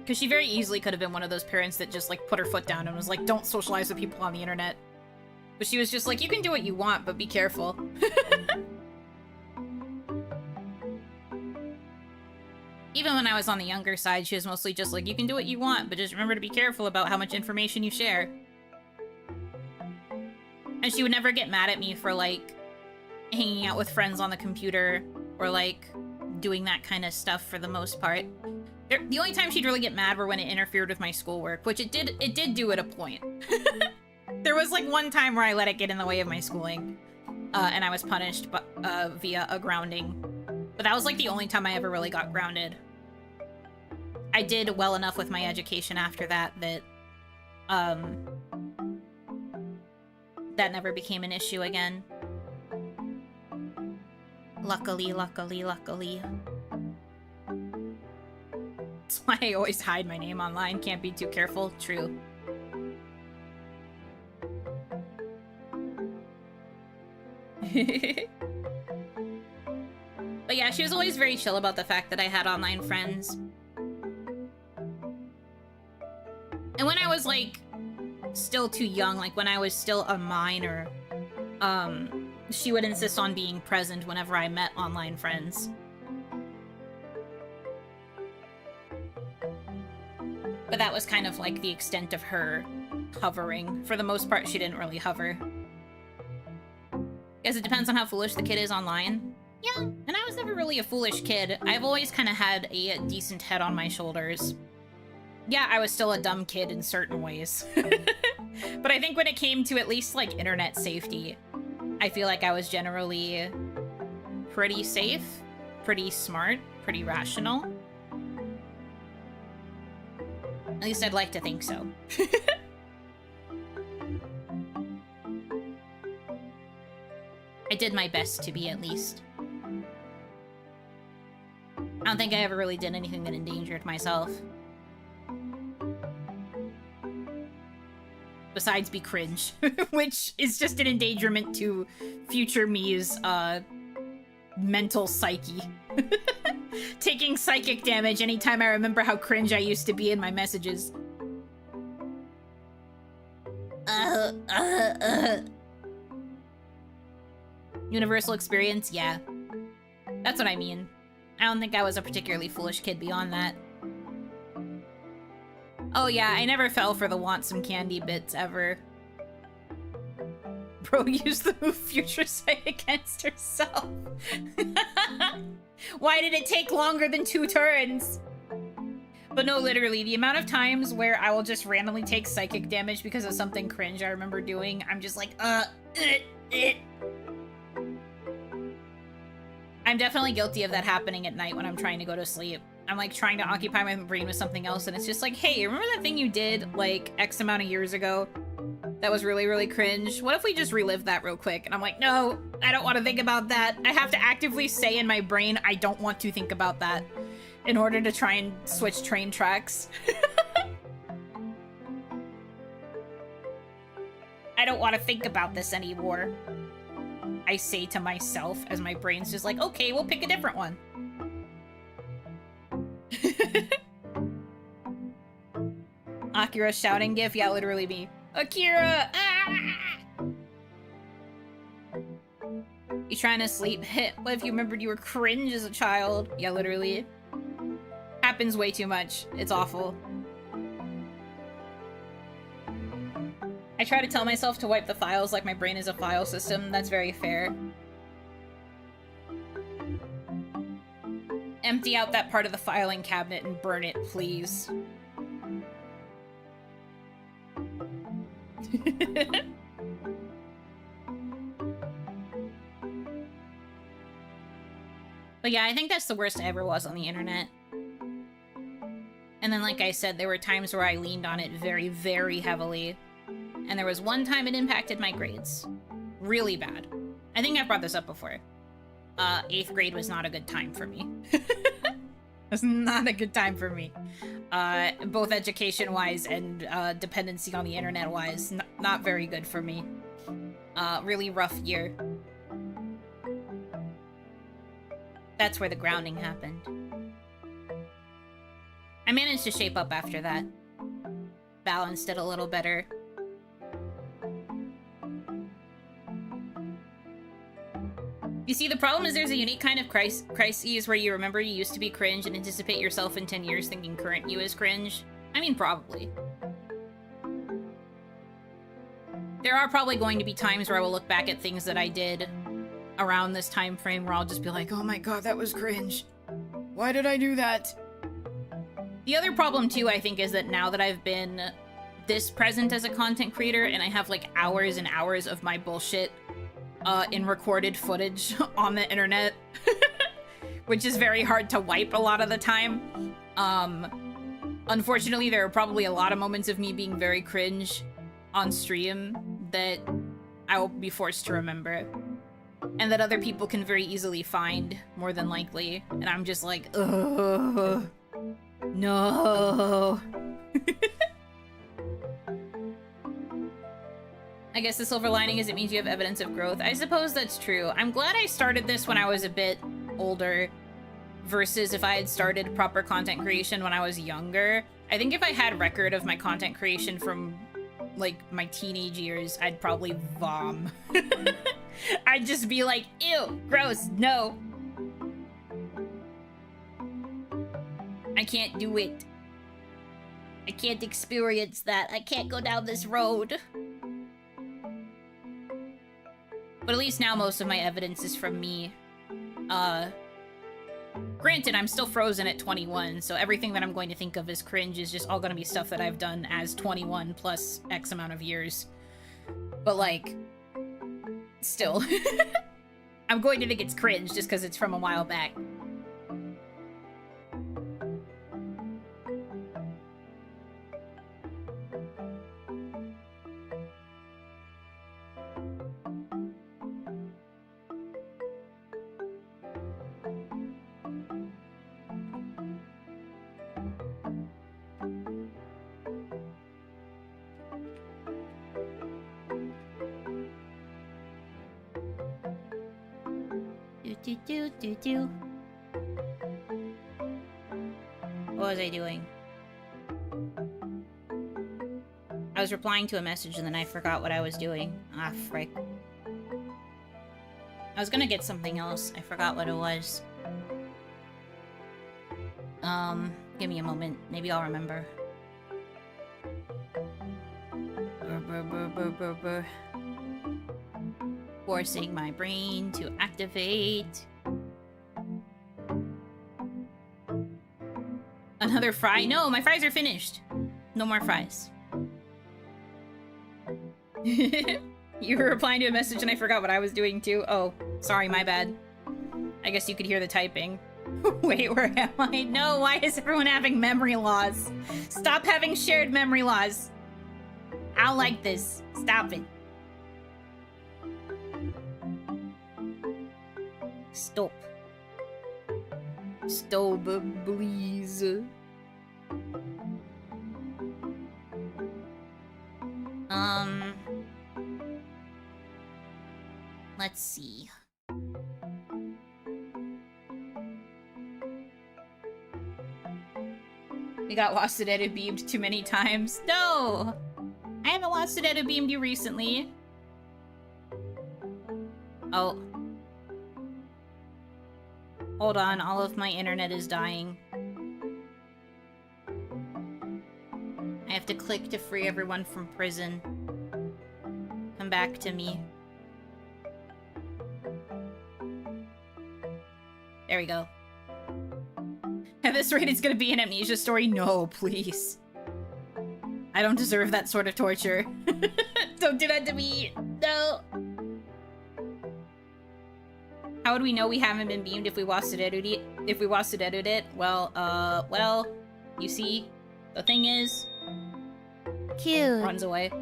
Because she very easily could have been one of those parents that just, like, put her foot down and was like, don't socialize with people on the internet. But she was just like, you can do what you want, but be careful. Even when I was on the younger side, she was mostly just like, you can do what you want, but just remember to be careful about how much information you share. And she would never get mad at me for, like, hanging out with friends on the computer or, like, doing that kind of stuff for the most part. The only time she'd really get mad were when it interfered with my schoolwork, which it did do at a point. There was, like, one time where I let it get in the way of my schooling, and I was punished via a grounding. But that was, like, the only time I ever really got grounded. I did well enough with my education after that that never became an issue again. Luckily, luckily, luckily. That's why I always hide my name online. Can't be too careful. True. But yeah, she was always very chill about the fact that I had online friends. And when I was, like, still too young, like when I was still a minor, she would insist on being present whenever I met online friends. But that was kind of like the extent of her hovering. For the most part, she didn't really hover. Guess it depends on how foolish the kid is online. Yeah, and I was never really a foolish kid. I've always kind of had a decent head on my shoulders. Yeah, I was still a dumb kid in certain ways. But I think when it came to at least, like, internet safety, I feel like I was generally pretty safe, pretty smart, pretty rational. At least I'd like to think so. I did my best to be, at least. I don't think I ever really did anything that endangered myself. Besides be cringe, which is just an endangerment to future me's, mental psyche. Taking psychic damage anytime I remember how cringe I used to be in my messages. Universal experience? Yeah. That's what I mean. I don't think I was a particularly foolish kid beyond that. Oh yeah, I never fell for the want some candy bits ever. Bro used the move Future Sight against herself. Why did it take longer than 2 turns? But no, literally, the amount of times where I will just randomly take psychic damage because of something cringe I remember doing, I'm just like, I'm definitely guilty of that happening at night when I'm trying to go to sleep. I'm, like, trying to occupy my brain with something else, and it's just like, hey, remember that thing you did, like, X amount of years ago? That was really, really cringe. What if we just relive that real quick? And I'm like, no, I don't want to think about that. I have to actively say in my brain, I don't want to think about that in order to try and switch train tracks. I don't want to think about this anymore. I say to myself as my brain's just like, okay, we'll pick a different one. Akira shouting gif? Yeah, literally me. Akira! Ah! You trying to sleep? What if you remembered you were cringe as a child? Yeah, literally. Happens way too much. It's awful. I try to tell myself to wipe the files like my brain is a file system. That's very fair. Empty out that part of the filing cabinet and burn it, please. But yeah, I think that's the worst I ever was on the internet. And then, like I said, there were times where I leaned on it very, very heavily. And there was one time it impacted my grades. Really bad. I think I've brought this up before. 8th grade was not a good time for me. It was not a good time for me. Both education-wise and dependency on the internet-wise. Not very good for me. Really rough year. That's where the grounding happened. I managed to shape up after that. Balanced it a little better. You see, the problem is there's a unique kind of crises where you remember you used to be cringe and anticipate yourself in 10 years thinking current you is cringe. I mean, probably. There are probably going to be times where I will look back at things that I did around this time frame where I'll just be like, oh my god, that was cringe. Why did I do that? The other problem, too, I think, is that now that I've been this present as a content creator and I have, like, hours and hours of my bullshit in recorded footage on the internet, which is very hard to wipe a lot of the time. Unfortunately, there are probably a lot of moments of me being very cringe on stream that I will be forced to remember. And that other people can very easily find, more than likely. And I'm just like, ugh. No. I guess the silver lining is it means you have evidence of growth. I suppose that's true. I'm glad I started this when I was a bit older versus if I had started proper content creation when I was younger. I think if I had record of my content creation from, like, my teenage years, I'd probably vom. I'd just be like, ew, gross, no. I can't do it. I can't experience that. I can't go down this road. But at least now most of my evidence is from me. Granted, I'm still frozen at 21, so everything that I'm going to think of as cringe is just all gonna be stuff that I've done as 21 plus X amount of years. But, like, still. I'm going to think it's cringe just because it's from a while back. What was I doing? I was replying to a message and then I forgot what I was doing. Ah, frick. I was gonna get something else. I forgot what it was. Give me a moment. Maybe I'll remember. Forcing my brain to activate. Another fry? No, my fries are finished. No more fries. You were replying to a message and I forgot what I was doing too. Oh, sorry, my bad. I guess you could hear the typing. Wait, where am I? No, why is everyone having memory loss? Stop having shared memory loss. I don't like this. Stop it. Stop. Stop, please. Let's see. We got lost at Edu beamed too many times. No! I haven't lost at Edu beamed you recently. Oh. Hold on, all of my internet is dying. I have to click to free everyone from prison. Come back to me. There we go. At this rate, it's gonna be an amnesia story? No, please. I don't deserve that sort of torture. Don't do that to me. No. How would we know we haven't been beamed if we wasted it? Well, You see? The thing is... Cute. Runs away.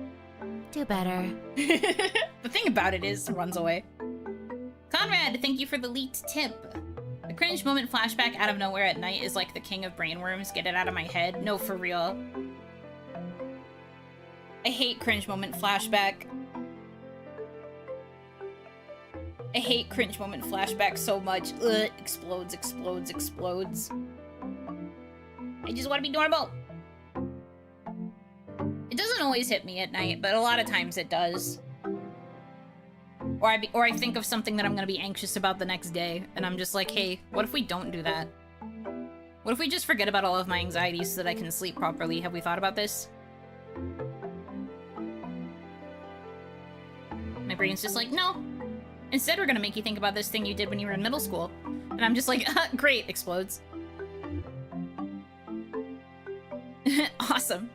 Do better. The thing about it is, runs away. Conrad, thank you for the leaked tip. The cringe moment flashback out of nowhere at night is like the king of brainworms. Get it out of my head. No, for real. I hate cringe moment flashback. I hate cringe moment flashback so much. Ugh, explodes, explodes, explodes. I just want to be normal. It doesn't always hit me at night, but a lot of times it does. Or I think of something that I'm gonna be anxious about the next day, and I'm just like, hey, what if we don't do that? What if we just forget about all of my anxieties so that I can sleep properly? Have we thought about this? My brain's just like, no. Instead, we're gonna make you think about this thing you did when you were in middle school. And I'm just like, great, explodes. Awesome.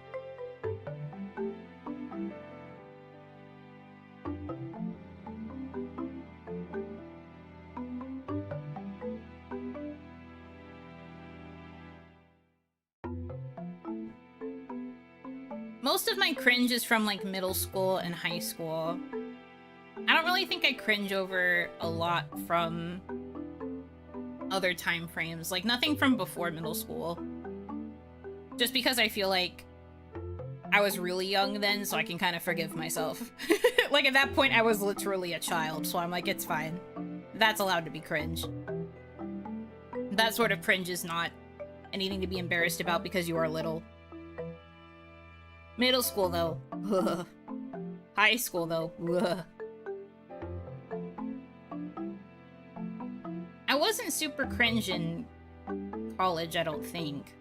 Most of my cringe is from, like, middle school and high school. I don't really think I cringe over a lot from other time frames. Like, nothing from before middle school. Just because I feel like I was really young then, so I can kind of forgive myself. Like, at that point, I was literally a child, so I'm like, it's fine. That's allowed to be cringe. That sort of cringe is not anything to be embarrassed about because you are little. Middle school, though. Ugh. High school, though. Ugh. I wasn't super cringe in college, I don't think.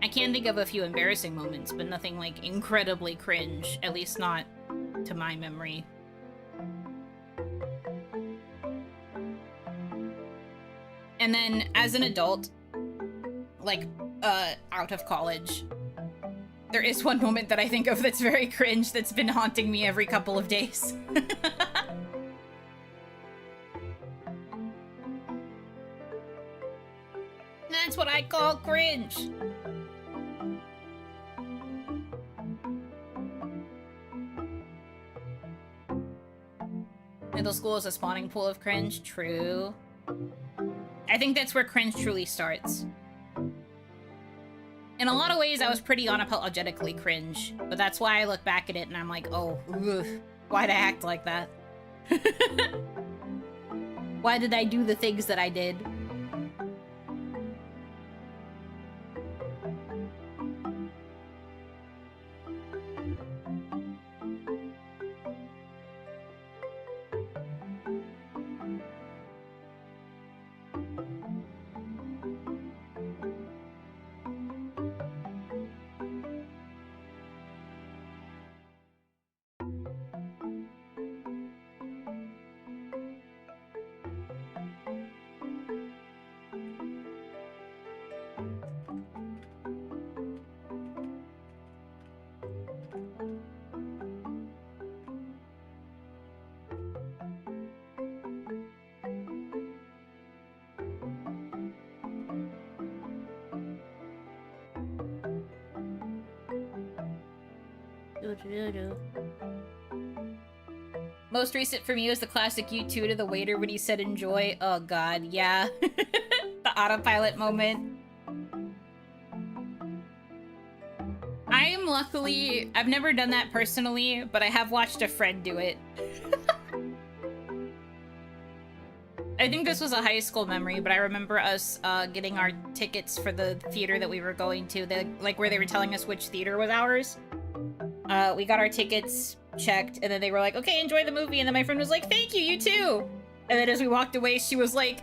I can think of a few embarrassing moments, but nothing, like, incredibly cringe. At least not to my memory. And then, as an adult, like, out of college, there is one moment that I think of that's very cringe that's been haunting me every couple of days. That's what I call cringe. Middle school is a spawning pool of cringe. True. I think that's where cringe truly starts. In a lot of ways, I was pretty unapologetically cringe, but that's why I look back at it and I'm like, oh, ugh, why'd I act like that? Why did I do the things that I did? Most recent for me was the classic U2 to the waiter when he said enjoy. Oh god, yeah. The autopilot moment. I am luckily... I've never done that personally, but I have watched a friend do it. I think this was a high school memory, but I remember us getting our tickets for the theater that we were going to, like where they were telling us which theater was ours. We got our tickets checked, and then they were like, okay, enjoy the movie, and then my friend was like, thank you, you too! And then as we walked away, she was like,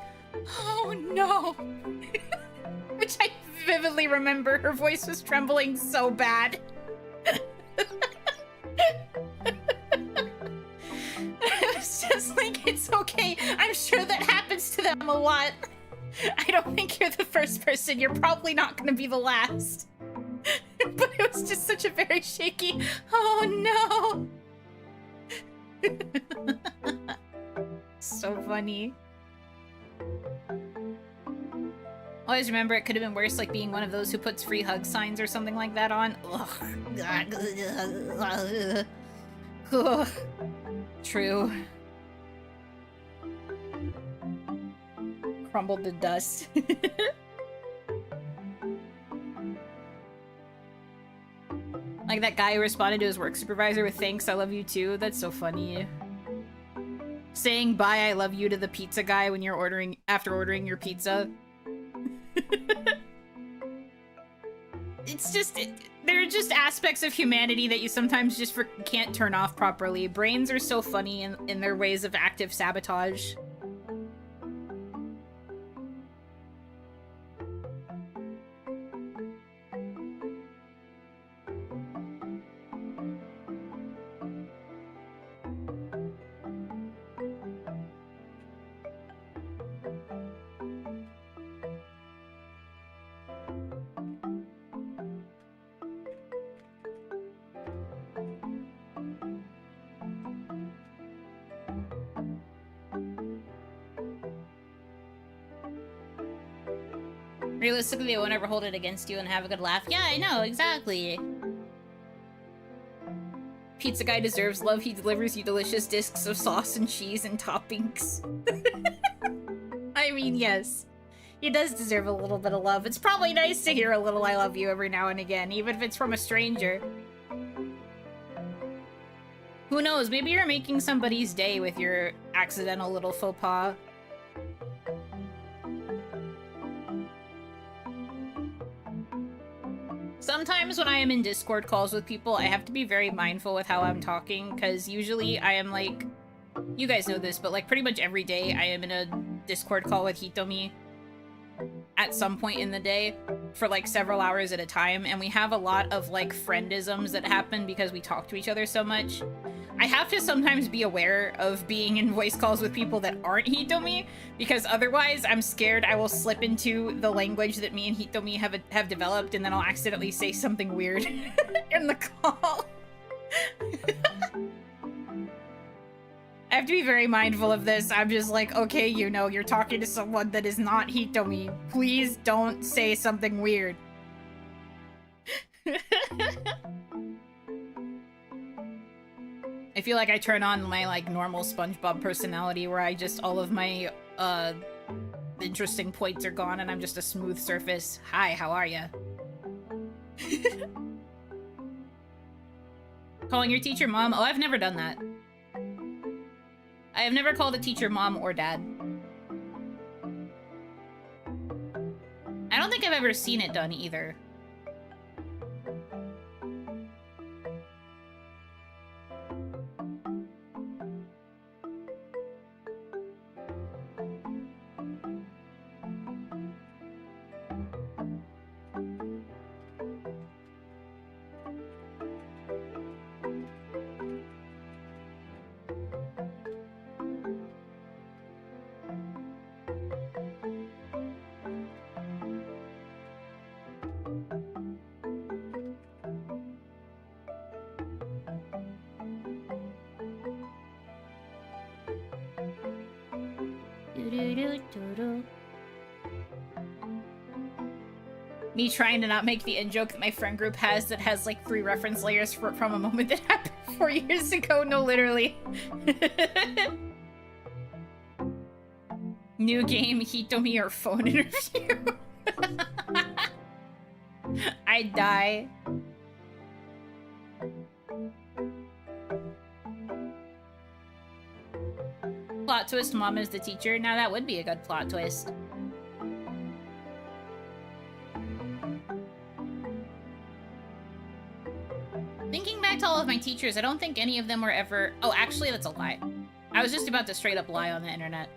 oh no! Which I vividly remember, her voice was trembling so bad. I was just like, it's okay, I'm sure that happens to them a lot. I don't think you're the first person, you're probably not gonna be the last. But it was just such a very shaky, oh no! So funny. Always remember it could have been worse, like being one of those who puts free hug signs or something like that on. Ugh. True. Crumbled to dust. Like that guy who responded to his work supervisor with "Thanks, I love you too." That's so funny. Saying "Bye, I love you" to the pizza guy when you're after ordering your pizza. It's just, there are just aspects of humanity that you sometimes just can't turn off properly. Brains are so funny in their ways of active sabotage. Realistically, they won't ever hold it against you and have a good laugh. Yeah, I know, exactly. Pizza guy deserves love. He delivers you delicious discs of sauce and cheese and toppings. I mean, yes. He does deserve a little bit of love. It's probably nice to hear a little "I love you" every now and again, even if it's from a stranger. Who knows? Maybe you're making somebody's day with your accidental little faux pas. Sometimes when I am in Discord calls with people, I have to be very mindful with how I'm talking, because usually I am like, you guys know this, but like pretty much every day I am in a Discord call with Hitomi at some point in the day for like several hours at a time, and we have a lot of like friendisms that happen because we talk to each other so much. I have to sometimes be aware of being in voice calls with people that aren't Hitomi, because otherwise I'm scared I will slip into the language that me and Hitomi have developed, and then I'll accidentally say something weird in the call. I have to be very mindful of this. I'm just like, okay, you know, you're talking to someone that is not Hitomi. Please don't say something weird. I feel like I turn on my, like, normal SpongeBob personality where I just, all of my, interesting points are gone and I'm just a smooth surface. Hi, how are ya? Calling your teacher mom? Oh, I've never done that. I have never called a teacher mom or dad. I don't think I've ever seen it done either. Me trying to not make the in-joke that my friend group has that has like 3 reference layers from a moment that happened 4 years ago. No, literally. New game, Hitomi or phone interview. I die. Plot twist, mom is the teacher. Now that would be a good plot twist. Thinking back to all of my teachers, I don't think any of them were ever... Oh, actually, that's a lie. I was just about to straight up lie on the internet.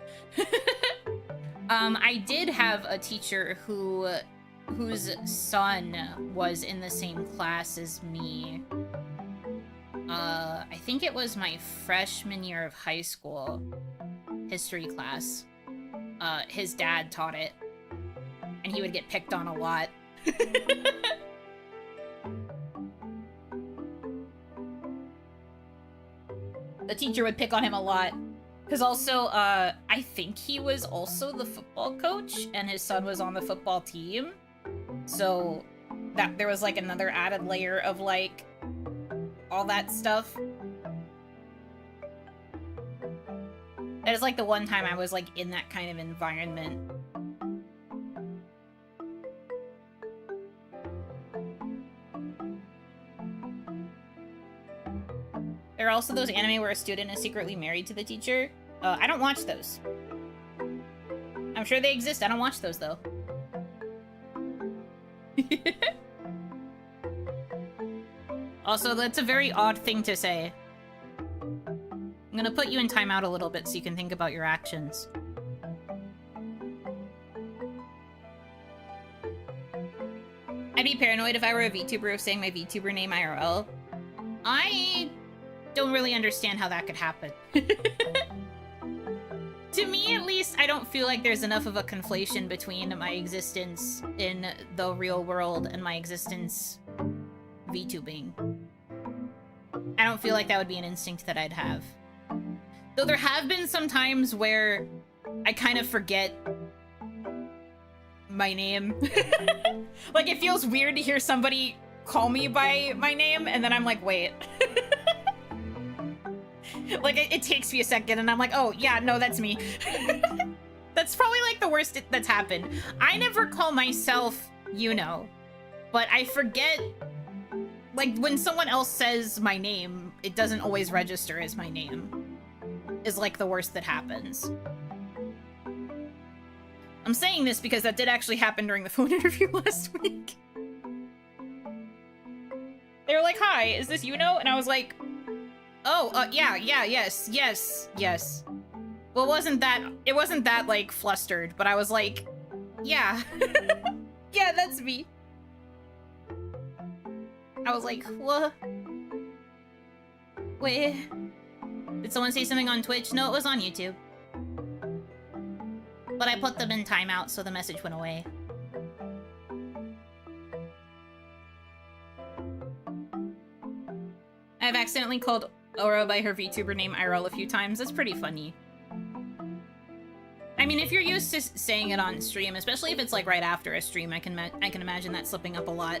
I did have a teacher whose son was in the same class as me. I think it was my freshman year of high school history class. His dad taught it, and he would get picked on a lot. The teacher would pick on him a lot. Because also, I think he was also the football coach, and his son was on the football team. So, that there was, like, another added layer of, like, all that stuff. It was, like, the one time I was, like, in that kind of environment. There are also those anime where a student is secretly married to the teacher. I don't watch those. I'm sure they exist. I don't watch those, though. Also, that's a very odd thing to say. I'm gonna put you in timeout a little bit so you can think about your actions. I'd be paranoid if I were a VTuber of saying my VTuber name IRL. I don't really understand how that could happen. To me, at least, I don't feel like there's enough of a conflation between my existence in the real world and my existence VTubing. I don't feel like that would be an instinct that I'd have. Though there have been some times where I kind of forget my name. Like, it feels weird to hear somebody call me by my name, and then I'm like, wait. Like, it takes me a second, and I'm like, oh, yeah, no, that's me. That's probably, like, the worst that's happened. I never call myself Yuno, but I forget, like, when someone else says my name, it doesn't always register as my name, is, like, the worst that happens. I'm saying this because that did actually happen during the phone interview last week. They were like, hi, is this Yuno? And I was like, oh, yeah, yes. Well, it wasn't that, like, flustered, but I was like, yeah. Yeah, that's me. I was like, what? Wait. Did someone say something on Twitch? No, it was on YouTube. But I put them in timeout, so the message went away. I've accidentally called Aura by her VTuber name IRL a few times. That's pretty funny. I mean, if you're used to saying it on stream, especially if it's like right after a stream, I can imagine that slipping up a lot.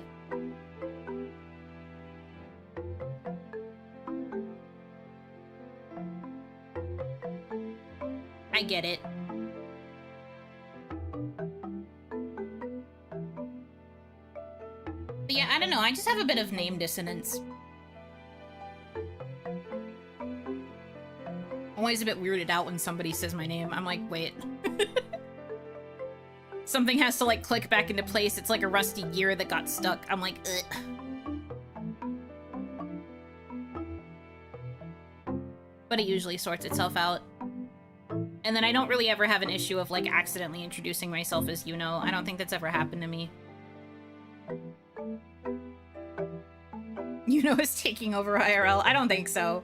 I get it. But yeah, I don't know. I just have a bit of name dissonance. I'm always a bit weirded out when somebody says my name. I'm like, wait. Something has to, like, click back into place. It's like a rusty gear that got stuck. I'm like, ugh. But it usually sorts itself out. And then I don't really ever have an issue of, like, accidentally introducing myself as Yuno. I don't think that's ever happened to me. Yuno is taking over IRL. I don't think so.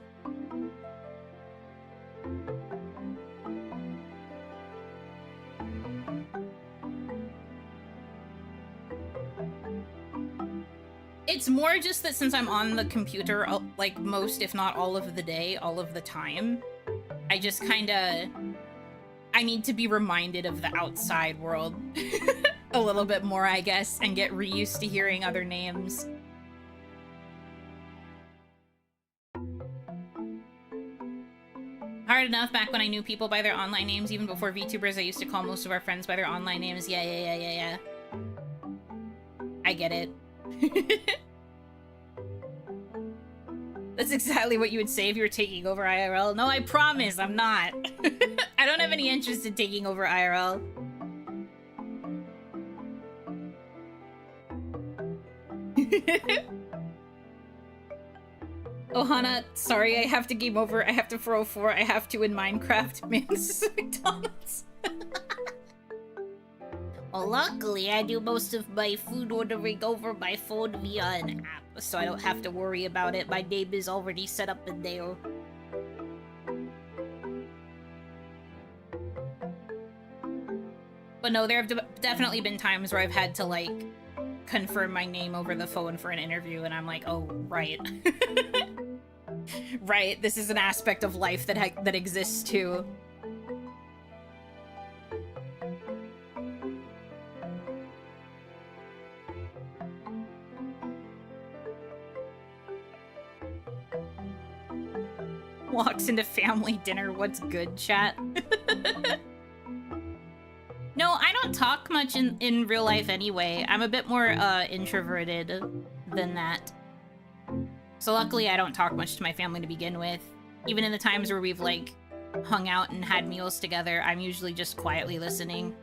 It's more just that since I'm on the computer, like, most, if not all of the day, all of the time, I just kinda... I need to be reminded of the outside world a little bit more, I guess, and get reused to hearing other names. Hard enough back when I knew people by their online names. Even before VTubers, I used to call most of our friends by their online names. Yeah. I get it. That's exactly what you would say if you were taking over IRL. No, I promise, I'm not. I don't have any interest in taking over IRL. Ohana, sorry, I have to game over. I have to 404. I have to in Minecraft. Man, this is McDonald's. Well, luckily, I do most of my food ordering over my phone via an app, so I don't have to worry about it. My name is already set up in there. But no, there have definitely been times where I've had to, like, confirm my name over the phone for an interview, and I'm like, oh, right. Right, this is an aspect of life that exists too. Walks into family dinner, what's good, chat? No, I don't talk much in real life anyway. I'm a bit more introverted than that. So luckily I don't talk much to my family to begin with. Even in the times where we've, like, hung out and had meals together, I'm usually just quietly listening.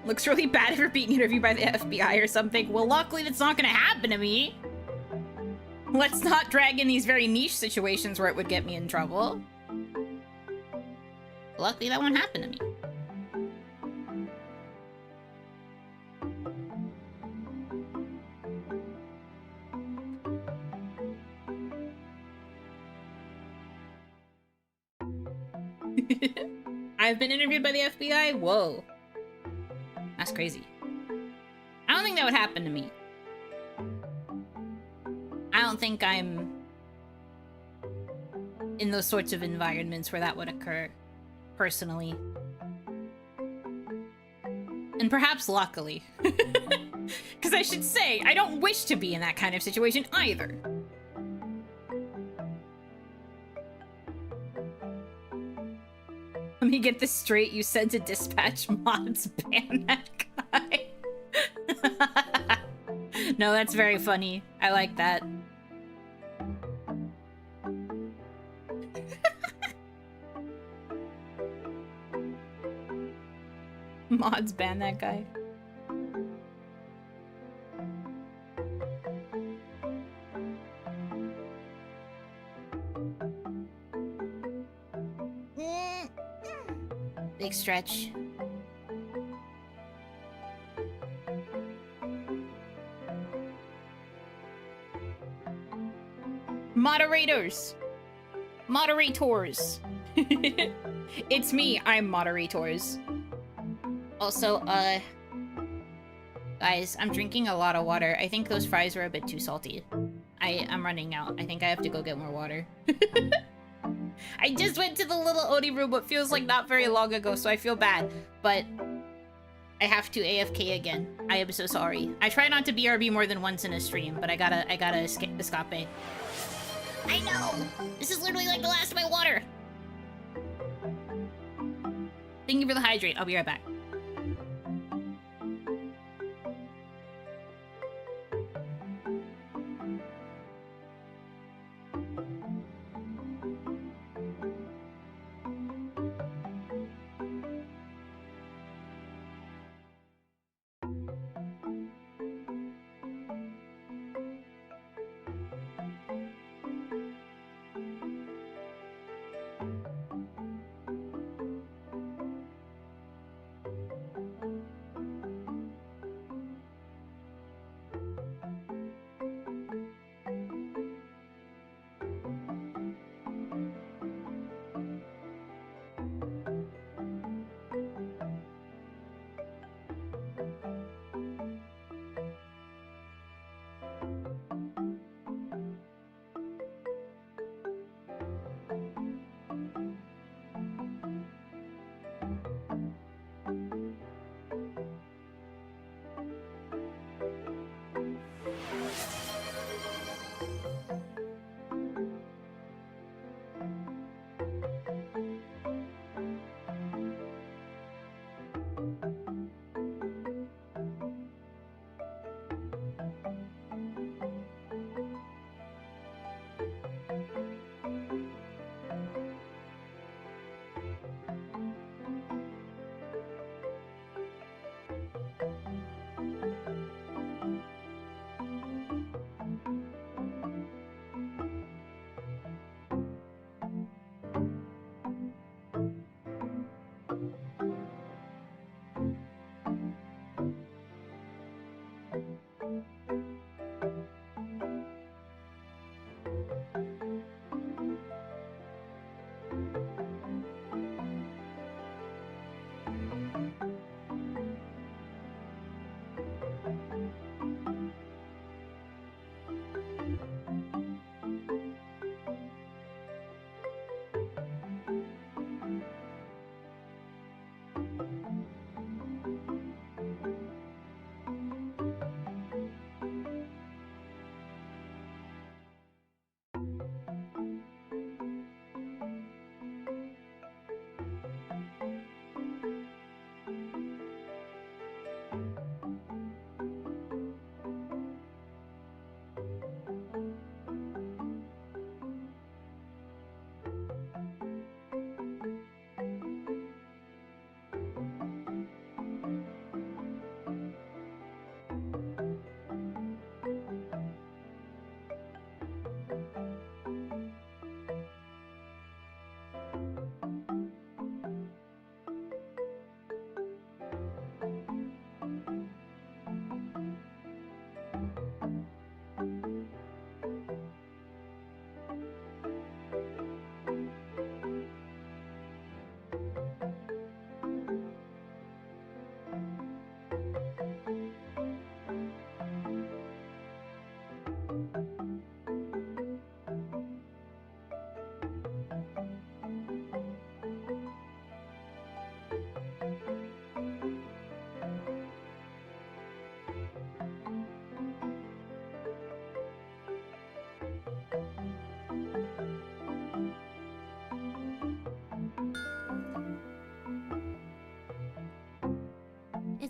Looks really bad if you're being interviewed by the FBI or something. Well, luckily that's not gonna happen to me. Let's not drag in these very niche situations where it would get me in trouble. Luckily that won't happen to me. I've been interviewed by the FBI? Whoa. That's crazy. I don't think that would happen to me. I don't think I'm in those sorts of environments where that would occur, personally. And perhaps luckily. Because I should say, I don't wish to be in that kind of situation either. Let me get this straight, you said to dispatch mods ban that guy. No, that's very funny. I like that. Mods ban that guy. Big stretch. Moderators! Moderators! It's me, I'm moderators. Also, guys, I'm drinking a lot of water. I think those fries were a bit too salty. I'm running out. I think I have to go get more water. I just went to the little Oni room, what feels like not very long ago, so I feel bad. But I have to AFK again. I am so sorry. I try not to BRB more than once in a stream, but I gotta escape. I know! This is literally like the last of my water! Thank you for the hydrate. I'll be right back.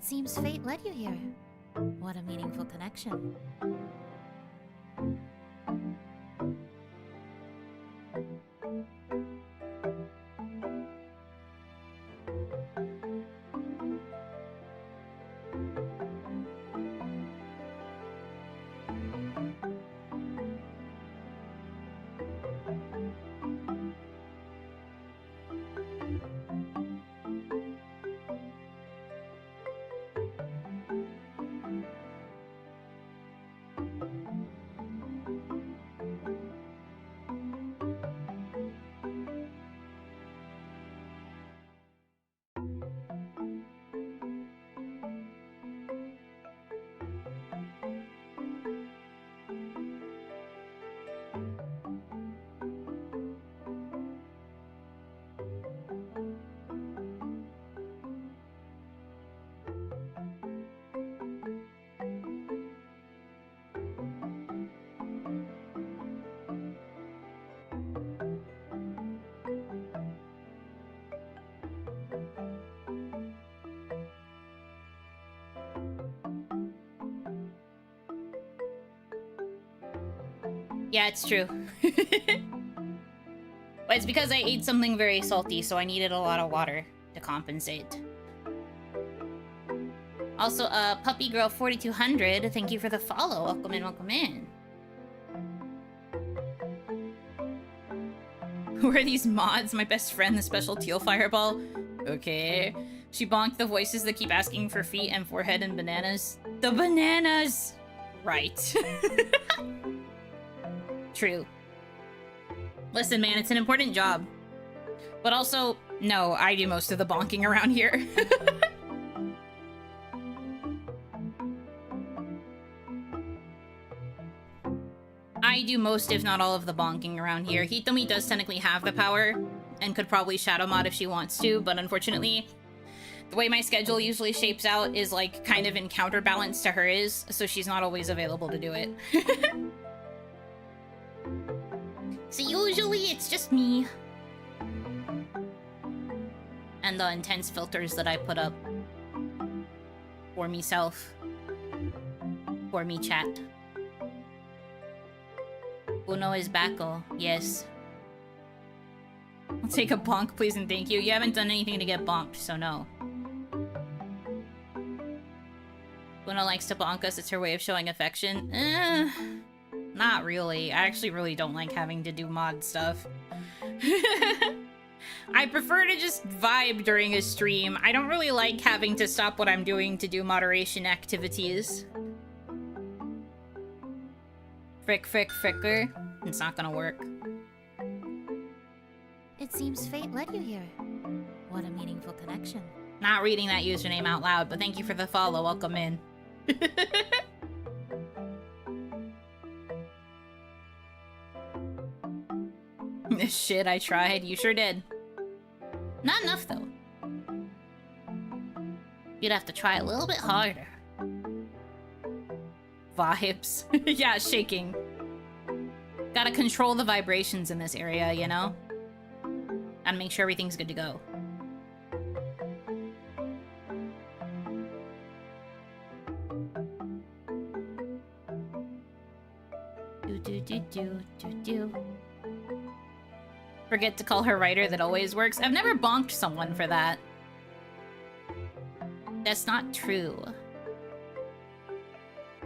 It seems fate led you here. What a meaningful connection. Yeah, it's true. But it's because I ate something very salty, so I needed a lot of water to compensate. Also, Puppy Girl 4200, thank you for the follow. Welcome in, welcome in. Who are these mods? My best friend, the special teal fireball. Okay. She bonked the voices that keep asking for feet and forehead and bananas. The bananas! Right. True. Listen, man, it's an important job. But also, no, I do most of the bonking around here. I do most, if not all, of the bonking around here. Hitomi does technically have the power and could probably shadow mod if she wants to, but unfortunately, the way my schedule usually shapes out is like kind of in counterbalance to hers, so she's not always available to do it. So usually it's just me. And the intense filters that I put up. For meself. For me chat. Uno is back-o. Yes. I'll take a bonk, please and thank you. You haven't done anything to get bonked, so no. Uno likes to bonk us. It's her way of showing affection. Not really. I actually really don't like having to do mod stuff. I prefer to just vibe during a stream. I don't really like having to stop what I'm doing to do moderation activities. Fricker. It's not gonna work. It seems fate led you here. What a meaningful connection. Not reading that username out loud, but thank you for the follow. Welcome in. Shit, I tried. You sure did. Not enough, though. You'd have to try a little bit harder. Vibes. Yeah, shaking. Gotta control the vibrations in this area, you know? Gotta make sure everything's good to go. Do. Forget to call her writer, that always works. I've never bonked someone for that. That's not true.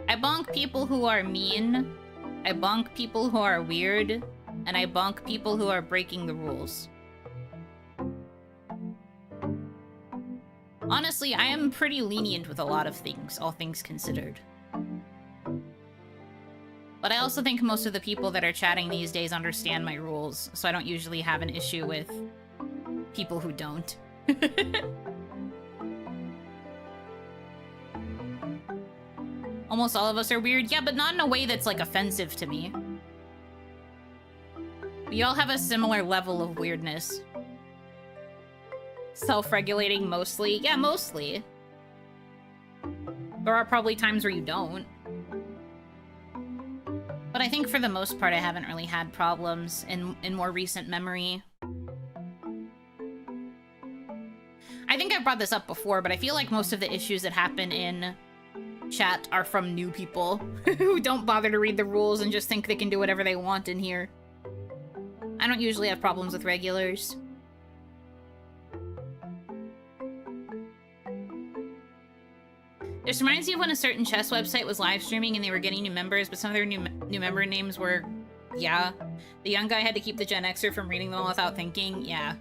I bonk people who are mean, I bonk people who are weird, and I bonk people who are breaking the rules. Honestly, I am pretty lenient with a lot of things, all things considered. But I also think most of the people that are chatting these days understand my rules, so I don't usually have an issue with people who don't. Almost all of us are weird. Yeah, but not in a way that's, like, offensive to me. We all have a similar level of weirdness. Self-regulating mostly? Yeah, mostly. There are probably times where you don't. But I think for the most part I haven't really had problems in more recent memory. I think I've brought this up before, but I feel like most of the issues that happen in chat are from new people who don't bother to read the rules and just think they can do whatever they want in here. I don't usually have problems with regulars. This reminds me of when a certain chess website was live streaming and they were getting new members, but some of their new member names were, yeah. The young guy had to keep the Gen Xer from reading them without thinking, yeah.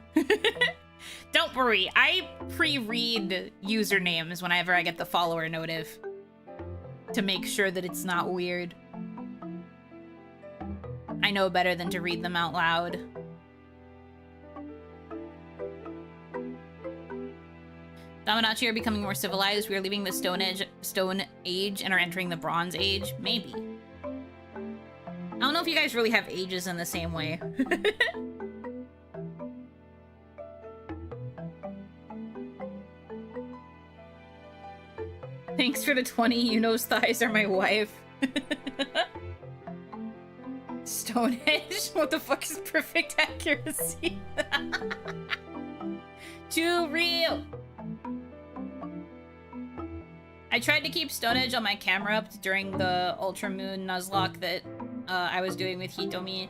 Don't worry, I pre-read usernames whenever I get the follower notif to make sure that it's not weird. I know better than to read them out loud. Dominachi are becoming more civilized. We are leaving the Stone Age and are entering the Bronze Age. Maybe. I don't know if you guys really have ages in the same way. Thanks for the 20. Yuno's thighs are my wife. Stone Age? What the fuck is perfect accuracy? Too real! I tried to keep Stone Age on my camera up during the Ultra Moon Nuzlocke that I was doing with Hitomi,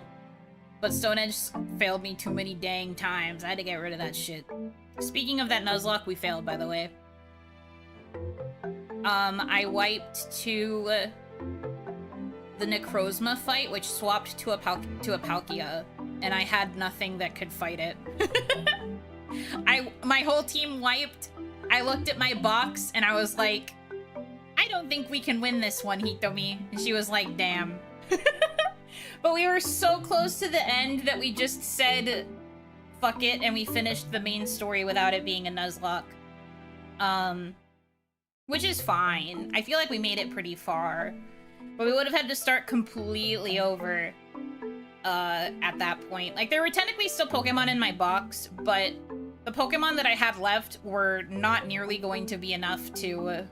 but Stone Age failed me too many dang times. I had to get rid of that shit. Speaking of that Nuzlocke, we failed, by the way. I wiped to the Necrozma fight, which swapped to a Palkia, and I had nothing that could fight it. My whole team wiped. I looked at my box, and I was like, I don't think we can win this one, Hitomi. And she was like, damn. But we were so close to the end that we just said, fuck it, and we finished the main story without it being a Nuzlocke. Which is fine. I feel like we made it pretty far. But we would have had to start completely over at that point. Like, there were technically still Pokemon in my box, but the Pokemon that I had left were not nearly going to be enough to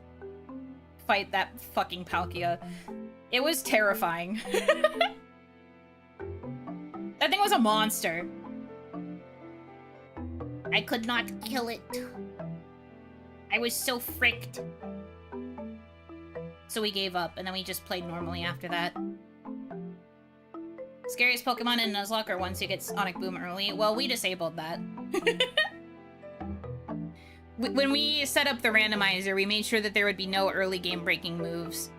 fight that fucking Palkia. It was terrifying. That thing was a monster. I could not kill it. I was so fricked. So we gave up, and then we just played normally after that. Scariest Pokemon in Nuzlocke are ones who get Sonic Boom early. Well, we disabled that. When we set up the randomizer, we made sure that there would be no early game-breaking moves.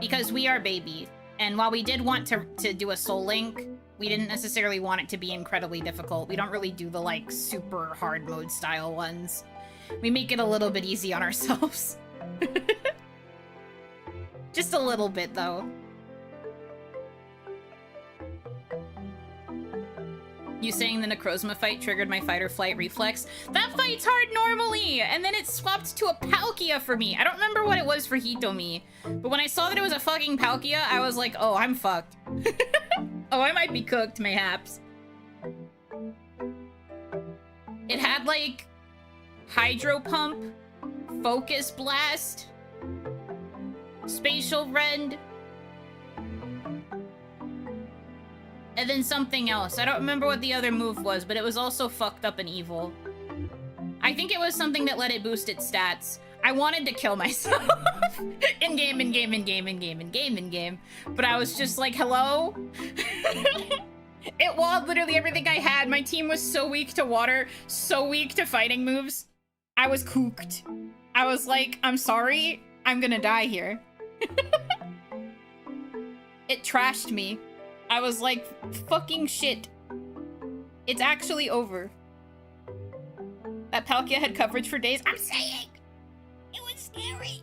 Because we are baby, and while we did want to do a Soul Link, we didn't necessarily want it to be incredibly difficult. We don't really do the, like, super hard mode style ones. We make it a little bit easy on ourselves. Just a little bit, though. You saying the Necrozma fight triggered my fight or flight reflex? That fight's hard normally, and then it swapped to a Palkia for me. I don't remember what it was for Hitomi, but when I saw that it was a fucking Palkia, I was like, oh, I'm fucked. Oh, I might be cooked, mayhaps. It had, like, Hydro Pump, Focus Blast, Spatial Rend, and then something else. I don't remember what the other move was, but it was also fucked up and evil. I think it was something that let it boost its stats. I wanted to kill myself. In-game. But I was just like, hello? It walled literally everything I had. My team was so weak to water, so weak to fighting moves. I was cooked. I was like, I'm sorry, I'm gonna die here. It trashed me. I was like, fucking shit. It's actually over. That Palkia had coverage for days. I'm saying! It was scary!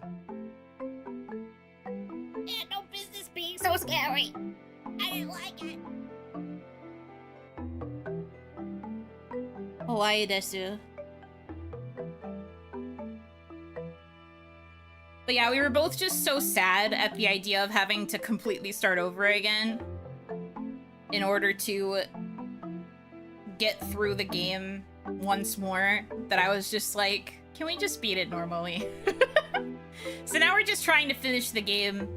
It had no business being so scary! I didn't like it! Hawaii desu. But yeah, we were both just so sad at the idea of having to completely start over again in order to get through the game once more that I was just like, can we just beat it normally? So now we're just trying to finish the game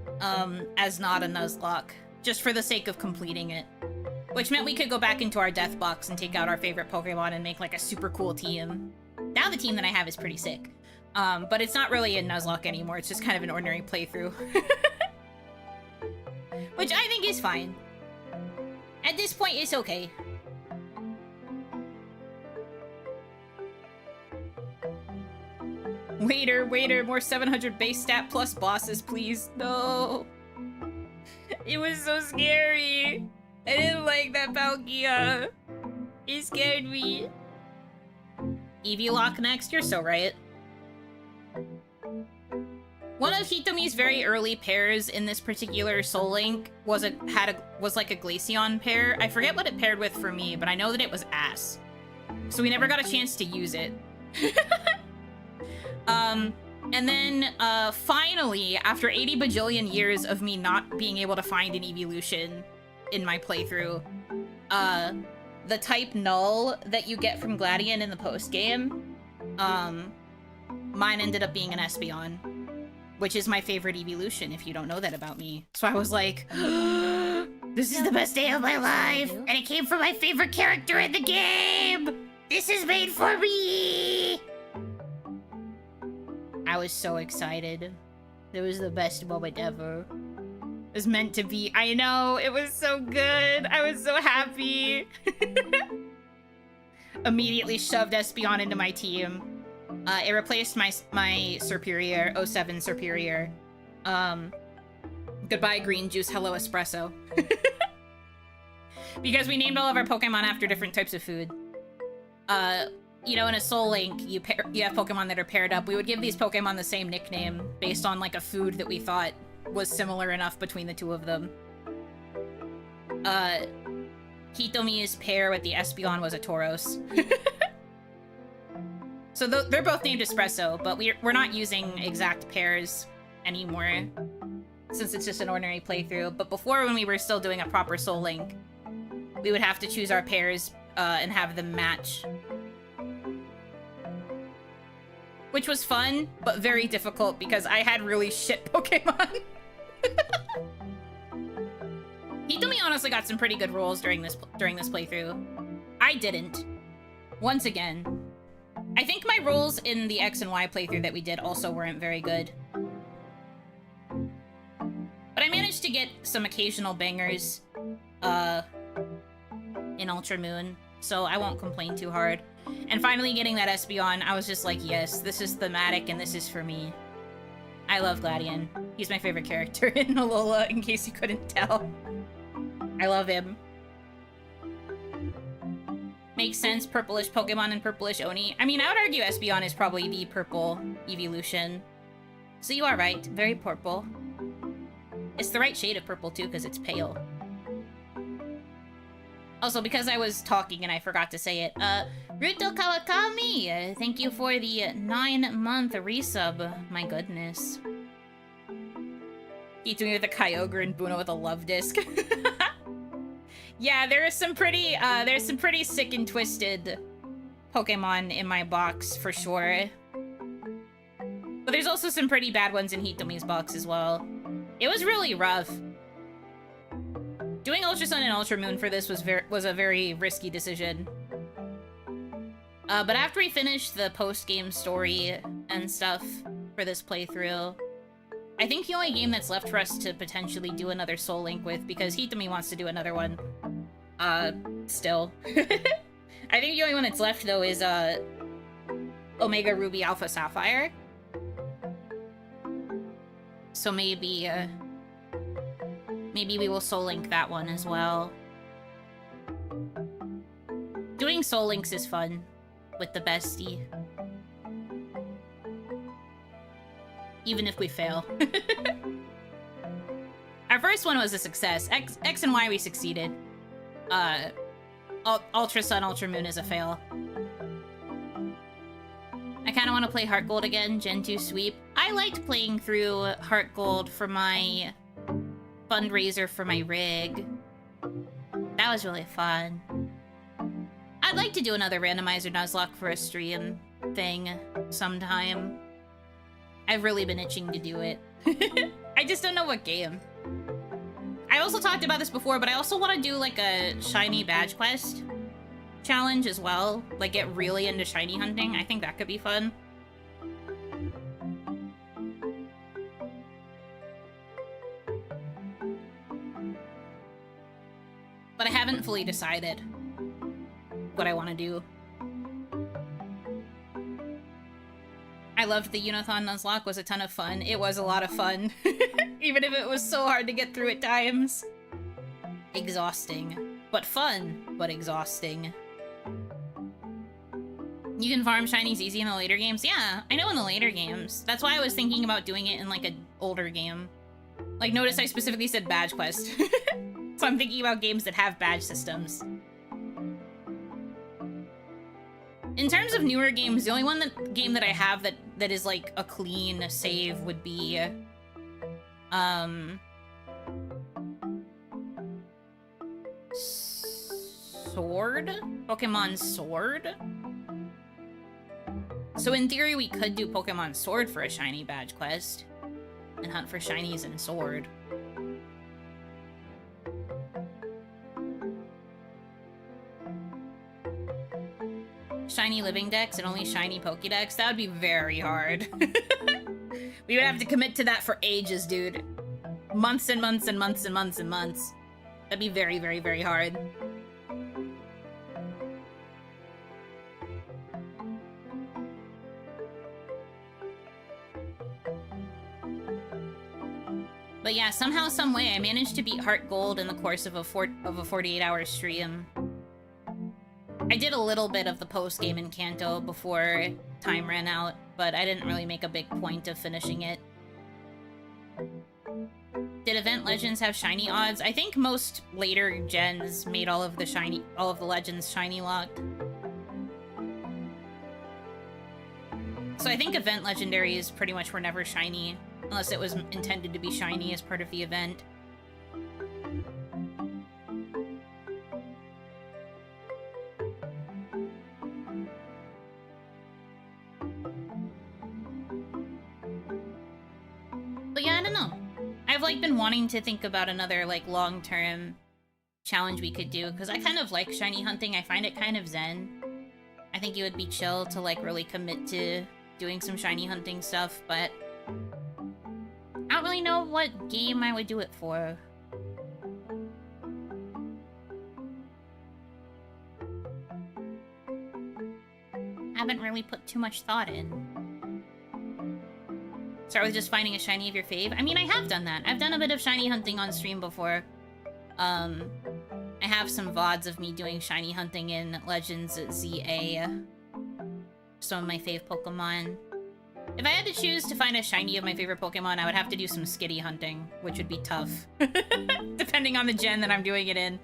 as not a Nuzlocke. just for the sake of completing it. Which meant we could go back into our death box and take out our favorite Pokemon and make like a super cool team. Now the team that I have is pretty sick. But it's not really a Nuzlocke anymore, it's just kind of an ordinary playthrough. Which I think is fine. At this point, it's okay. Waiter, more 700 base stat plus bosses, please. No. It was so scary. I didn't like that Palkia. It scared me. Eevee next, you're so right. One of Hitomi's very early pairs in this particular Soul Link was like a Glaceon pair. I forget what it paired with for me, but I know that it was ass. So we never got a chance to use it. And then, finally, after 80 bajillion years of me not being able to find an evolution in my playthrough, the type Null that you get from Gladion in the post-game, mine ended up being an Espeon, which is my favorite evolution, if you don't know that about me. So I was like, this is the best day of my life, and it came from my favorite character in the game! This is made for me! I was so excited. It was the best moment ever. It was meant to be. I know, it was so good. I was so happy. Immediately shoved Espeon into my team. It replaced my Superior, 07 Superior. Goodbye green juice, hello espresso. Because we named all of our Pokemon after different types of food. You know, in a Soul Link, you have Pokemon that are paired up. We would give these Pokemon the same nickname based on, like, a food that we thought was similar enough between the two of them. Hitomi's pair with the Espeon was a Tauros. So they're both named Espresso, but we're not using exact pairs anymore, since it's just an ordinary playthrough. But before, when we were still doing a proper Soul Link, we would have to choose our pairs and have them match. Which was fun, but very difficult because I had really shit Pokemon. Hitomi honestly got some pretty good rolls during this playthrough. I didn't. Once again. I think my rolls in the X and Y playthrough that we did also weren't very good. But I managed to get some occasional bangers in Ultra Moon, so I won't complain too hard. And finally getting that Espeon, I was just like, yes, this is thematic and this is for me. I love Gladion. He's my favorite character in Alola, in case you couldn't tell. I love him. Makes sense, purplish Pokemon and purplish Oni. I mean, I would argue Espeon is probably the purple evolution. So you are right, very purple. It's the right shade of purple too, because it's pale. Also, because I was talking and I forgot to say it, Ruto Kawakami, thank you for the 9-month resub. My goodness. Hitumi with a Kyogre and Buno with a love disc. Yeah, there's some pretty sick and twisted Pokemon in my box, for sure. But there's also some pretty bad ones in Hitomi's box as well. It was really rough. Doing Ultra Sun and Ultra Moon for this was a very risky decision. But after we finished the post-game story and stuff for this playthrough, I think the only game that's left for us to potentially do another Soul Link with, because Hitomi wants to do another one, still. I think the only one that's left, though, is, Omega Ruby Alpha Sapphire. So maybe we will Soul Link that one as well. Doing Soul Links is fun with the bestie. Even if we fail. Our first one was a success. X and Y we succeeded. Ultra Sun, Ultra Moon is a fail. I kind of want to play Heart Gold again, Gen 2 sweep. I liked playing through Heart Gold for my fundraiser for my rig. That was really fun. I'd like to do another randomizer Nuzlocke for a stream thing sometime. I've really been itching to do it. I just don't know what game. I I also talked about this before, but I also want to do like a shiny badge quest challenge as well. Like get really into shiny hunting. I think that could be fun. But I haven't fully decided what I want to do. I loved the Unothon Nuzlocke, was a ton of fun. It was a lot of fun. Even if it was so hard to get through at times. Exhausting. But fun, but exhausting. You can farm shinies easy in the later games? Yeah, I know in the later games. That's why I was thinking about doing it in like an older game. Like notice I specifically said badge quest. So I'm thinking about games that have badge systems. In terms of newer games, the only game that I have that is like a clean save would be Sword? Pokemon Sword? So in theory we could do Pokemon Sword for a shiny badge quest and hunt for shinies in Sword. Shiny living decks and only shiny Pokédex? That would be very hard. We would have to commit to that for ages, dude. Months and months and months and months and months. That'd be very, very, very hard. But yeah, somehow, some way, I managed to beat Heart Gold in the course of a 48-hour stream. I did a little bit of the post-game in Kanto before time ran out, but I didn't really make a big point of finishing it. Did Event Legends have shiny odds? I think most later gens made all of the legends shiny locked. So I think Event Legendaries pretty much were never shiny, unless it was intended to be shiny as part of the event. But yeah, I don't know. I've like been wanting to think about another like long-term challenge we could do, because I kind of like shiny hunting. I find it kind of zen. I think it would be chill to like really commit to doing some shiny hunting stuff, but I don't really know what game I would do it for. Haven't really put too much thought in. Start with just finding a shiny of your fave. I mean, I have done that. I've done a bit of shiny hunting on stream before. I have some VODs of me doing shiny hunting in Legends ZA. Some of my fave Pokemon. If I had to choose to find a shiny of my favorite Pokemon, I would have to do some Skitty hunting, which would be tough. Depending on the gen that I'm doing it in.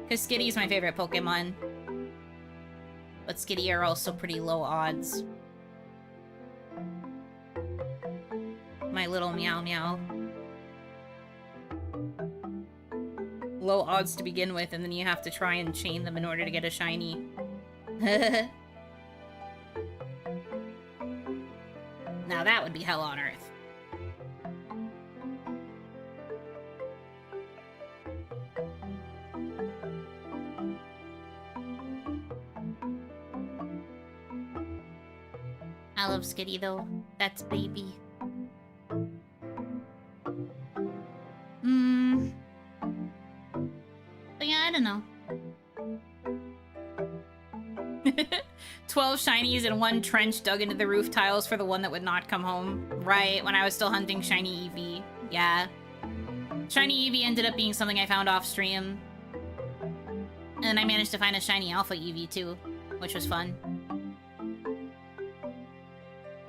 Because Skitty's my favorite Pokemon. But Skitty are also pretty low odds. My little meow meow. Low odds to begin with, and then you have to try and chain them in order to get a shiny. Now that would be hell on earth. I love Skitty though. That's baby. But yeah, I don't know. 12 shinies and 1 trench dug into the roof tiles for the one that would not come home. Right, when I was still hunting shiny Eevee. Yeah. Shiny Eevee ended up being something I found off stream. And then I managed to find a shiny alpha Eevee too, which was fun.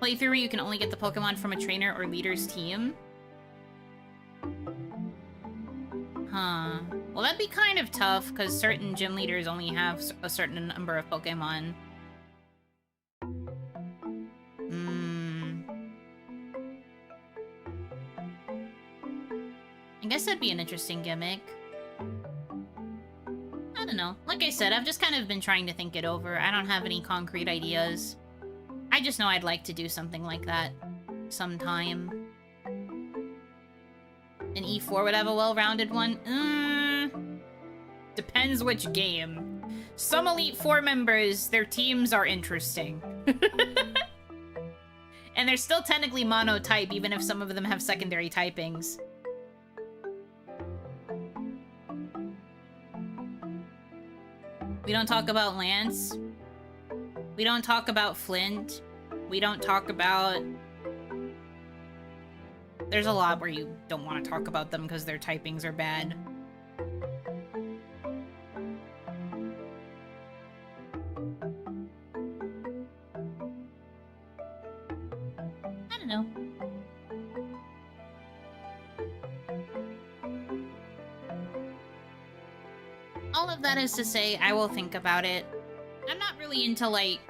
Playthrough where you can only get the Pokemon from a trainer or leader's team. Huh. Well, that'd be kind of tough, because certain gym leaders only have a certain number of Pokemon. I guess that'd be an interesting gimmick. I don't know. Like I said, I've just kind of been trying to think it over. I don't have any concrete ideas. I just know I'd like to do something like that sometime. an E4 would have a well-rounded one. Depends which game. Some Elite Four members, their teams are interesting. And they're still technically monotype, even if some of them have secondary typings. We don't talk about Lance. We don't talk about Flint. We don't talk about... There's a lot where you don't want to talk about them because their typings are bad. I don't know. All of that is to say, I will think about it. I'm not really into, like,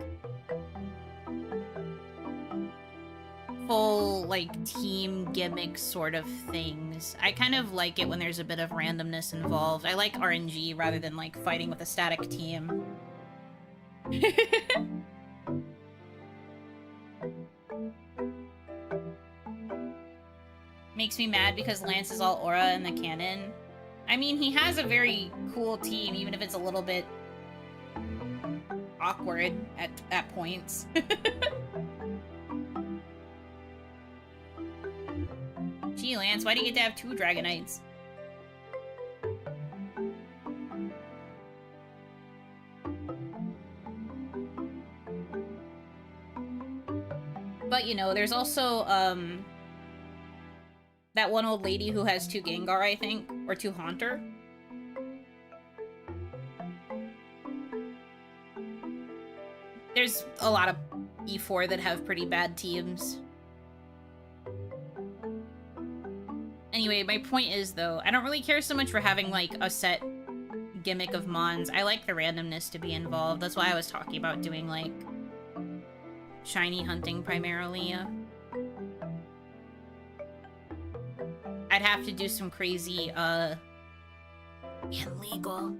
full, like, team gimmick sort of things. I kind of like it when there's a bit of randomness involved. I like RNG rather than, like, fighting with a static team. Makes me mad because Lance is all aura in the canon. I mean, he has a very cool team, even if it's a little bit awkward at points. Gee, Lance, why do you get to have 2 Dragonites? But, you know, there's also, that one old lady who has 2 Gengar, I think, or 2 Haunter. There's a lot of E4 that have pretty bad teams. Anyway, my point is, though, I don't really care so much for having, like, a set gimmick of Mons. I like the randomness to be involved. That's why I was talking about doing, like, shiny hunting primarily. I'd have to do some crazy, illegal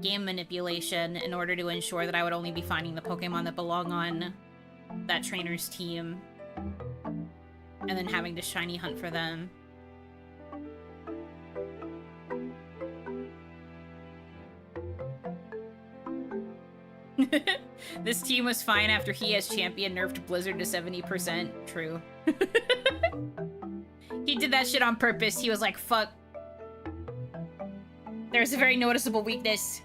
game manipulation in order to ensure that I would only be finding the Pokemon that belong on that trainer's team. And then having to shiny hunt for them. This team was fine after he as champion nerfed Blizzard to 70%. True. He did that shit on purpose. He was like, fuck. There's a very noticeable weakness.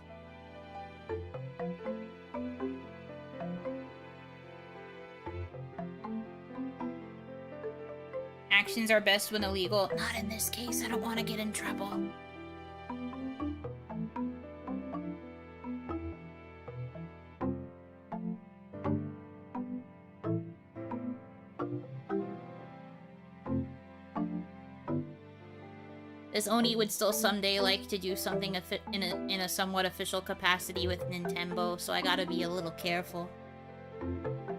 Actions are best when illegal. Not in this case. I don't want to get in trouble. This Oni would still someday like to do something in a somewhat official capacity with Nintendo, so I gotta be a little careful.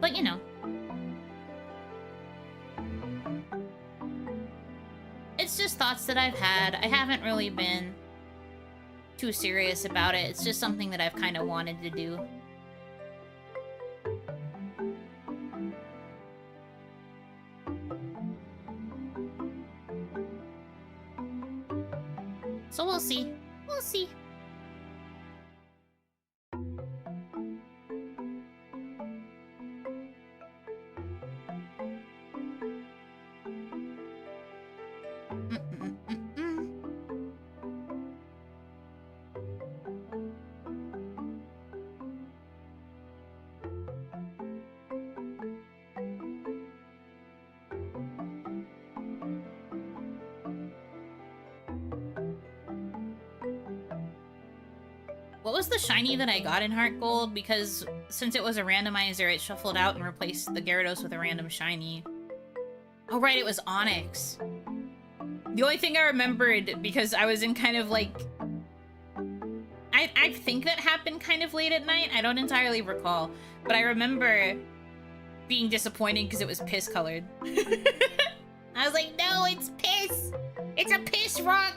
But you know. It's just thoughts that I've had. I haven't really been too serious about it. It's just something that I've kind of wanted to do. So we'll see. We'll see. What was the shiny that I got in Heart Gold? Because since it was a randomizer, it shuffled out and replaced the Gyarados with a random shiny. Oh right, it was Onyx. The only thing I remembered, because I was in kind of like... I think that happened kind of late at night. I don't entirely recall. But I remember being disappointed because it was piss-colored. I was like, no, it's piss! It's a piss rock!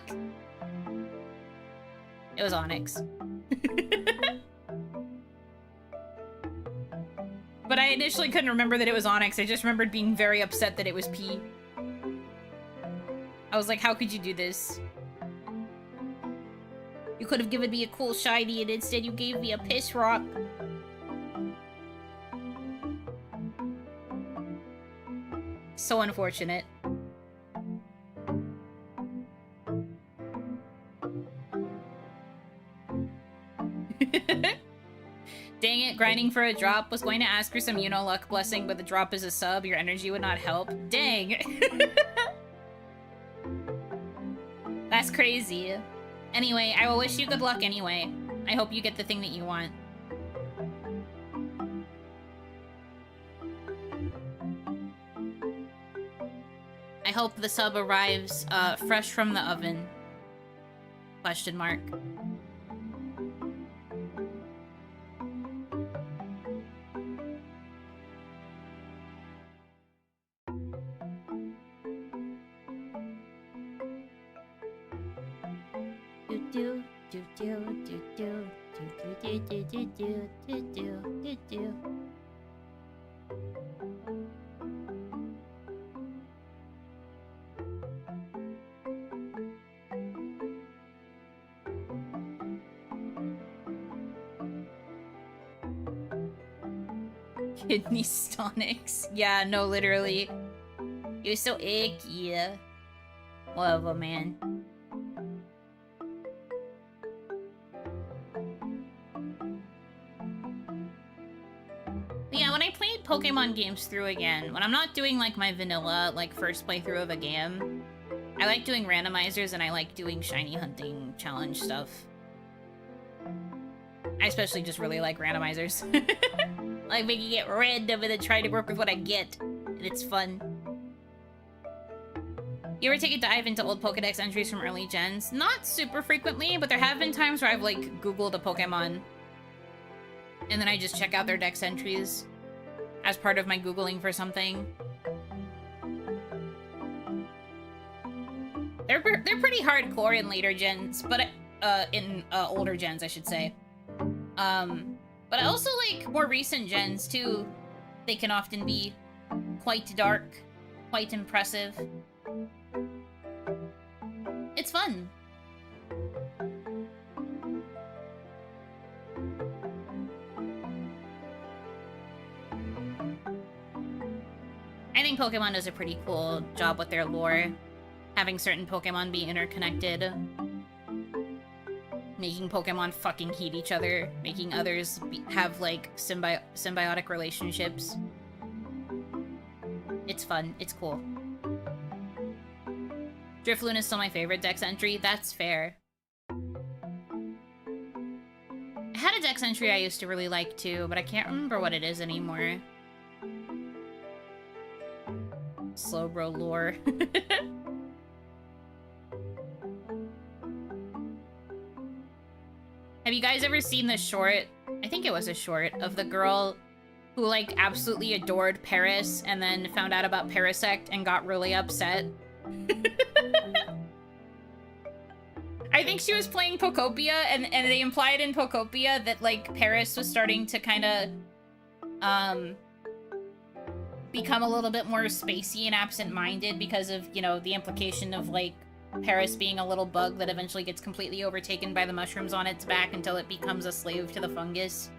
It was Onyx. But I initially couldn't remember that it was Onyx. I just remembered being very upset that it was P. I was like, how could you do this? You could have given me a cool shiny and instead you gave me a piss rock. So unfortunate. Dang it, grinding for a drop. Was going to ask for some Yuno luck blessing, but the drop is a sub. Your energy would not help. Dang. That's crazy. Anyway, I will wish you good luck anyway. I hope you get the thing that you want. I hope the sub arrives fresh from the oven. Question mark. Kidney stonics. Yeah, no, literally. You're so icky. Whatever, man. Yeah, when I play Pokemon games through again, when I'm not doing like my vanilla, like first playthrough of a game, I like doing randomizers and I like doing shiny hunting challenge stuff. I especially just really like randomizers. Like making it random and then trying to work with what I get. And it's fun. You ever take a dive into old Pokedex entries from early gens? Not super frequently, but there have been times where I've like Googled a Pokemon and then I just check out their dex entries as part of my Googling for something. They're pretty hardcore in later gens, but in older gens, I should say. But also like more recent gens too. They can often be quite dark, quite impressive. It's fun. I think Pokemon does a pretty cool job with their lore. Having certain Pokemon be interconnected. Making Pokemon fucking hate each other. Making others have, like, symbiotic relationships. It's fun. It's cool. Drifloon is still my favorite dex entry. That's fair. I had a dex entry I used to really like too, but I can't remember what it is anymore. Slowbro lore. Have you guys ever seen the short? I think it was a short of the girl who like absolutely adored Paris and then found out about Parasect and got really upset. I think she was playing Pokopia and they implied in Pokopia that like Paris was starting to kind of become a little bit more spacey and absent-minded because of, you know, the implication of like Paris being a little bug that eventually gets completely overtaken by the mushrooms on its back until it becomes a slave to the fungus.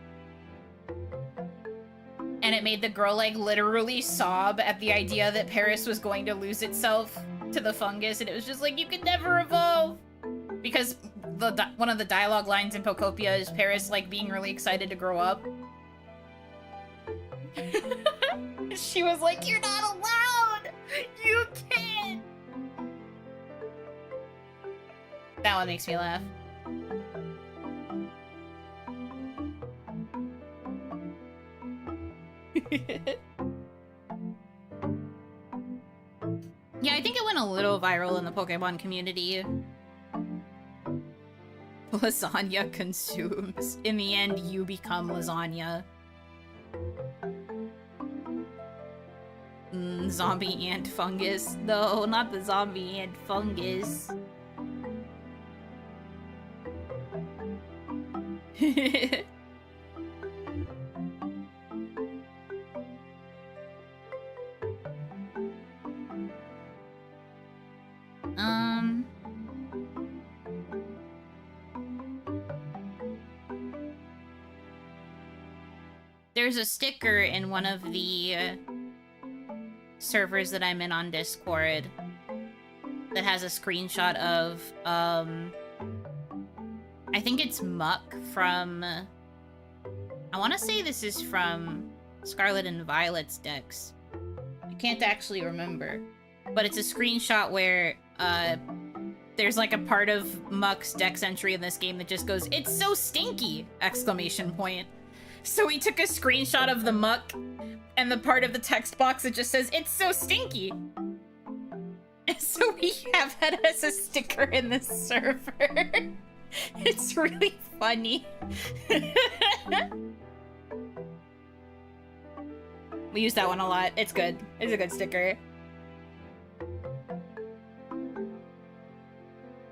And it made the girl like literally sob at the idea that Paris was going to lose itself to the fungus, and it was just like, you could never evolve! Because one of the dialogue lines in Pokopia is Paris like being really excited to grow up. She was like, you're not allowed! You can't! That one makes me laugh. Yeah, I think it went a little viral in the Pokemon community. Lasagna consumes. In the end, you become lasagna. Zombie ant fungus. No, not the zombie ant fungus. There's a sticker in one of the servers that I'm in on Discord that has a screenshot of, I think it's Muck from, I want to say this is from Scarlet and Violet's decks. I can't actually remember. But it's a screenshot where, there's like a part of Muck's dex entry in this game that just goes, "It's so stinky!" exclamation point. So we took a screenshot of the Muck and the part of the text box that just says, "It's so stinky." And so we have that as a sticker in the server. It's really funny. We use that one a lot. It's good. It's a good sticker.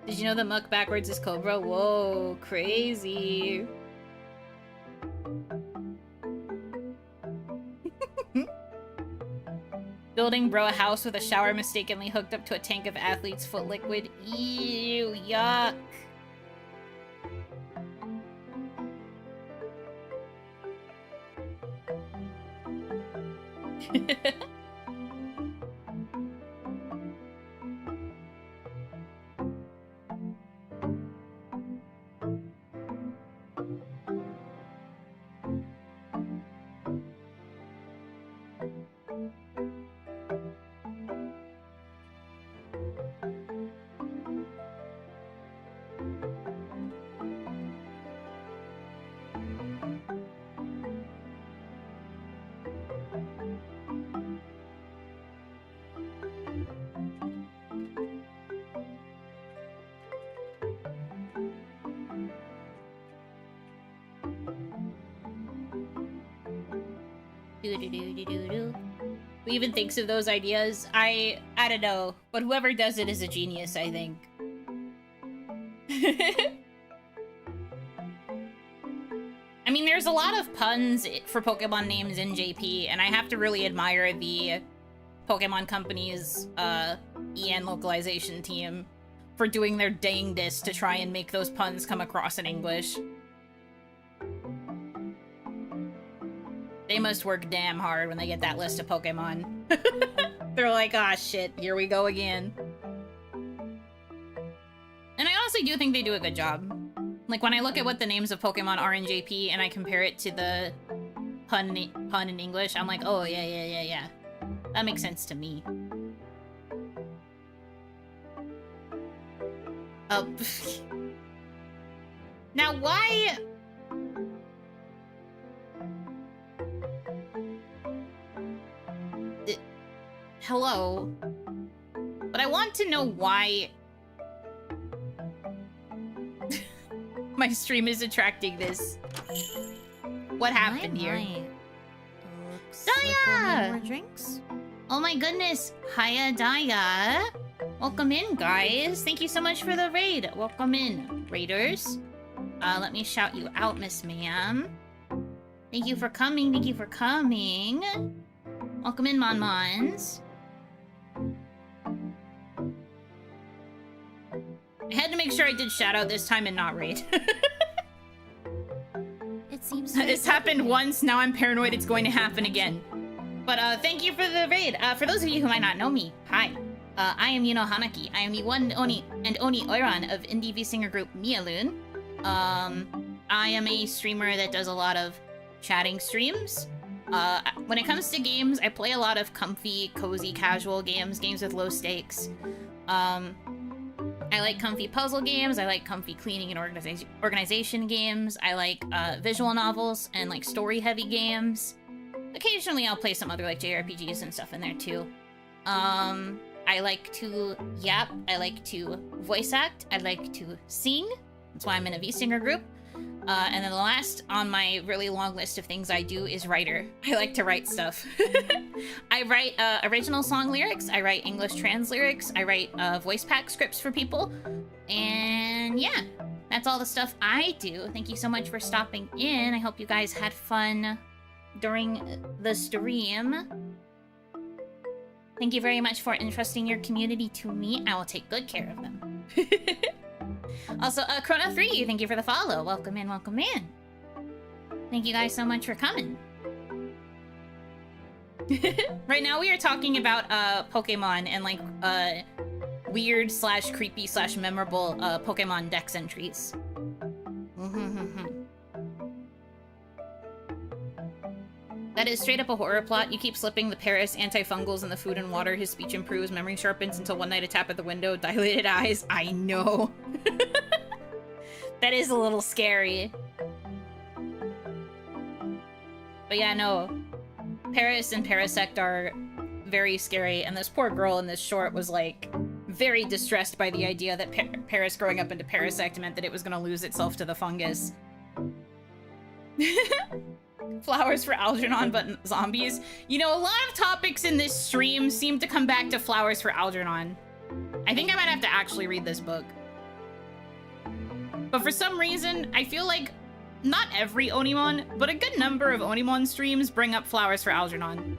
Did you know that Muck backwards is Cobra? Whoa, crazy. Building bro a house with a shower mistakenly hooked up to a tank of athlete's foot liquid. Ew, yuck. Who even thinks of those ideas? I don't know, but whoever does it is a genius, I think. I mean, there's a lot of puns for Pokemon names in JP, and I have to really admire the Pokemon Company's EN localization team for doing their dangdest to try and make those puns come across in English. They must work damn hard when they get that list of Pokemon. They're like, ah, shit, here we go again. And I honestly do think they do a good job. Like, when I look at what the names of Pokemon are in JP and I compare it to the pun in English, I'm like, oh, yeah. That makes sense to me. Oh. Now, why... Hello. But I want to know why my stream is attracting this. What happened here? Looks Daya! like we'll need more drinks. Oh my goodness. Hiya, Daya. Welcome in, guys. Thank you so much for the raid. Welcome in, raiders. Let me shout you out, Miss Ma'am. Thank you for coming. Thank you for coming. Welcome in, Mon-Mons. I had to make sure I did shout out this time and not raid. It seems This happened once, now I'm paranoid it's going to happen again. But thank you for the raid. For those of you who might not know me, hi. I am Yuno Hanaki. I am the one Oni Oiran of indie V-singer group Mialoon. I am a streamer that does a lot of chatting streams. When it comes to games, I play a lot of comfy, cozy, casual games with low stakes. I like comfy puzzle games, I like comfy cleaning and organization games, I like visual novels and like story-heavy games. Occasionally I'll play some other like JRPGs and stuff in there too. I like to yap, I like to voice act, I like to sing. That's why I'm in a V-singer group. And then the last on my really long list of things I do is writer. I like to write stuff. I write original song lyrics, I write English trans lyrics, I write voice pack scripts for people. And yeah, that's all the stuff I do. Thank you so much for stopping in. I hope you guys had fun during the stream. Thank you very much for entrusting your community to me. I will take good care of them. Also, Chrono3, thank you for the follow. Welcome in, welcome in. Thank you guys so much for coming. Right now we are talking about Pokemon and like weird slash creepy slash memorable Pokemon Dex entries. That is straight up a horror plot. You keep slipping the Paris antifungals in the food and water. His speech improves, memory sharpens until one night a tap at the window, dilated eyes. I know. That is a little scary. But yeah, no. Paris and Parasect are very scary, and this poor girl in this short was like very distressed by the idea that Paris growing up into Parasect meant that it was gonna lose itself to the fungus. Flowers for Algernon, but zombies. You know, a lot of topics in this stream seem to come back to Flowers for Algernon. I think I might have to actually read this book. But for some reason, I feel like not every OniMon, but a good number of OniMon streams bring up Flowers for Algernon.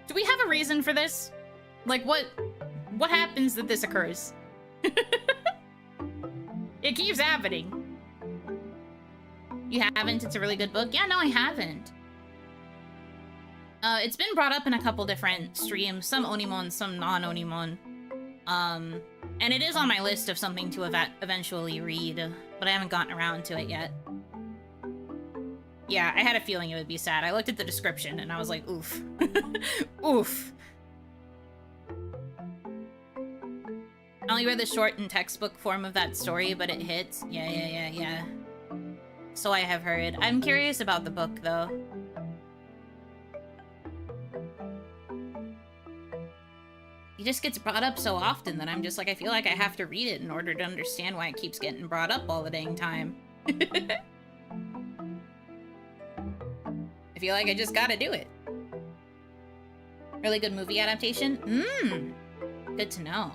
Do we have a reason for this? Like, what happens that this occurs? It keeps happening. You haven't? It's a really good book? Yeah, no, I haven't. It's been brought up in a couple different streams, some OniMon, some non-OniMon. And it is on my list of something to eventually read, but I haven't gotten around to it yet. Yeah, I had a feeling it would be sad. I looked at the description and I was like, oof. Oof. I only read the short and textbook form of that story, but it hits. Yeah. So I have heard. I'm curious about the book, though. It just gets brought up so often that I'm just like, I feel like I have to read it in order to understand why it keeps getting brought up all the dang time. I feel like I just gotta do it. Really good movie adaptation? Good to know.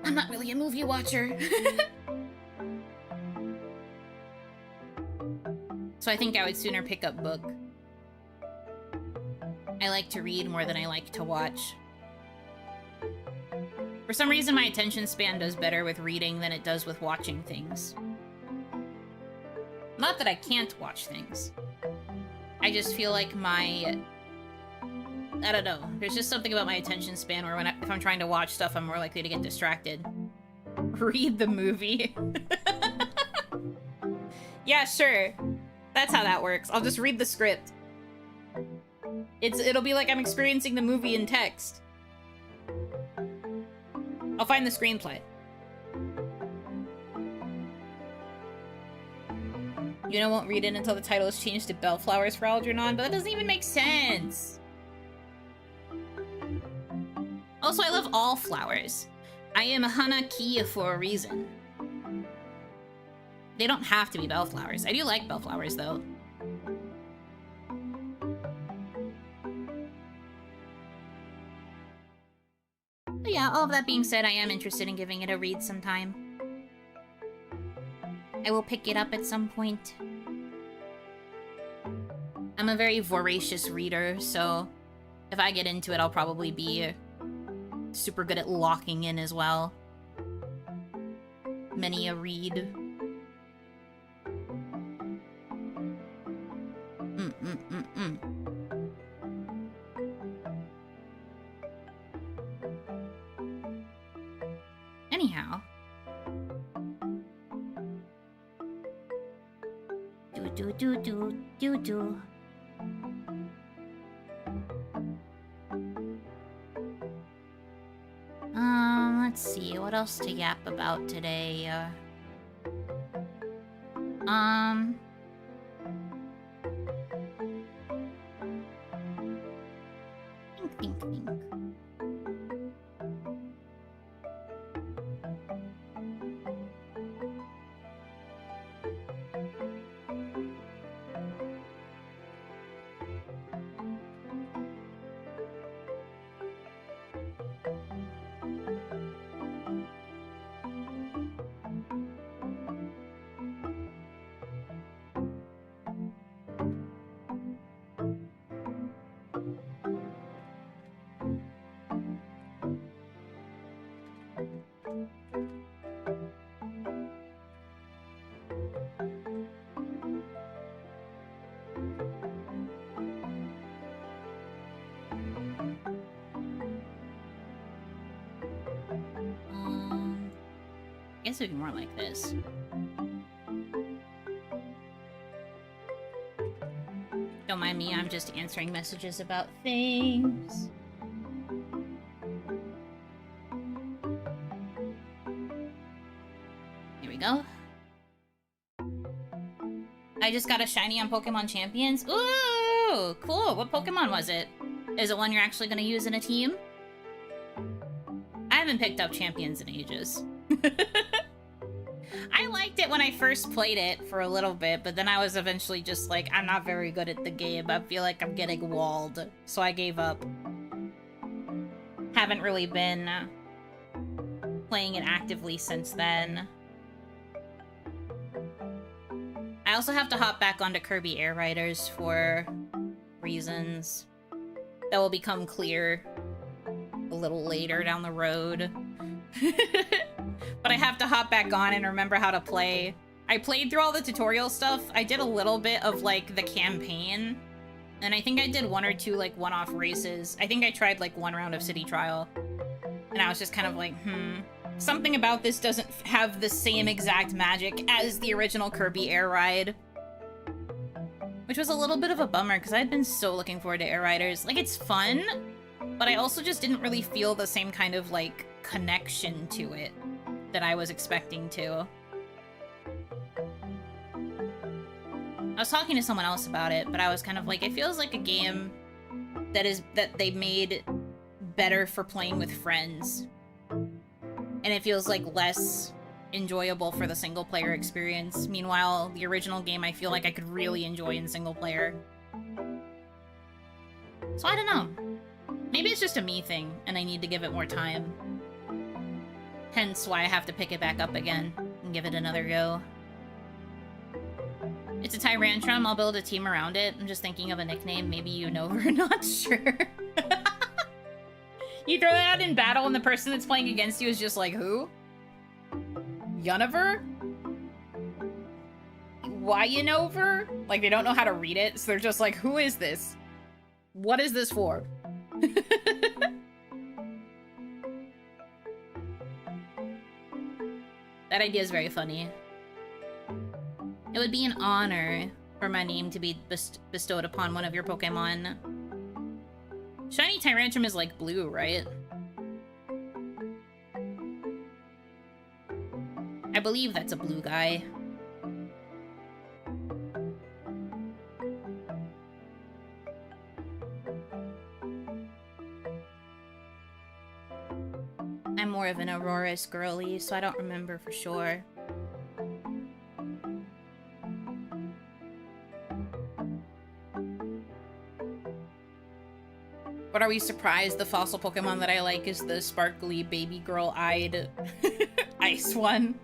I'm not really a movie watcher. So I think I would sooner pick up book. I like to read more than I like to watch. For some reason, my attention span does better with reading than it does with watching things. Not that I can't watch things. I just feel like I don't know. There's just something about my attention span where if I'm trying to watch stuff, I'm more likely to get distracted. Read the movie. Yeah, sure. That's how that works. I'll just read the script. It'll be like I'm experiencing the movie in text. I'll find the screenplay. Yuno won't read it until the title is changed to Bellflowers for Algernon, but that doesn't even make sense. Also, I love all flowers. I am a Hanaki for a reason. They don't have to be bellflowers. I do like bellflowers, though. But yeah, all of that being said, I am interested in giving it a read sometime. I will pick it up at some point. I'm a very voracious reader, so if I get into it, I'll probably be super good at locking in as well. Many a read. Anyhow. Do. Let's see, what else to yap about today? Think. guess it'd be more like this. Don't mind me, I'm just answering messages about things. Here we go. I just got a shiny on Pokemon Champions. Ooh, cool. What Pokemon was it? Is it one you're actually going to use in a team? I haven't picked up Champions in ages. I liked it when I first played it for a little bit, but then I was eventually just like, I'm not very good at the game. I feel like I'm getting walled, so I gave up. Haven't really been playing it actively since then. I also have to hop back onto Kirby Air Riders for reasons that will become clear a little later down the road. But I have to hop back on and remember how to play. I played through all the tutorial stuff. I did a little bit of, like, the campaign. And I think I did one or two, like, one-off races. I think I tried, like, one round of City Trial. And I was just kind of like, something about this doesn't have the same exact magic as the original Kirby Air Ride. Which was a little bit of a bummer, because I'd been so looking forward to Air Riders. Like, it's fun, but I also just didn't really feel the same kind of, like, connection to it that I was expecting to. I was talking to someone else about it, but I was kind of like, it feels like a game that they made better for playing with friends. And it feels like less enjoyable for the single player experience. Meanwhile, the original game I feel like I could really enjoy in single player. So I don't know. Maybe it's just a me thing, and I need to give it more time. Hence why I have to pick it back up again and give it another go. It's a Tyrantrum. I'll build a team around it. I'm just thinking of a nickname. Maybe Yuno. We're not sure. You throw that out in battle and the person that's playing against you is just like, who? Unavailable? Wyanover? Like, they don't know how to read it, so they're just like, who is this? What is this for? That idea is very funny. It would be an honor for my name to be bestowed upon one of your Pokemon. Shiny Tyrantrum is like blue, right? I believe that's a blue guy. I'm more of an Aurora's girly, so I don't remember for sure. But are we surprised the fossil Pokemon that I like is the sparkly baby girl-eyed ice one?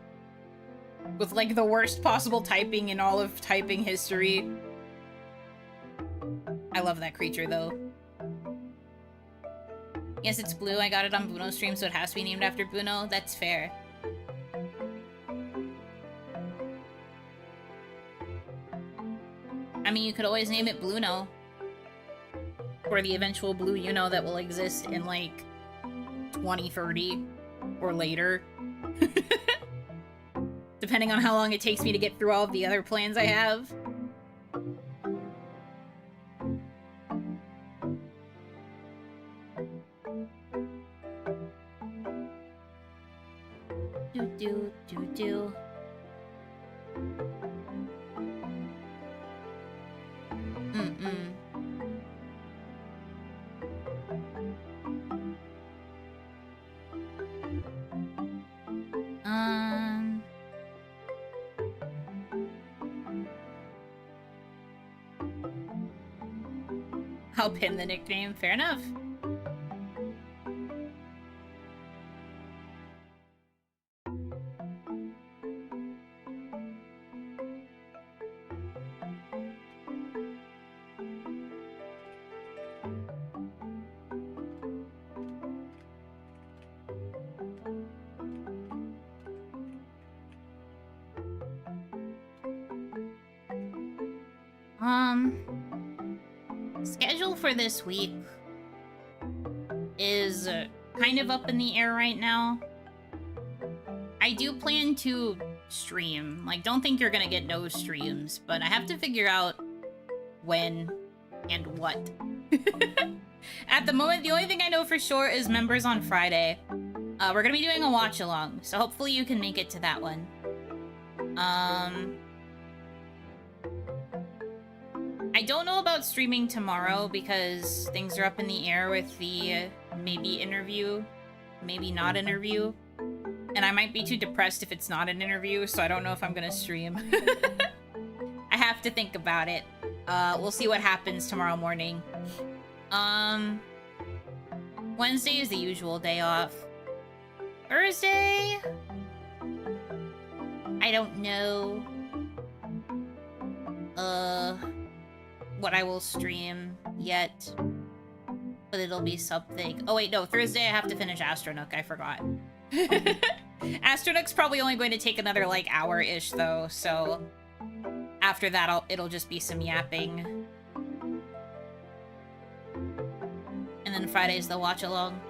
With, like, the worst possible typing in all of typing history. I love that creature, though. Yes, it's blue. I got it on Buno's stream, so it has to be named after Buno. That's fair. I mean, you could always name it Bluno. For the eventual blue Yuno that will exist in, like, 2030 or later. Depending on how long it takes me to get through all of the other plans I have. Do. I'll pin the nickname. Fair enough. Schedule for this week is kind of up in the air right now. I I do plan to stream. Like, don't think you're gonna get no streams, but I have to figure out when and what. At the moment, the only thing I know for sure is members on Friday. We're gonna be doing a watch along, so hopefully you can make it to that one. I don't know about streaming tomorrow because things are up in the air with the maybe interview, maybe not interview. And I might be too depressed if it's not an interview, so I don't know if I'm gonna stream. I have to think about it. We'll see what happens tomorrow morning. Wednesday is the usual day off. Thursday? I don't know. What I will stream yet. But it'll be something. Oh wait, no, Thursday I have to finish Astronook, I forgot. Astronook's probably only going to take another, like, hour-ish, though, so... After that, it'll just be some yapping. And then Friday's the watch-along.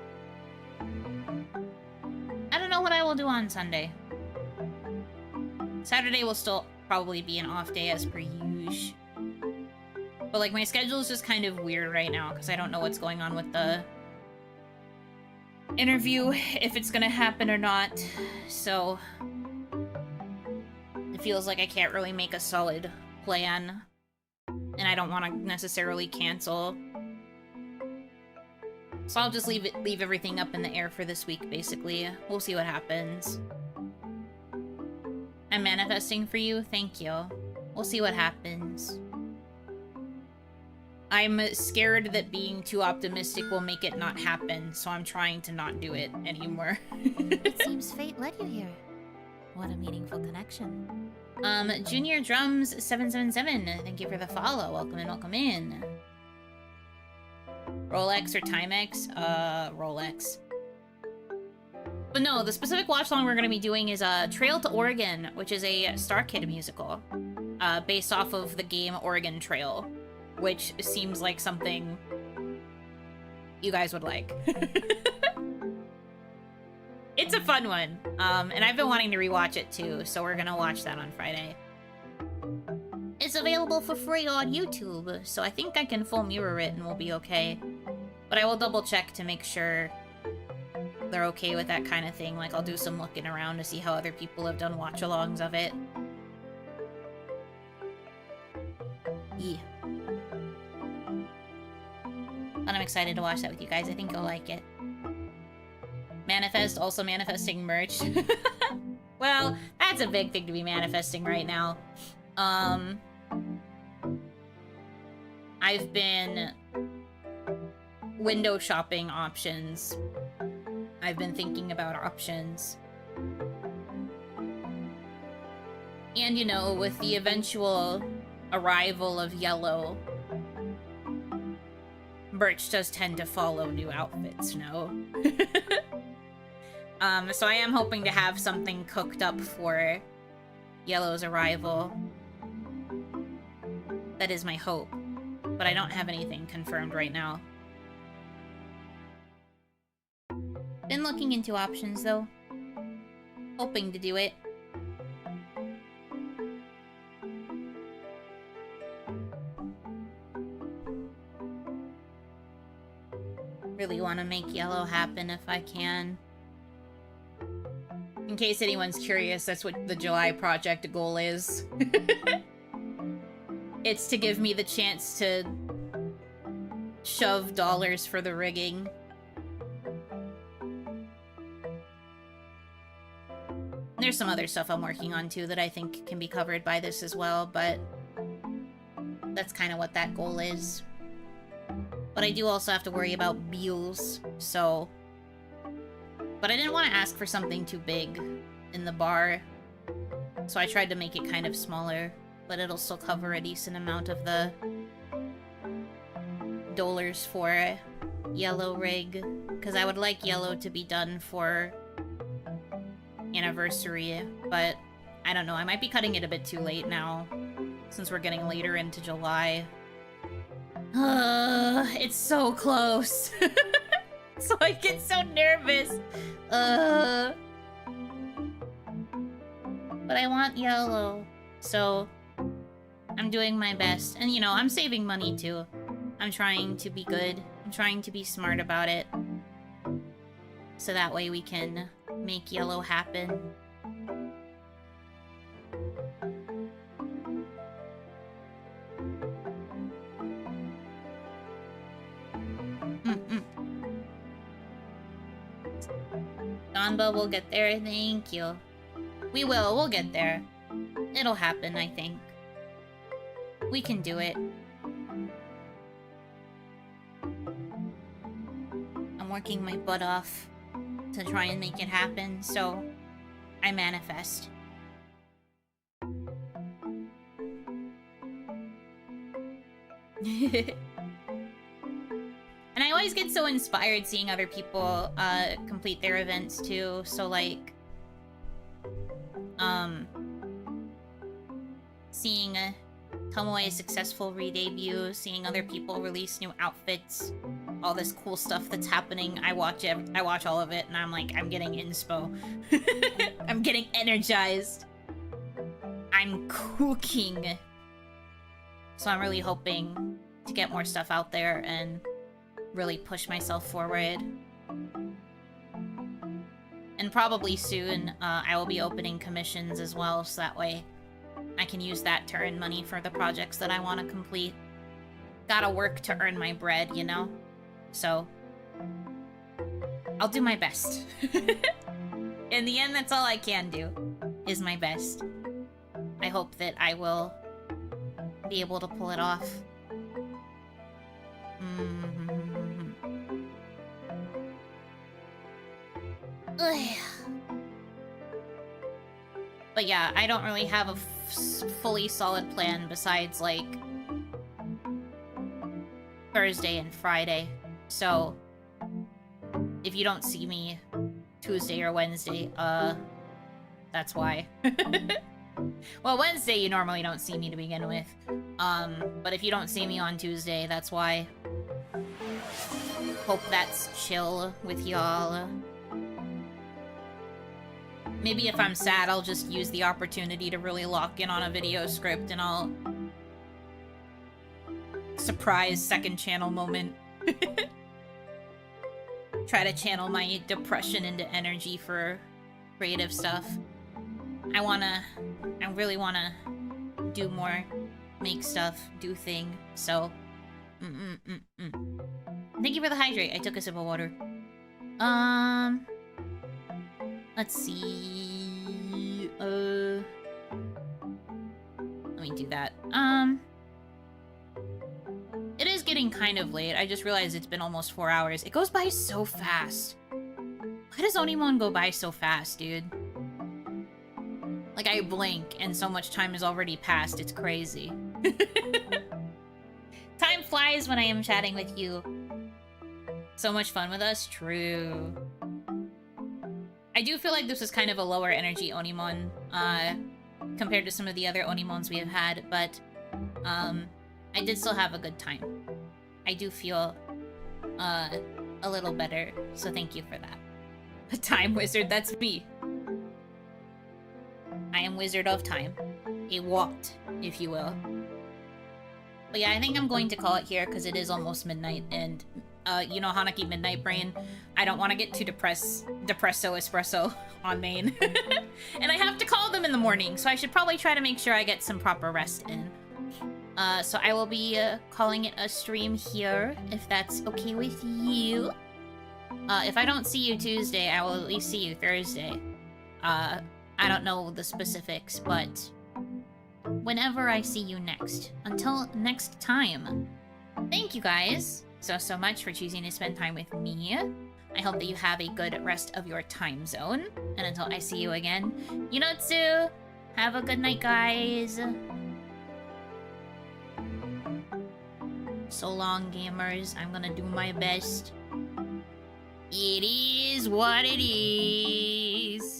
I don't know what I will do on Sunday. Saturday will still probably be an off day as per usual. But, like, my schedule is just kind of weird right now, because I don't know what's going on with the interview, if it's gonna happen or not. So, it feels like I can't really make a solid plan. And I don't want to necessarily cancel. So I'll just leave everything up in the air for this week, basically. We'll see what happens. I'm manifesting for you? Thank you. We'll see what happens. I'm scared that being too optimistic will make it not happen, so I'm trying to not do it anymore. It seems fate led you here. What a meaningful connection. Junior Drums 777, thank you for the follow. Welcome in, welcome in. Rolex or Timex? Rolex. But no, the specific watch along we're gonna be doing is Trail to Oregon, which is a Star Kid musical, based off of the game Oregon Trail, which seems like something you guys would like. It's a fun one, and I've been wanting to rewatch it too, so we're gonna watch that on Friday. It's available for free on YouTube, so I think I can full mirror it and we'll be okay. But I will double check to make sure they're okay with that kind of thing. Like, I'll do some looking around to see how other people have done watch-alongs of it. Yeah. But I'm excited to watch that with you guys. I think you'll like it. Manifest, also manifesting merch. Well, that's a big thing to be manifesting right now. I've been window shopping options. I've been thinking about options. And, you know, with the eventual arrival of yellow, merch does tend to follow new outfits, no? So I am hoping to have something cooked up for Yellow's arrival. That is my hope. But I don't have anything confirmed right now. Been looking into options, though. Hoping to do it. Really want to make Yellow happen if I can. In case anyone's curious, that's what the July project goal is. It's to give me the chance to shove dollars for the rigging. There's some other stuff I'm working on too that I think can be covered by this as well, but that's kind of what that goal is. But I do also have to worry about bills, so... But I didn't want to ask for something too big in the bar, so I tried to make it kind of smaller, but it'll still cover a decent amount of the dollars for Yellow rig, because I would like Yellow to be done for anniversary, but I don't know, I might be cutting it a bit too late now, since we're getting later into July. It's so close. So I get so nervous. But I want yellow. So I'm doing my best. And you know, I'm saving money too. I'm trying to be good. I'm trying to be smart about it. So that way we can make yellow happen. Ganba will get there, thank you. We'll get there. It'll happen, I think. We can do it. I'm working my butt off to try and make it happen, so I manifest. And I always get so inspired seeing other people complete their events too. So like, seeing Tomoe's successful re-debut, seeing other people release new outfits, all this cool stuff that's happening. I watch all of it, and I'm like, I'm getting inspo. I'm getting energized. I'm cooking. So I'm really hoping to get more stuff out there and really push myself forward. And probably soon, I will be opening commissions as well, so that way I can use that to earn money for the projects that I want to complete. Gotta work to earn my bread, you know? So, I'll do my best. In the end, that's all I can do, is my best. I hope that I will be able to pull it off. But yeah, I don't really have a fully solid plan besides, like, Thursday and Friday. So, if you don't see me Tuesday or Wednesday, that's why. Well, Wednesday you normally don't see me to begin with. But if you don't see me on Tuesday, that's why. Hope that's chill with y'all. Maybe if I'm sad, I'll just use the opportunity to really lock in on a video script and I'll... surprise second channel moment. Try to channel my depression into energy for creative stuff. I really wanna do more, make stuff, do thing, so... Thank you for the hydrate. I took a sip of water. Let's see... let me do that. It is getting kind of late. I just realized it's been almost 4 hours. It goes by so fast. Why does OniMon go by so fast, dude? Like, I blink, and so much time has already passed. It's crazy. Time flies when I am chatting with you. So much fun with us? True. I do feel like this was kind of a lower energy Onimon, compared to some of the other Onimons we have had, but, I did still have a good time. I do feel, a little better, so thank you for that. A time wizard, that's me. I am Wizard of Time. A Wat, if you will. But yeah, I think I'm going to call it here, because it is almost midnight, and, you know, Hanaki Midnight Brain. I don't want to get too depresso espresso on main. And I have to call them in the morning, so I should probably try to make sure I get some proper rest in. So I will be calling it a stream here, if that's okay with you. If I don't see you Tuesday, I will at least see you Thursday. I don't know the specifics, but whenever I see you next. Until next time. Thank you guys so much for choosing to spend time with me. I hope that you have a good rest of your time zone. And until I see you again, Yunotsu! Have a good night, guys! So long, gamers. I'm gonna do my best. It is what it is.